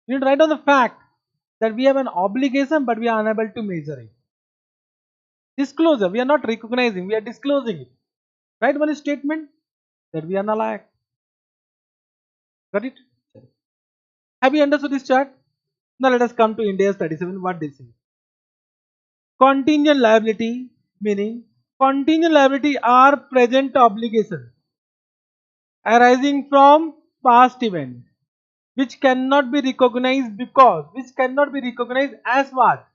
You need to write down the fact that we have an obligation but we are unable to measure it. Disclosure. We are not recognizing, we are disclosing it. Write one statement that we are nalayak. Got it? Have you understood this chart? Now let us come to India 37. What they say. Contingent liability, meaning contingent liability are present obligations arising from past event which cannot be recognized because, which cannot be recognized as what?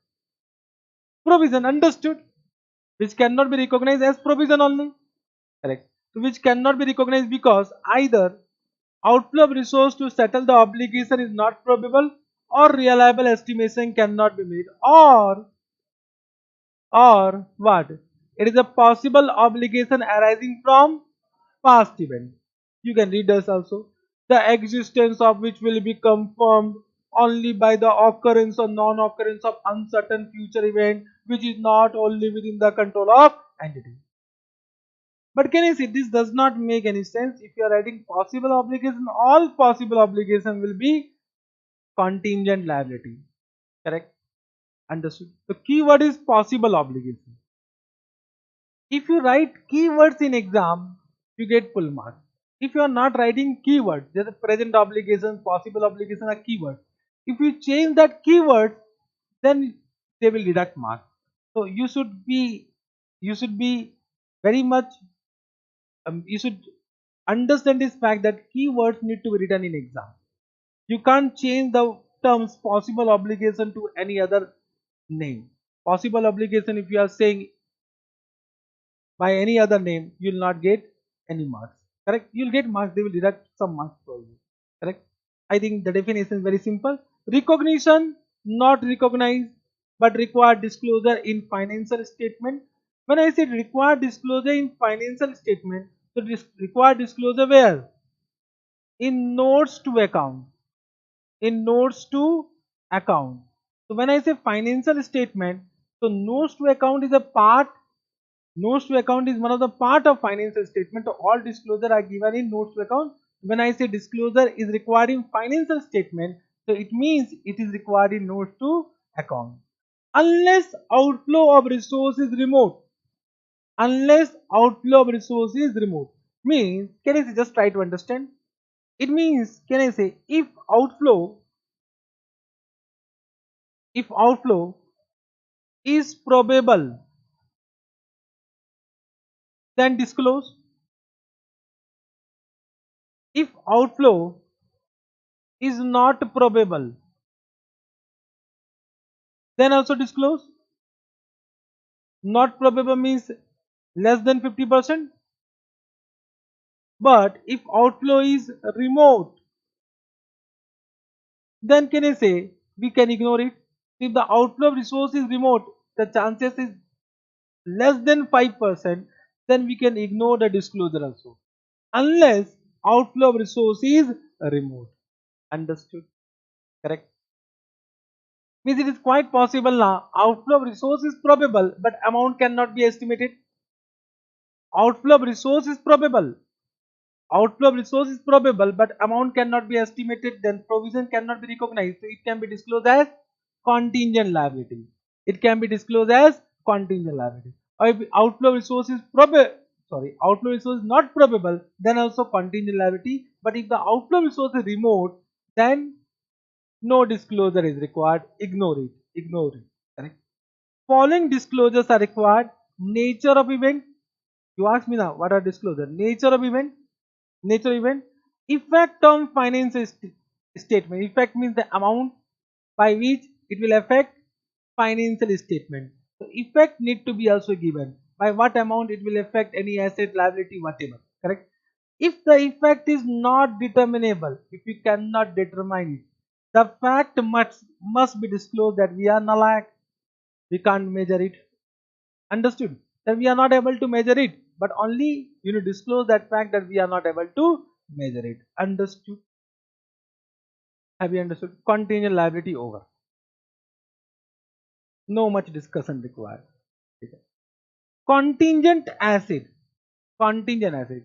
Provision. Understood? Which cannot be recognized as provision only. Correct. So which cannot be recognized because either outflow of resource to settle the obligation is not probable, or reliable estimation cannot be made, or what? It is a possible obligation arising from past event. You can read this also. The existence of which will be confirmed only by the occurrence or non-occurrence of uncertain future event which is not only within the control of entity. But can you see this does not make any sense? If you are writing possible obligation, all possible obligation will be contingent liability. Correct? Understood. The keyword is possible obligation. If you write keywords in exam, you get full mark. If you are not writing keywords, there's a present obligation, possible obligation are keywords. If you change that keyword, then they will deduct marks. So you should be very much you should understand this fact that keywords need to be written in exam. You can't change the terms possible obligation to any other name. Possible obligation, if you are saying by any other name, you will not get any marks. Correct? You will get marks, they will deduct some marks for you. Correct? I think the definition is very simple. Recognition, not recognized, but required disclosure in financial statement. When I said required disclosure in financial statement, so this required disclosure where? In notes to account. In notes to account. So when I say financial statement, so notes to account is a part. Notes to account is one of the part of financial statement. So all disclosure are given in notes to account. When I say disclosure is required in financial statement, so it means it is required in notes to account. Unless outflow of resource is remote. Unless outflow of resource is remote. Means, can I say, just try to understand? It means, can I say, if outflow is probable, then disclose. If outflow is not probable, then also disclose. Not probable means less than 50%. But if outflow is remote, then can I say we can ignore it. If the outflow of resource is remote, the chances is less than 5%, then we can ignore the disclosure also. Unless outflow of resource is remote. Understood? Correct? Means it is quite possible now. Outflow of resource is probable, but amount cannot be estimated. Outflow of resource is probable. Outflow of resource is probable, but amount cannot be estimated, then provision cannot be recognized. So it can be disclosed as contingent liability. It can be disclosed as contingent liability. Or if outflow of resource is outflow of resource is not probable, then also contingent liability. But if the outflow of resource is remote, then no disclosure is required. Ignore it. Ignore it. Correct? Following disclosures are required. Nature of event. You ask me now, what are disclosure? Nature of event. Nature event. Effect on financial statement. Effect means the amount by which it will affect financial statement. So effect need to be also given. By what amount it will affect any asset, liability, whatever. Correct? If the effect is not determinable, if we cannot determine it, the fact must be disclosed that we are nalayak. We can't measure it. Understood? That we are not able to measure it, but only you need to disclose that fact that we are not able to measure it. Understood? Have you understood? Contingent liability over. No much discussion required. Okay. Contingent asset. Contingent asset.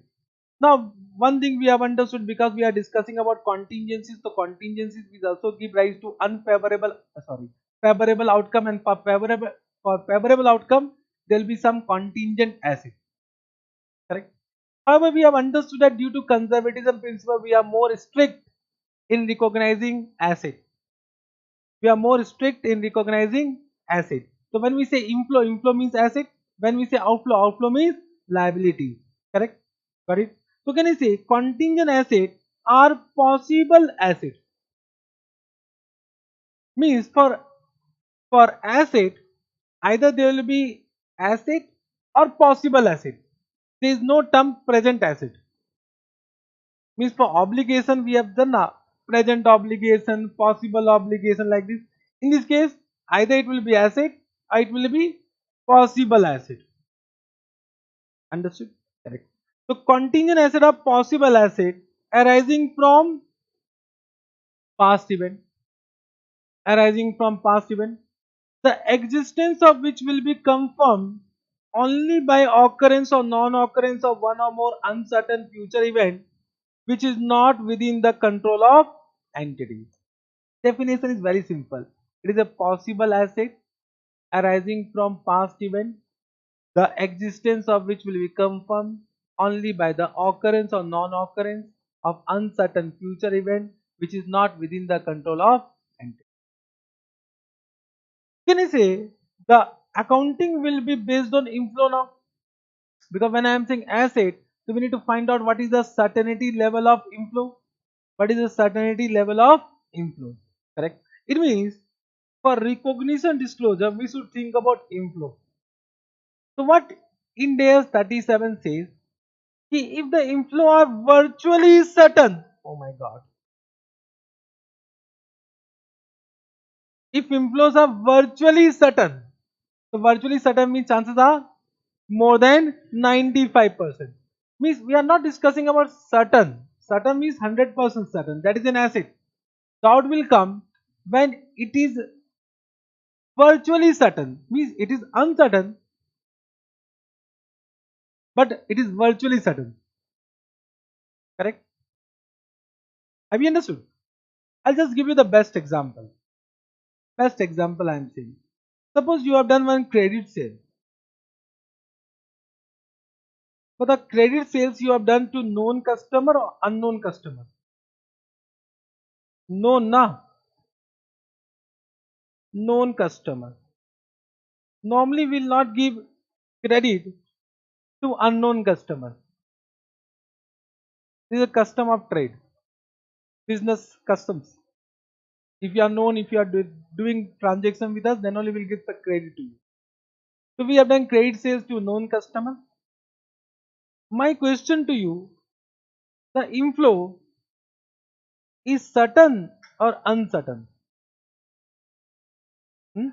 Now, one thing we have understood, because we are discussing about contingencies, so contingencies will also give rise to favorable outcome, and for favorable outcome there will be some contingent asset. Correct. However, we have understood that due to conservatism principle, we are more strict in recognizing asset. We are more strict in recognizing asset. So when we say inflow, inflow means asset. When we say outflow, outflow means liability. Correct? Got it? So can I say contingent asset are possible asset? Means for asset, either there will be asset or possible asset. There is no term present asset. Means for obligation we have done now present obligation, possible obligation, like this. In this case, either it will be asset or it will be possible asset. Understood? Correct. So contingent asset or possible asset arising from past event, arising from past event, the existence of which will be confirmed only by occurrence or non-occurrence of one or more uncertain future event which is not within the control of entity. Definition is very simple. It is a possible asset arising from past event, the existence of which will be confirmed only by the occurrence or non-occurrence of uncertain future event which is not within the control of entity. Can I say the accounting will be based on inflow now? Because when I am saying asset, so we need to find out what is the certainty level of inflow. What is the certainty level of inflow? Correct. It means for recognition disclosure, we should think about inflow. So what Ind AS 37 says, if the inflow are virtually certain, oh my god, if inflows are virtually certain, so virtually certain means chances are more than 95%. Means we are not discussing about certain. Certain means 100% certain. That is an asset. Doubt will come when it is virtually certain. Means it is uncertain, but it is virtually certain. Correct? Have you understood? I'll just give you the best example. Best example I am saying. Suppose you have done one credit sale. For the credit sales you have done to known customer or unknown customer? Known na? Known customer. Normally we will not give credit to unknown customer. This is a custom of trade. Business customs. If you are known, if you are doing transaction with us, then only we will give the credit to you. So we have done credit sales to known customer. My question to you, the inflow is certain or uncertain? Hmm?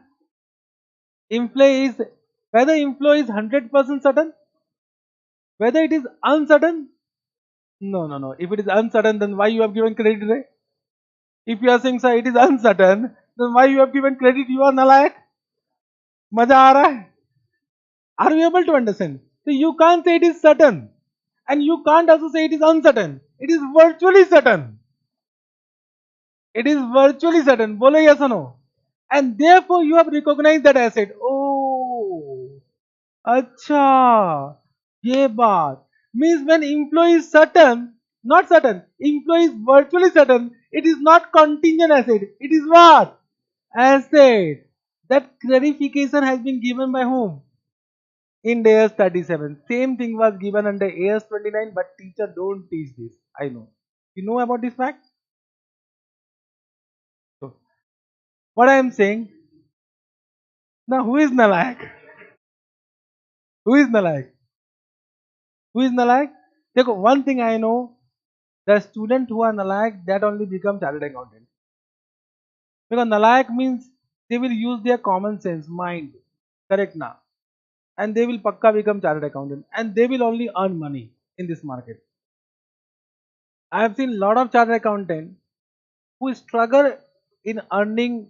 Inflow is, whether inflow is 100% certain, whether it is uncertain? No, no, no. If it is uncertain, then why you have given credit? Right? If you are saying sir it is uncertain, then why you have given credit? You are nalayak. मजा आ रहा है? Are you able to understand? So you can't say it is certain, and you can't also say it is uncertain. It is virtually certain. It is virtually certain. Bolo yes or no? And therefore you have recognized that asset. Oh, अच्छा, ये बात. Means when employee is certain, not certain, employee is virtually certain, it is not contingent asset. It is what? Asset. That clarification has been given by whom? In AS 37. Same thing was given under AS 29, but teacher don't teach this. I know. You know about this fact? So, what I am saying, now who is Nalayak? Who is Nalayak? Who is Nalayak? देखो, one thing I know, the student who are Nalayak, that only become chartered accountant. Because Nalayak means they will use their common sense, mind. Correct now. And they will pakka become chartered accountant. And they will only earn money in this market. I have seen a lot of chartered accountant who struggle in earning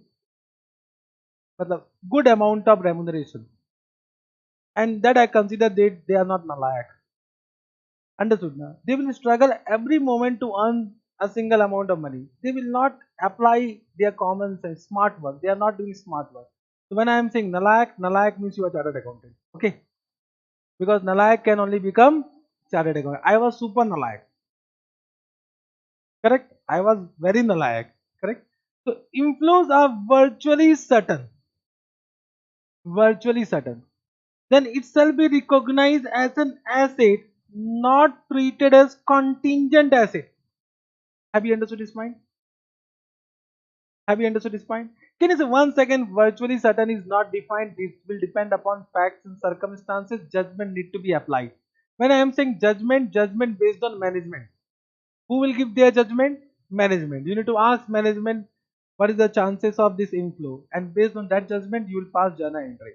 good amount of remuneration, and that I consider they are not nalayak. Understood now? They will struggle every moment to earn a single amount of money. They will not apply their common sense, smart work. They are not doing smart work. So when I am saying nalayak, nalayak means you are chartered accountant. Okay, because nalayak can only become chartered accountant. I was super nalayak. Correct? I was very nalayak. Correct? So inflows are virtually certain. Virtually certain. Then it shall be recognized as an asset, not treated as contingent asset. Have you understood this point? Have you understood this point? Can you say 1 second? Virtually certain is not defined. This will depend upon facts and circumstances. Judgment need to be applied. When I am saying judgment, judgment based on management. Who will give their judgment? Management. You need to ask management what is the chances of this inflow, and based on that judgment, you will pass journal entry.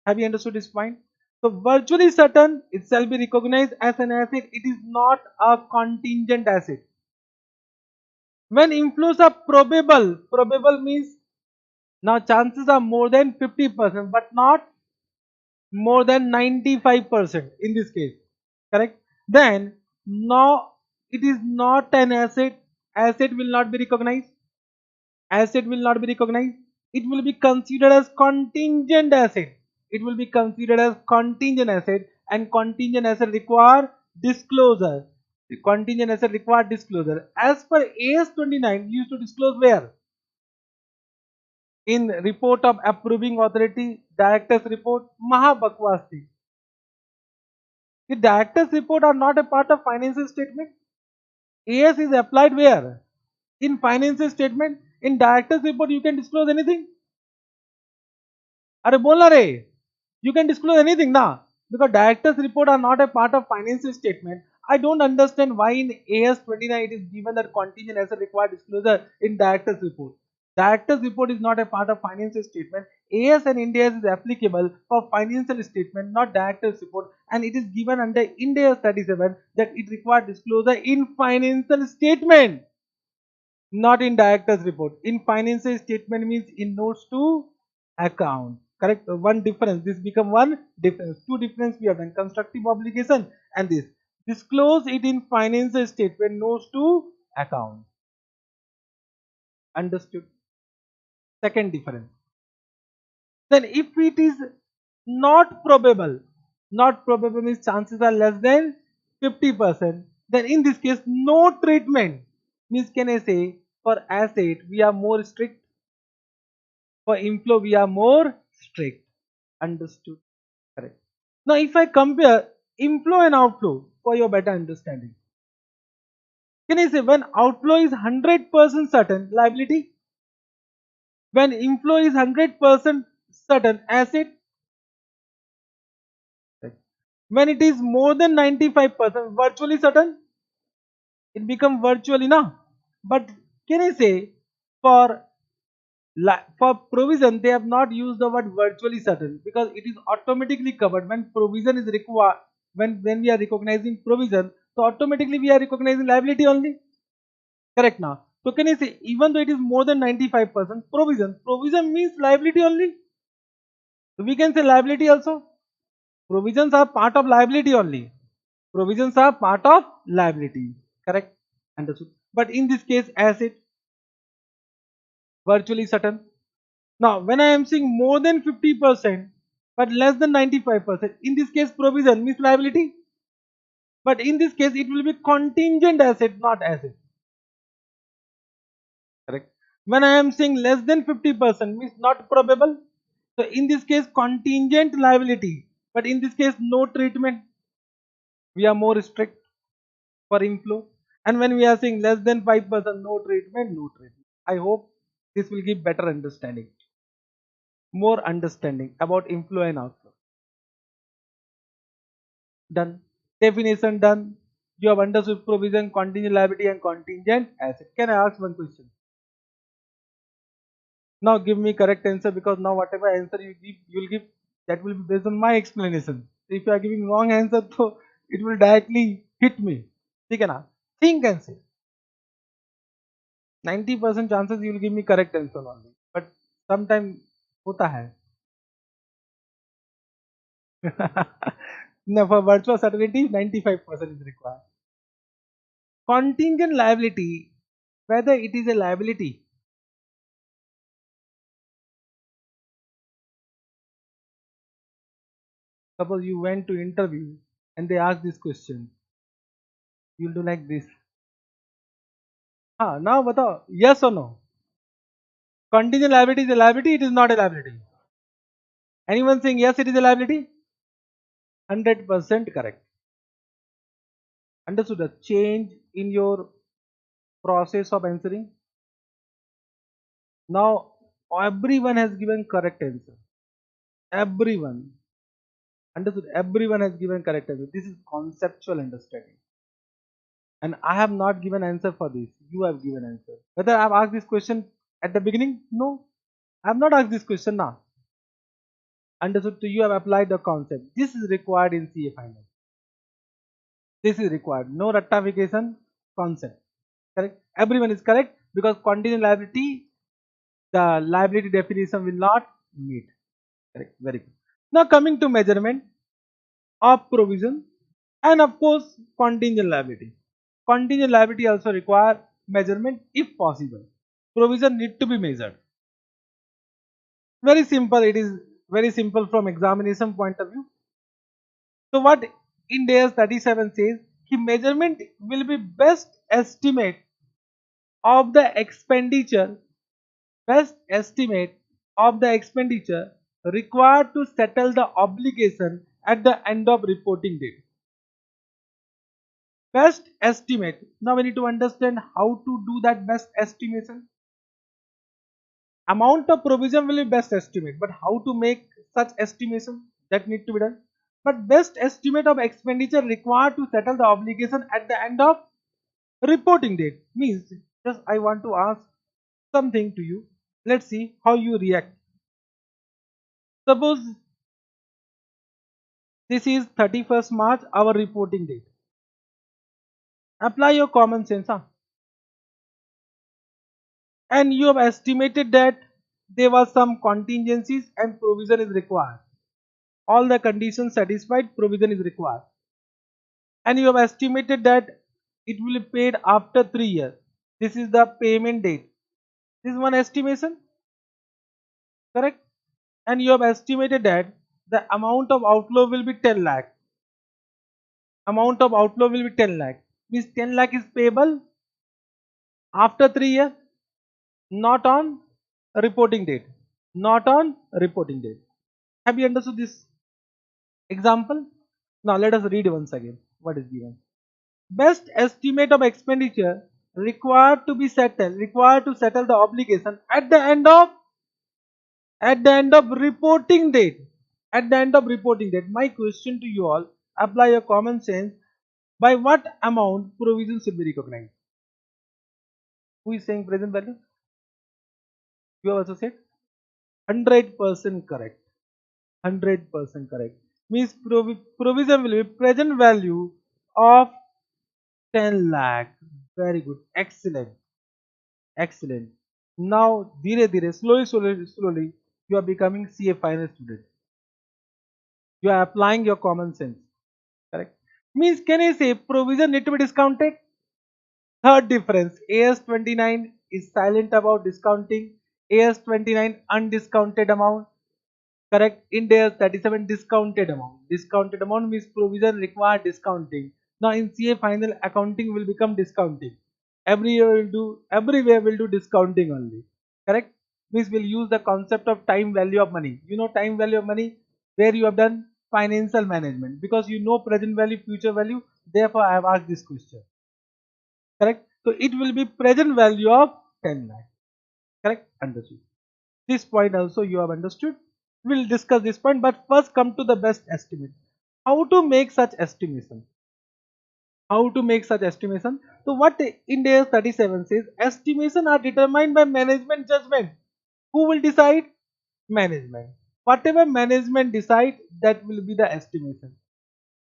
Have you understood this point? So virtually certain, it shall be recognized as an asset. It is not a contingent asset. When inflows are probable, probable means now chances are more than 50%, but not more than 95% in this case. Correct? Then now it is not an asset. Asset will not be recognized. Asset will not be recognized. It will be considered as contingent asset. It will be considered as contingent asset, and contingent asset require disclosure. The contingent asset require disclosure. As per AS29, we used to disclose where? In report of approving authority, director's report, Mahabakwas thing. The director's report are not a part of financial statement. AS is applied where? In financial statement. In director's report, you can disclose anything. अरे बोल ना रे, you can disclose anything ना, because directors report are not a part of financial statement. I don't understand why in AS29 it is given that contingent asset required disclosure in directors report. Directors report is not a part of financial statement. AS and Ind AS is applicable for financial statement, not directors report, and it is given under Ind AS 37 that it required disclosure in financial statement, not in director's report. In financial statement means in notes to account. Correct? One difference. This become one difference. Two difference we have done. Constructive obligation and this. Disclose it in financial statement, notes to account. Understood? Second difference. Then if it is not probable means chances are less than 50%. Then in this case, no treatment means, can I say, for asset we are more strict, for inflow we are more strict. Understood? Correct. Now if I compare inflow and outflow for your better understanding, can I say when outflow is 100% certain, liability? When inflow is 100% certain, asset? When it is more than 95% virtually certain, it become virtually now. But can I say for for provision they have not used the word virtually certain, because it is automatically covered when provision is required. When we are recognizing provision, so automatically we are recognizing liability only. Correct now. So can I say even though it is more than 95% provision means liability only. So we can say liability also. Provisions are part of liability only. Provisions are part of liability. Correct? Understood. But in this case, asset virtually certain. Now, when I am saying more than 50% but less than 95%, in this case, provision means liability. But in this case, it will be contingent asset, not asset. Correct? When I am saying less than 50% means not probable. So, in this case, contingent liability. But in this case, no treatment. We are more strict for inflow. And when we are saying less than 5%, no treatment, no treatment. I hope this will give better understanding, more understanding about inflow and outflow. Done. Definition done. You have understood provision, contingent liability and contingent asset. Can I ask one question? Now give me correct answer, because now whatever answer you give, you will give, that will be based on my explanation. If you are giving wrong answer, so it will directly hit me. ठीक है ना? Think and say. 90% chances you will give me correct answer only. But sometimes होता है. No, for virtual certainty, 95% is required. Contingent liability, whether it is a liability, Suppose you went to interview and they ask this question, you'll do like this. Now batao, yes or no? Contingent liability is a liability, it is not a liability. Anyone saying yes, it is a liability? 100% correct. Understood the change in your process of answering? Now everyone has given correct answer. Everyone. Understood. Everyone has given correct answer. This is conceptual understanding. And I have not given answer for this. You have given answer. Whether I have asked this question at the beginning? No. I have not asked this question now. Understood. So you have applied the concept. This is required in CA final. This is required. No rectification concept. Correct. Everyone is correct because contingent liability, the liability definition will not meet. Correct. Very good. Now coming to measurement of provision and of course contingent liability. Contingent liability also require measurement if possible. Provision need to be measured. Very simple. It is very simple from examination point of view. So what Ind AS 37 says, the measurement will be best estimate of the expenditure, best estimate of the expenditure required to settle the obligation at the end of reporting date. Best estimate. Now we need to understand how to do that best estimation. Amount of provision will be best estimate, but how to make such estimation, that need to be done. But best estimate of expenditure required to settle the obligation at the end of reporting date means, just I want to ask something to you. Let's see how you react. Suppose this is 31st March, our reporting date. Apply your common sense, and you have estimated that there was some contingencies and provision is required. All the conditions satisfied, provision is required. And you have estimated that it will be paid after 3 years. This is the payment date. This is one estimation, correct? And you have estimated that the amount of outflow will be 10 lakh. Amount of outflow will be 10 lakh. Means 10 lakh is payable after 3 years, not on reporting date. Not on reporting date. Have you understood this example? Now let us read once again what is given. Best estimate of expenditure required to settle the obligation at the end of reporting date. At the end of reporting date. My question to you all, apply your common sense. By what amount provision should be recognized? Who is saying present value? You have also said 100% correct. 100% correct. Means provision will be present value of 10 lakh. Very good. Excellent. Excellent. Now, slowly, you are becoming CA final student. You are applying your common sense. Correct. Means, can I say provision need to be discounted? Third difference, AS29 is silent about discounting. AS29 undiscounted amount. Correct. Ind AS 37 discounted amount. Discounted amount means provision require discounting. Now in CA final accounting will become discounting. Everywhere will do discounting only. Correct. Means we'll use the concept of time value of money. You know time value of money where you have done financial management because you know present value, future value. Therefore I have asked this question. Correct. So it will be present value of 10 lakh. Correct. Understood. This point also you have understood. We'll discuss this point, but first come to the best estimate. How to make such estimation? How to make such estimation? So what Ind AS 37 says, estimation are determined by management judgment. Who will decide? Management. Whatever management decide, that will be the estimation.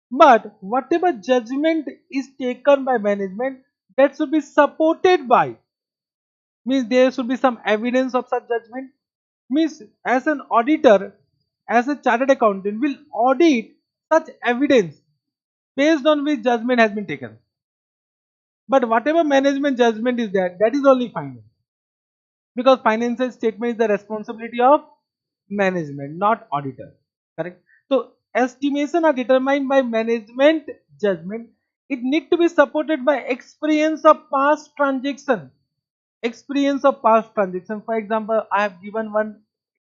But whatever judgment is taken by management, that should be supported by, means there should be some evidence of such judgment. Means as an auditor, as a chartered accountant will audit such evidence based on which judgment has been taken. But whatever management judgment is there, that is only final. Because financial statement is the responsibility of management, not auditor. Correct. So estimation are determined by management judgment. It need to be supported by experience of past transaction. Experience of past transaction. For example, I have given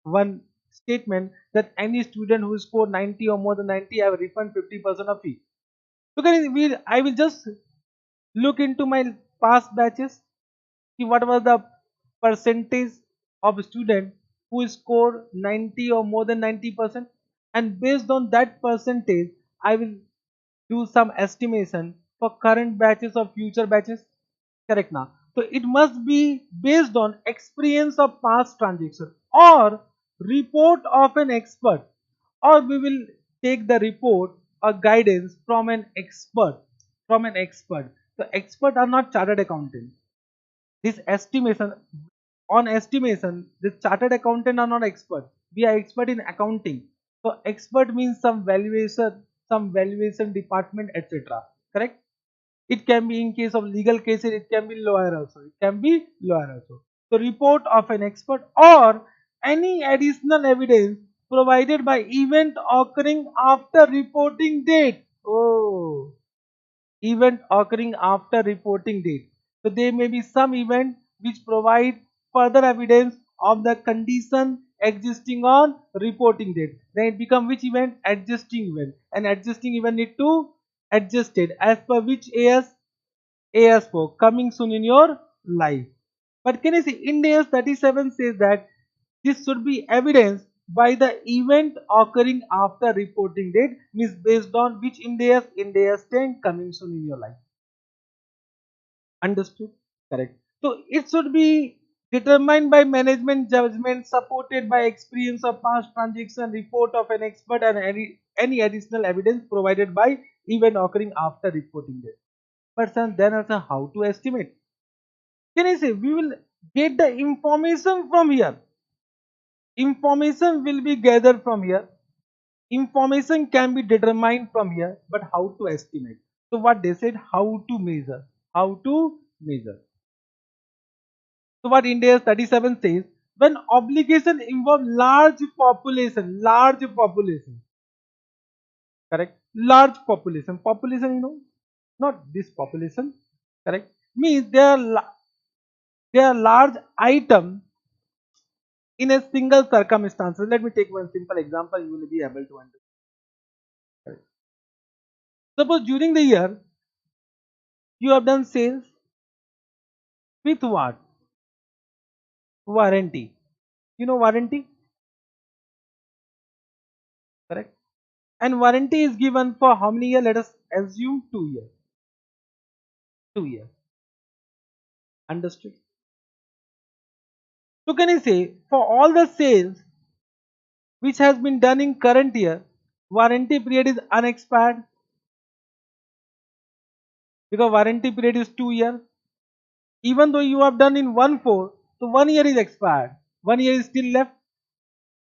one statement that any student who scored 90 or more than 90, I will refund 50% of fee. So I will just look into my past batches, see what was the percentage of student who scored 90 or more than 90%, and based on that percentage I will do some estimation for current batches or future batches. Correct now. So it must be based on experience of past transaction or report of an expert, or we will take the report or guidance from an expert. From an expert. The expert are not chartered accountant. This estimation, on estimation, the chartered accountant are not expert. We are expert in accounting. So expert means some valuation department, etc. Correct? It can be in case of legal cases, it can be lawyer also. It can be lawyer also. So report of an expert or any additional evidence provided by event occurring after reporting date. Oh, event occurring after reporting date. So there may be some event which provide further evidence of the condition existing on reporting date. Then it become which event? Adjusting event. And adjusting event need to adjusted as per which AS4 coming soon in your life. But can you see Ind AS 37 says that this should be evidenced by the event occurring after reporting date, means based on which Ind AS 10 coming soon in your life. Understood? Correct. So it should be determined by management judgment, supported by experience of past transaction, report of an expert, and any additional evidence provided by event occurring after reporting date. But then also how to estimate? Can I say we will get the information from here? Information will be gathered from here. Information can be determined from here, but how to estimate? So what they said, how to measure? How to measure? So what India 37 says, when obligation involve large population, correct? Large population, not this population, correct? Means they are large item in a single circumstance. Let me take one simple example, you will be able to understand. Correct. Suppose during the year you have done sales with what? Warranty. You know warranty? Correct. And warranty is given for how many years? Let us assume 2 years. 2 years. Understood? So can I say for all the sales which has been done in current year, warranty period is unexpired because warranty period is 2 years. Even though you have done in 1/4, so 1 year is expired. 1 year is still left.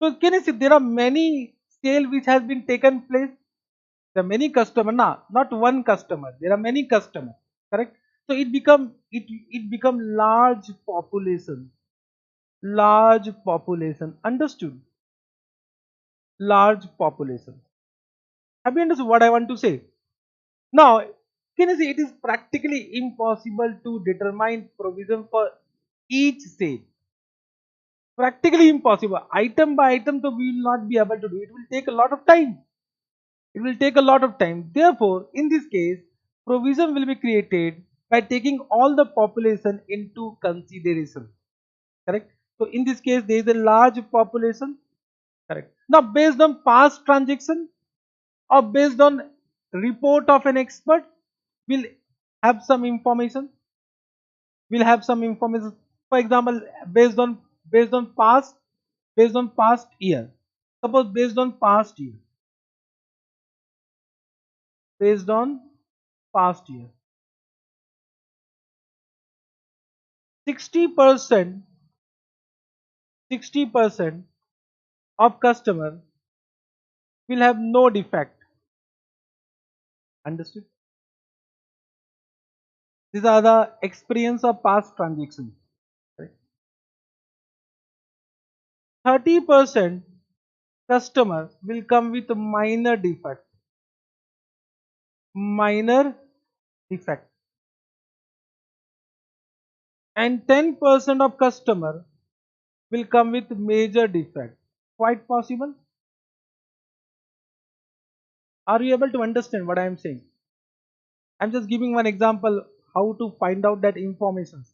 So can you see there are many sale which has been taken place. There are many customer, not one customer. There are many customers, correct? So it become large population, large population. Understood? Large population. Have you understood what I want to say? Now, can you see it is practically impossible to determine provision for each sale. Practically impossible. Item by item, so we will not be able to do. It will take a lot of time. It will take a lot of time. Therefore, in this case, provision will be created by taking all the population into consideration. Correct? So, in this case, there is a large population. Correct. Now, based on past transaction or based on report of an expert, we'll have some information. We'll have some information. For example, based on past year. Suppose based on past year. Based on past year. 60% 60% of customer will have no defect. Understood? These are the experience of past transactions. Right? 30% customer will come with minor defect, and 10% of customer will come with major defect. Quite possible. Are you able to understand what I am saying? I'm just giving one example how to find out that information.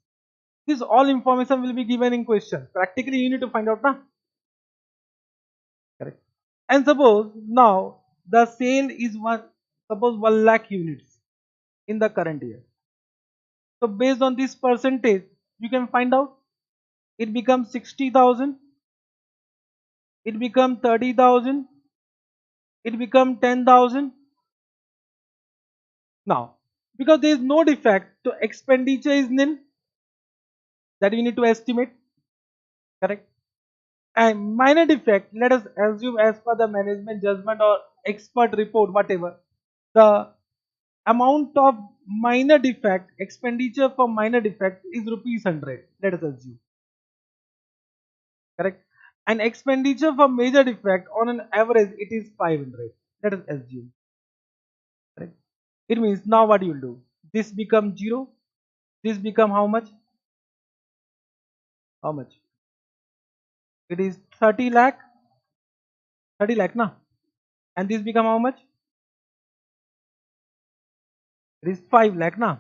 This all information will be given in question. Practically you need to find out now. Correct. And suppose now the sale is suppose 1 lakh units in the current year. So based on this percentage, you can find out it becomes 60,000, it becomes 30,000, it becomes 10,000. Now, because there is no defect, so expenditure is nil, that we need to estimate. Correct. And minor defect, let us assume as per the management judgment or expert report, whatever, the amount of minor defect, expenditure for minor defect is rupees 100. Let us assume. Correct. And expenditure for major defect on an average it is 500. Let us assume. Correct. It means now what you will do? This becomes 0. This become how much? How much? It is 30 lakh. 30 lakh na. And this become how much? It is 5 lakh na.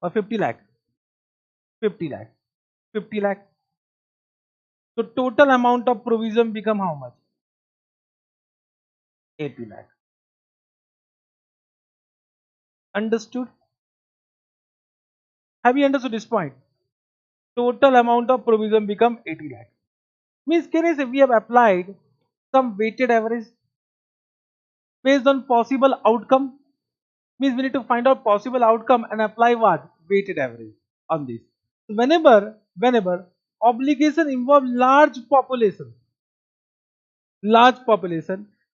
Or 50 lakh. 50 lakh. 50 lakh. So total amount of provision become how much? 80 lakh. Understood? Have you understood this point? Total amount of provision become 80 lakh. Means can I say we have applied some weighted average based on possible outcome. Means we need to find out possible outcome and apply what? Weighted average on this. Whenever obligation involve large population,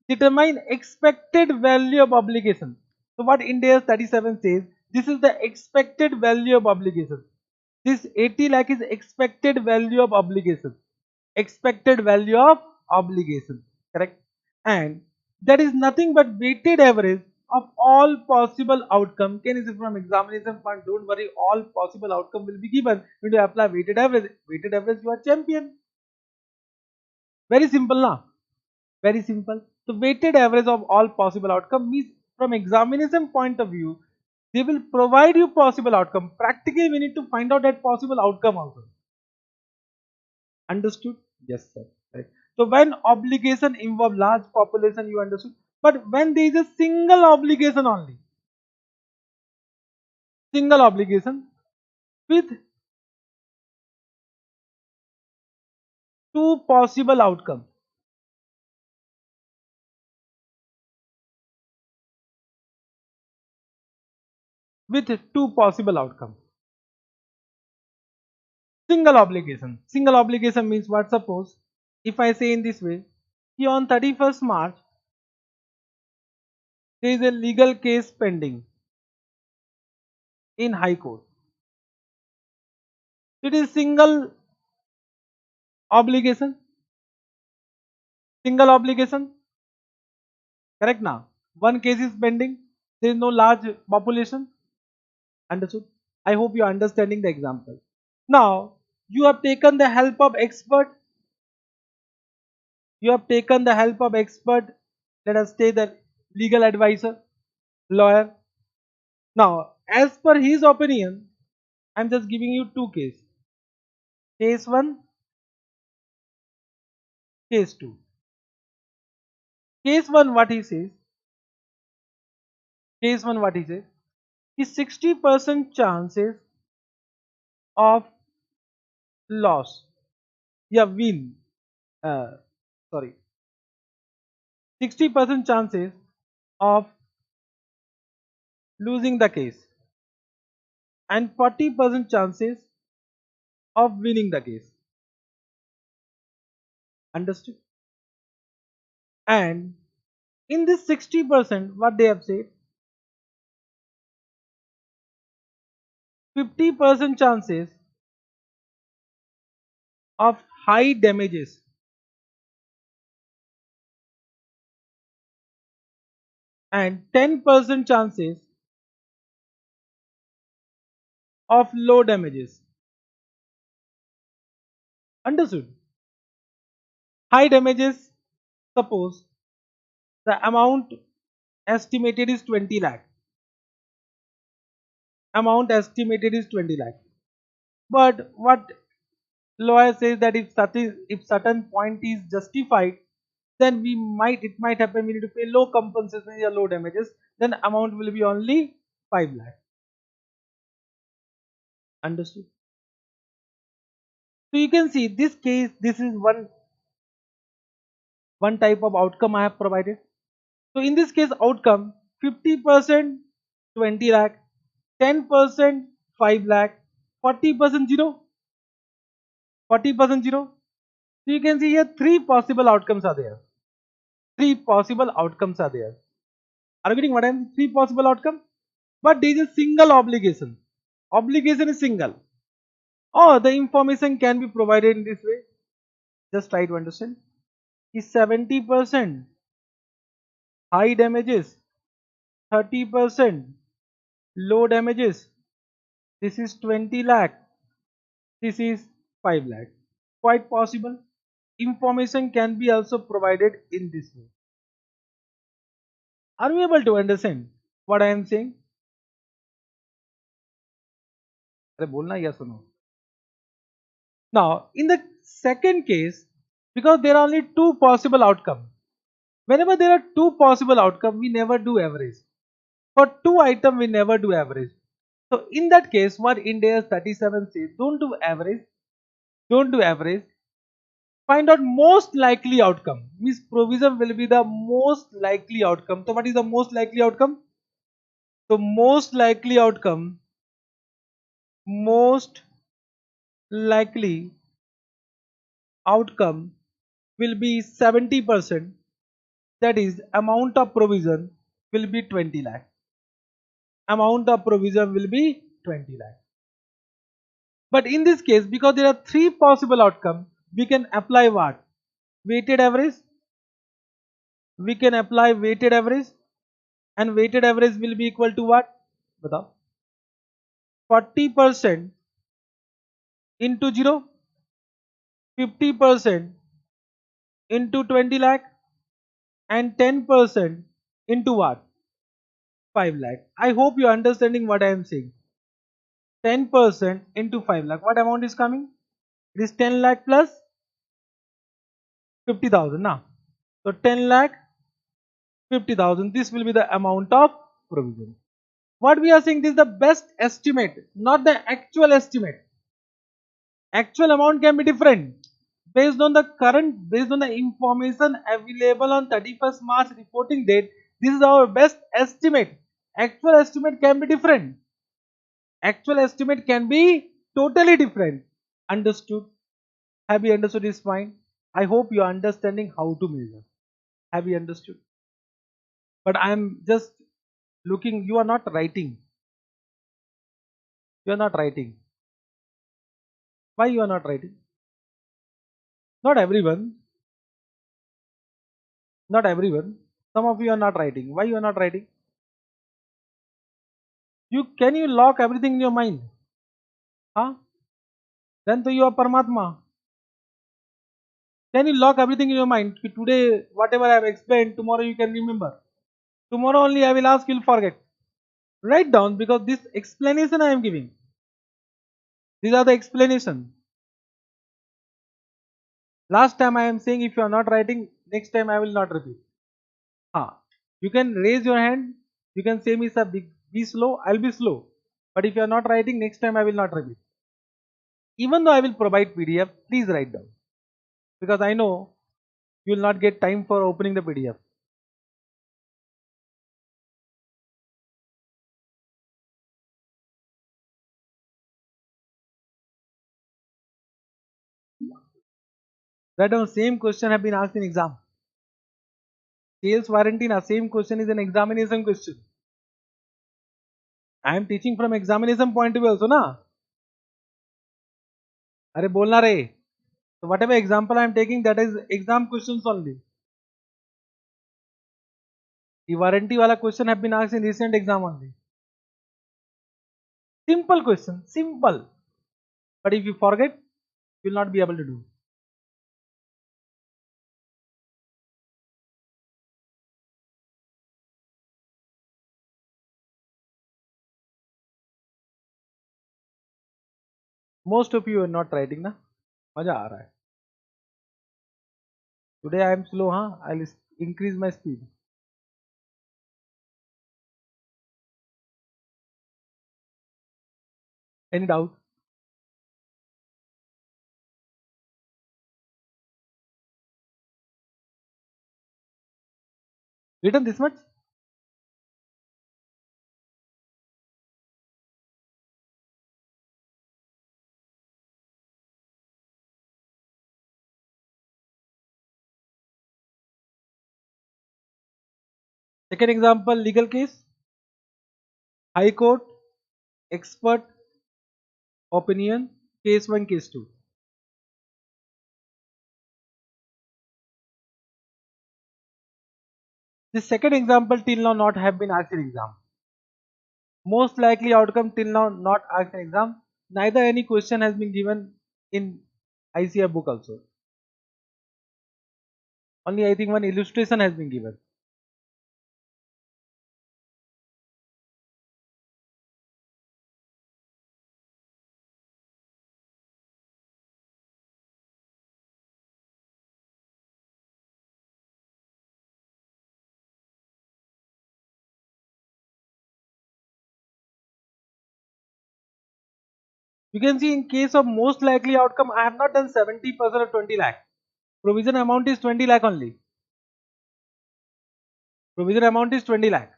determine expected value of obligation. So what India 37 says, this is the expected value of obligation. This 80 lakh is expected value of obligation. Expected value of obligation. Correct. And that is nothing but weighted average of all possible outcome. Can you see from examination point? Don't worry, all possible outcome will be given. When you apply weighted average, you are champion. Very simple now. Very simple. So weighted average of all possible outcome means from examination point of view, they will provide you possible outcome. Practically, we need to find out that possible outcome also. Understood? Yes, sir. Right. So when obligation involve large population, you understood. But when there is a single obligation only, single obligation with two possible outcomes, with two possible outcomes. Single obligation. Single obligation means what? Suppose if I say in this way, on 31st March, there is a legal case pending in High Court. It is single obligation. Single obligation. Correct now. One case is pending. There is no large population. Understood? I hope you are understanding the example. Now, you have taken the help of expert. You have taken the help of expert. Let us say the legal advisor, lawyer. Now, as per his opinion, I am just giving you two cases. Case 1, case 2. Case 1 what he says? Case 1 what he says? Is 60% chances of loss. Yeah, win. Sorry. 60% chances of losing the case and 40% chances of winning the case. Understood? And in this 60%, what they have said, 50% chances of high damages and 10% chances of low damages. Understood? High damages, suppose the amount estimated is 20 lakh. Amount estimated is 20 lakh. But what lawyer says that if certain point is justified, then it might happen we need to pay low compensation or low damages, then amount will be only 5 lakh. Understood? So you can see this case, this is one type of outcome I have provided. So in this case outcome 50% 20 lakh, 10% 5 lakh, 40% 0, 40% 0. So you can see here three possible outcomes are there. Three possible outcomes are there. Are you getting what I am? Three possible outcomes. But there is a single obligation. Obligation is single. Or the information can be provided in this way. Just try to understand. Is 70% high damages, 30% low damages. This is 20 lakh. This is 5 lakh. Quite possible. Information can be also provided in this way. Are you able to understand what I am saying? अरे बोलना या सुनो. Now, in the second case, because there are only two possible outcomes, whenever there are two possible outcomes, we never do average. For two items, we never do average. So, in that case, what Ind AS 37 says, don't do average. Don't do average. Find out most likely outcome. Means provision will be the most likely outcome. So, what is the most likely outcome? So, most likely outcome, most likely outcome will be 70%. That is, amount of provision will be 20 lakh. Amount of provision will be 20 lakh. But in this case, because there are three possible outcomes, we can apply what? Weighted average. We can apply weighted average, and weighted average will be equal to what? Batao. 40% into 0, 50% into 20 lakh, and 10% into what? 5 lakh. I hope you are understanding what I am saying. 10% into 5 lakh. What amount is coming? It is 10 lakh plus 50,000 now. So 10 lakh 50,000. This will be the amount of provision. What we are saying, this is the best estimate, not the actual estimate. Actual amount can be different based on the information available on 31st March reporting date. This is our best estimate. Actual estimate can be different. Actual estimate can be totally different. Understood? Have you understood this point? I hope you are understanding how to measure. Have you understood? But I am just looking, you are not writing. You are not writing. Why you are not writing? Not everyone. Not everyone. Some of you are not writing. Why you are not writing? Can you lock everything in your mind? Huh? Then to you are Paramatma. Can you lock everything in your mind? Today, whatever I have explained, tomorrow you can remember. Tomorrow only I will ask, you'll forget. Write down, because this explanation I am giving. These are the explanation. Last time I am saying, if you are not writing, next time I will not repeat. You can raise your hand. You can say me, sir, be slow. I'll be slow. But if you are not writing, next time I will not repeat. Even though I will provide PDF, please write down. Because I know you will not get time for opening the PDF. Write down, same question have been asked in exam. Sales warranty, na same question is an examination question. I am teaching from examination point of view also, na. अरे बोलना रे. So whatever example I am taking, that is exam questions only. The warranty wala question have been asked in recent exam only. Simple question, simple. But if you forget, you will not be able to do. Most of you are not writing na. मजा आ रहा है. Today I am slow, huh? I'll increase my speed. Any doubt? Written this much? Second example, legal case, High Court, expert opinion, case 1, case 2. The second example till now not have been asked in exam. Most likely outcome till now not asked in exam. Neither any question has been given in ICF book also. Only I think one illustration has been given. You can see in case of most likely outcome, I have not done 70% of 20 lakh. Provision amount is 20 lakh only. Provision amount is 20 lakh.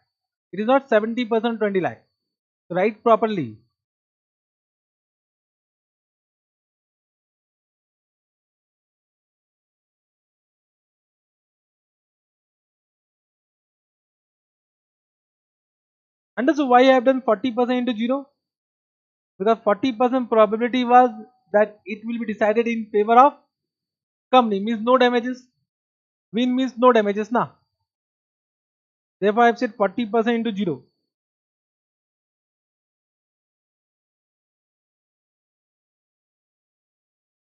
It is not 70% 20 lakh. Write properly. Understood why I have done 40% into 0? Because 40% probability was that it will be decided in favor of company, means no damages. Win means no damages na. Therefore I have said 40% into 0.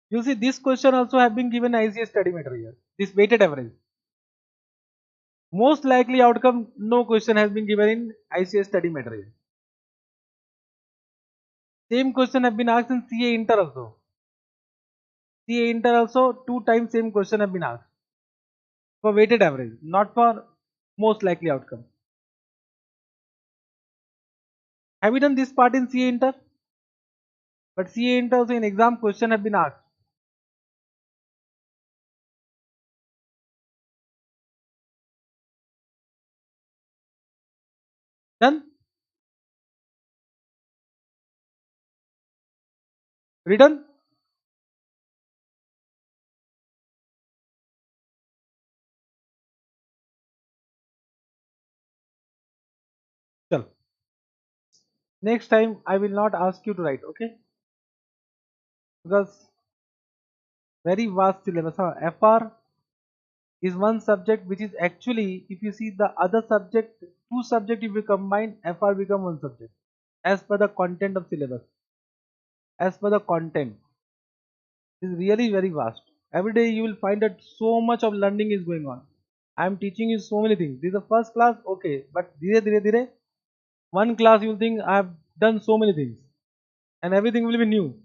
You see this question also have been given ICS study material. This weighted average. Most likely outcome, no question has been given in ICS study material. Same question have been asked in CA Inter also. CA Inter also 2 times same question have been asked. For weighted average, not for most likely outcome. Have you done this part in CA Inter? But CA Inter also in exam question have been asked. Done? Written? Chal. Next time I will not ask you to write, okay? Because very vast syllabus. FR is one subject which is actually, if you see the other subject, two subject if you combine, FR become one subject. As per the content of syllabus. As per the content. It is really very vast. Every day you will find that so much of learning is going on. I am teaching you so many things. This is the first class, okay. But dire, one class you will think I have done so many things. And everything will be new.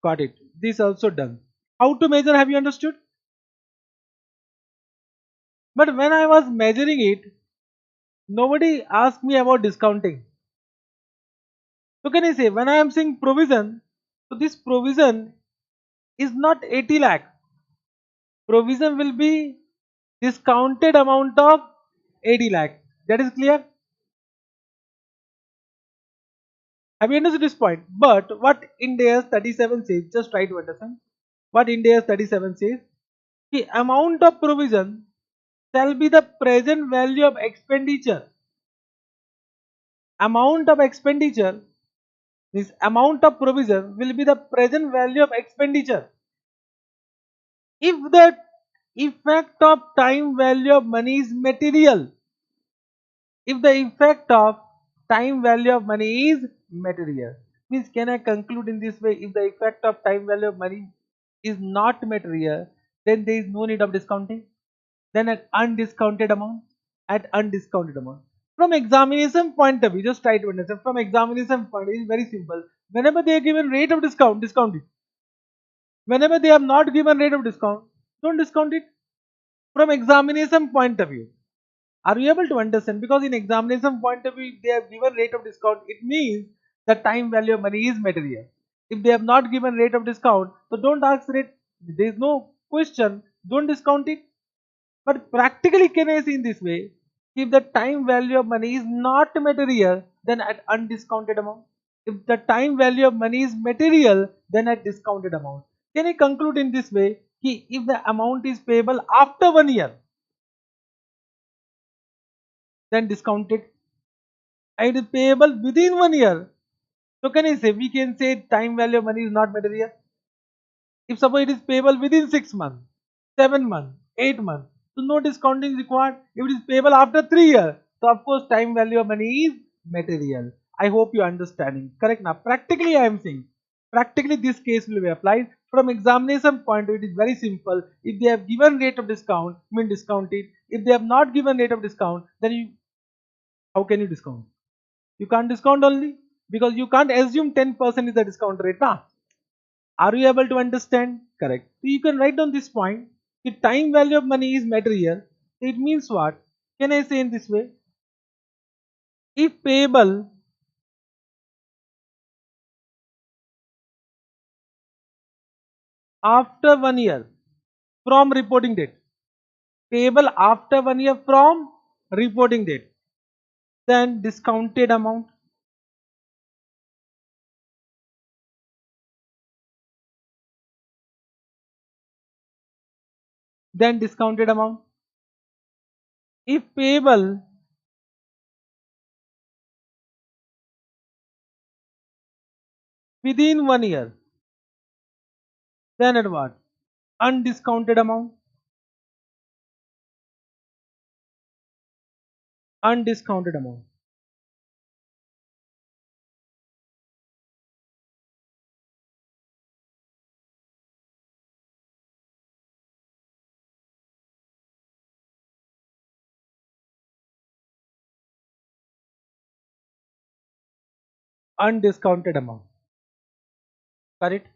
Got it. This also done. How to measure, have you understood? But when I was measuring it, nobody asked me about discounting. So can I say, when I am saying provision, so this provision is not 80 lakh. Provision will be discounted amount of 80 lakh. That is clear? Have you understood this point? But what Ind AS 37 says, just try to understand. What Ind AS 37 says, the amount of provision shall be the present value of expenditure. Amount of expenditure, this amount of provision will be the present value of expenditure. If the effect of time value of money is material. If the effect of time value of money is material, means can I conclude in this way, if the effect of time value of money is not material, then there is no need of discounting. Then at undiscounted amount, at undiscounted amount. From examination point of view, just try to understand. From examination point, it is very simple. Whenever they are given rate of discount, discount it. Whenever they have not given rate of discount, don't discount it. From examination point of view, are you able to understand? Because in examination point of view, if they have given rate of discount, it means the time value of money is material. If they have not given rate of discount, so don't ask rate. There is no question. Don't discount it. But practically, can I see in this way? If the time value of money is not material, then at undiscounted amount. If the time value of money is material, then at discounted amount. Can I conclude in this way? If the amount is payable after 1 year, then discounted. And it is payable within 1 year. So can I say, we can say time value of money is not material. If suppose it is payable within 6 months, 7 months, 8 months, so no discounting is required. If it is payable after 3 years, so of course time value of money is material. I hope you are understanding. Correct now. Practically I am saying, practically this case will be applied. From examination point of view, it is very simple. If they have given rate of discount, mean discount it. If they have not given rate of discount, then how can you discount? You can't discount only because you can't assume 10% is the discount rate. Nah. Are you able to understand? Correct. So you can write down this point. If time value of money is material, it means what? Can I say in this way? If payable after 1 year from reporting date, payable after 1 year from reporting date, then discounted amount, then discounted amount. If payable within 1 year, then at what? Undiscounted amount, undiscounted amount, undiscounted amount. Correct?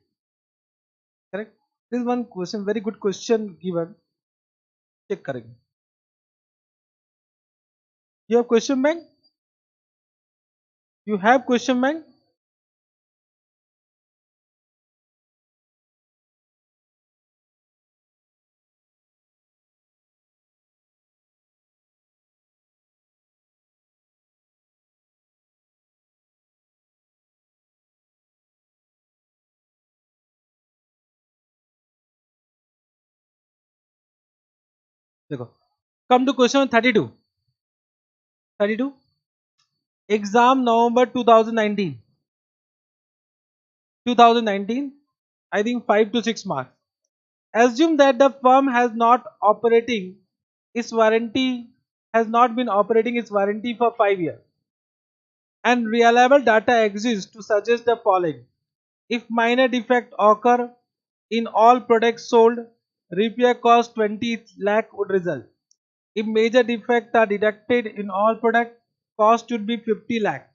Correct? This is one question, very good question given. Check correct. You have question bank? You have question bank? देखो. Come to question 32. 32. Exam November 2019. 2019. I think 5 to 6 marks. Assume that the firm has not been operating its warranty for 5 years, and reliable data exists to suggest the following. If minor defect occur in all products sold, repair cost 20 lakh would result. If major defects are detected in all products, cost should be 50 lakh.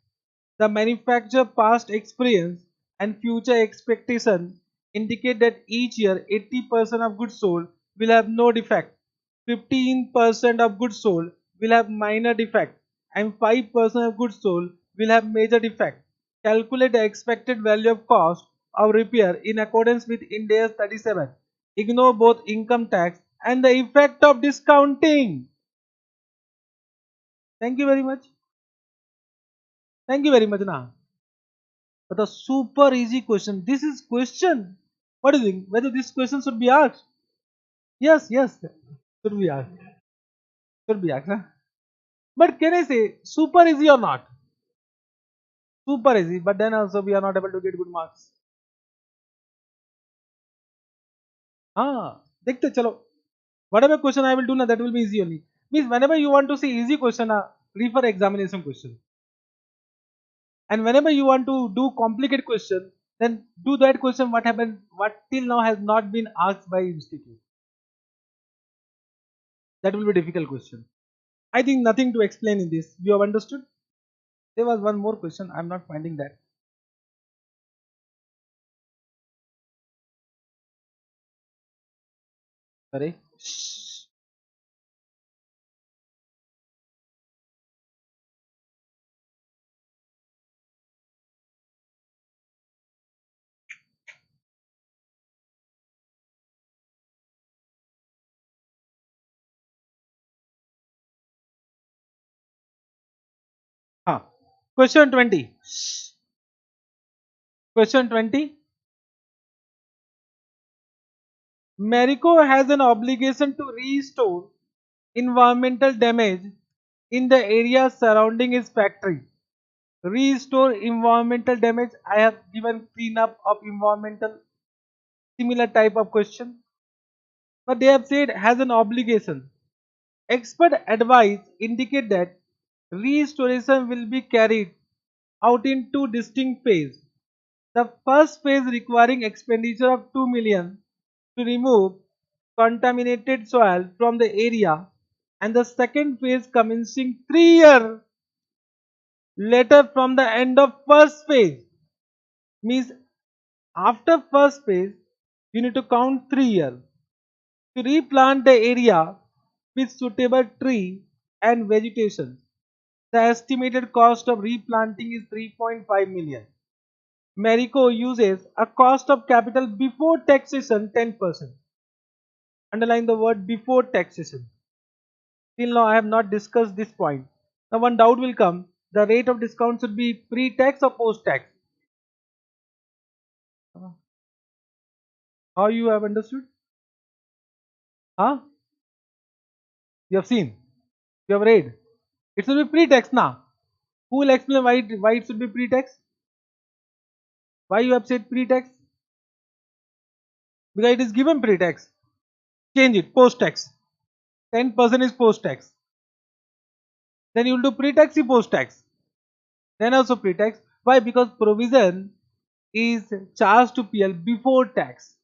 The manufacturer past experience and future expectation indicate that each year 80% of goods sold will have no defect, 15% of goods sold will have minor defect, and 5% of goods sold will have major defect. Calculate the expected value of cost of repair in accordance with Ind AS 37. Ignore both income tax and the effect of discounting. Thank you very much. Thank you very much. Na. But a super easy question. This is question. What do you think? Whether this question should be asked? Yes, yes. Should be asked. Should be asked. Huh? But can I say super easy or not? Super easy. But then also we are not able to get good marks. हाँ देखते चलो Whatever question I will do now, that will be easy only. Means whenever you want to see easy question, refer examination question. And whenever you want to do complicated question, then do that question what happened, what till now has not been asked by institute. That will be a difficult question. I think nothing to explain in this. You have understood? There was one more question. I'm not finding that. Sorry. Huh. Question 20. Question 20. Marico has an obligation to restore environmental damage in the area surrounding his factory. Restore environmental damage. I have given cleanup of environmental, similar type of question. But they have said has an obligation. Expert advice indicate that restoration will be carried out in two distinct phases. The first phase requiring expenditure of 2 million to remove contaminated soil from the area, and the second phase commencing 3 years later from the end of first phase. Means after first phase you need to count 3 years to replant the area with suitable tree and vegetation. The estimated cost of replanting is 3.5 million. Marico uses a cost of capital before taxation 10%. Underline the word before taxation. Till now I have not discussed this point. Now one doubt will come. The rate of discount should be pre-tax or post-tax? How you have understood? Huh? You have seen? You have read? It should be pre-tax now. Who will explain why it should be pre-tax? Why you have said pre-tax? Because it is given pre-tax. Change it, post-tax. 10% is post-tax. Then you will do pre-tax or post-tax. Then also pre-tax. Why? Because provision is charged to PL before tax,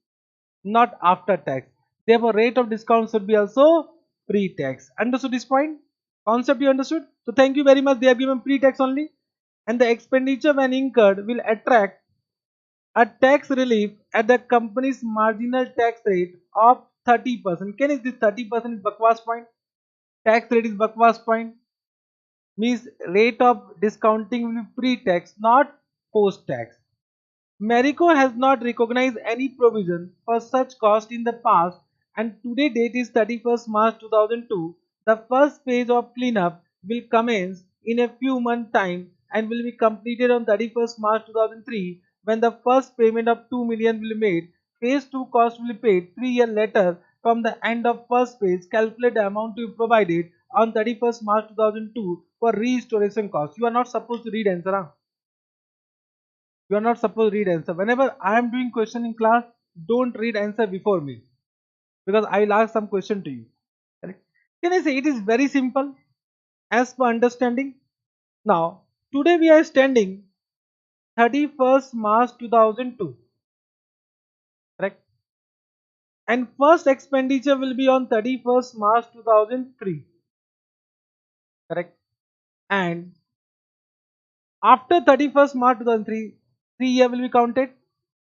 not after tax. Therefore, rate of discount should be also pre-tax. Understood this point? Concept you understood? So thank you very much. They have given pre-tax only, and the expenditure when incurred will attract a tax relief at the company's marginal tax rate of 30%. Can is this 30% is Bakwas point? Tax rate is Bakwas point. Means rate of discounting will be pre-tax, not post-tax. Marico has not recognized any provision for such cost in the past, and today date is 31st March 2002. The first phase of cleanup will commence in a few months time and will be completed on 31st March 2003 when the first payment of 2 million will be made. Phase 2 cost will be paid 3 years later from the end of first phase. Calculate the amount to be provided on 31st March 2002 for restoration cost. You are not supposed to read answer. Huh? You are not supposed to read answer. Whenever I am doing question in class, don't read answer before me because I will ask some question to you. Correct? Can I say it is very simple as per understanding? Now, today we are standing 31st March 2002. Correct? And first expenditure will be on 31st March 2003. Correct? And after 31st March 2003, 3 year will be counted.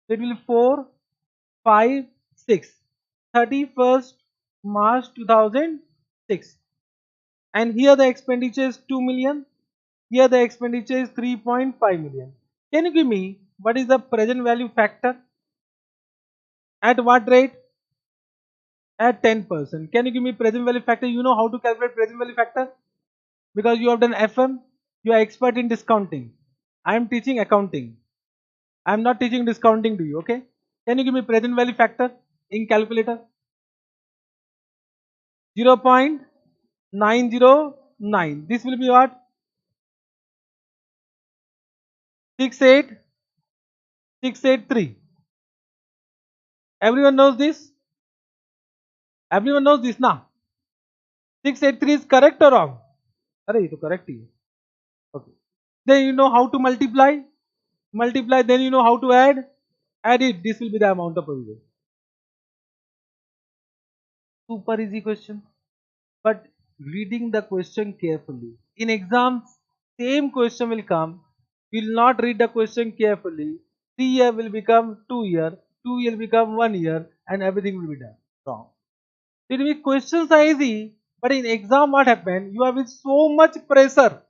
It will be 4, 5, 6. 31st March 2006. And here the expenditure is 2 million. Here the expenditure is 3.5 million. Can you give me what is the present value factor? At what rate? At 10%. Can you give me present value factor? You know how to calculate present value factor? Because you have done FM, you are expert in discounting. I am teaching accounting. I am not teaching discounting to you, okay? Can you give me present value factor in calculator? 0.909. This will be what? 68683. Everyone knows this? Everyone knows this now. 683 is correct or wrong? अरे ये तो correct ही है. Okay. Then you know how to multiply. Multiply. Then you know how to add. Add it. This will be the amount of provision. Super easy question. But reading the question carefully. In exams, same question will come. You will not read the question carefully. 3 year will become 2 year. 2 year will become 1 year, and everything will be done wrong. It will be questions are easy, but in exam what happened? You have with so much pressure.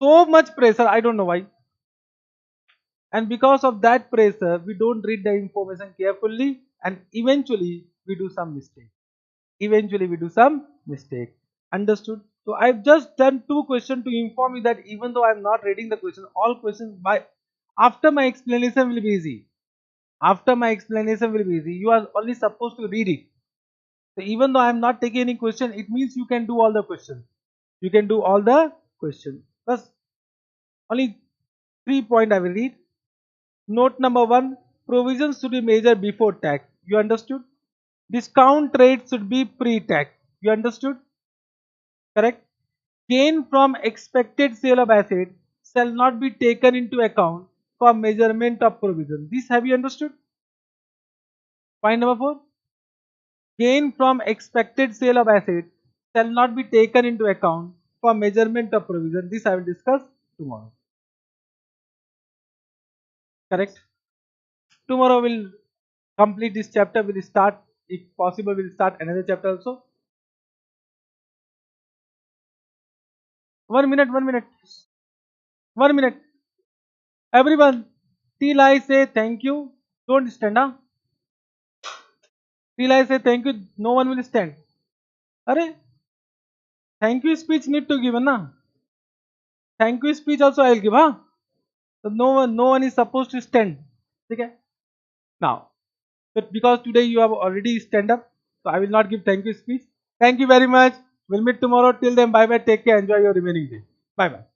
So much pressure. I don't know why. And because of that pressure, we don't read the information carefully, and eventually we do some mistake. Eventually we do some mistake. Understood? So I've just done two questions to inform you that even though I'm not reading the question, all questions by after my explanation will be easy. After my explanation will be easy. You are only supposed to read it. So even though I'm not taking any question, it means you can do all the questions. You can do all the questions. Plus only 3 points I will read. Note number 1, provisions should be measured before tax. You understood? Discount rate should be pre-tax. You understood? Correct? Gain from expected sale of asset shall not be taken into account for measurement of provision. This have you understood? Point number 4. Gain from expected sale of asset shall not be taken into account for measurement of provision. This I will discuss tomorrow. Correct? Tomorrow we'll complete this chapter. We'll start, if possible, we'll start another chapter also. 1 minute, 1 minute, 1 minute. Everyone, till I say thank you, don't stand up. Till I say thank you, no one will stand. Arey, thank you speech need to give, na? Thank you speech also I will give, huh? So no one is supposed to stand. Okay? Now, but because today you have already stand up, so I will not give thank you speech. Thank you very much. We'll meet tomorrow. Till then, bye bye. Take care. Enjoy your remaining day. Bye bye.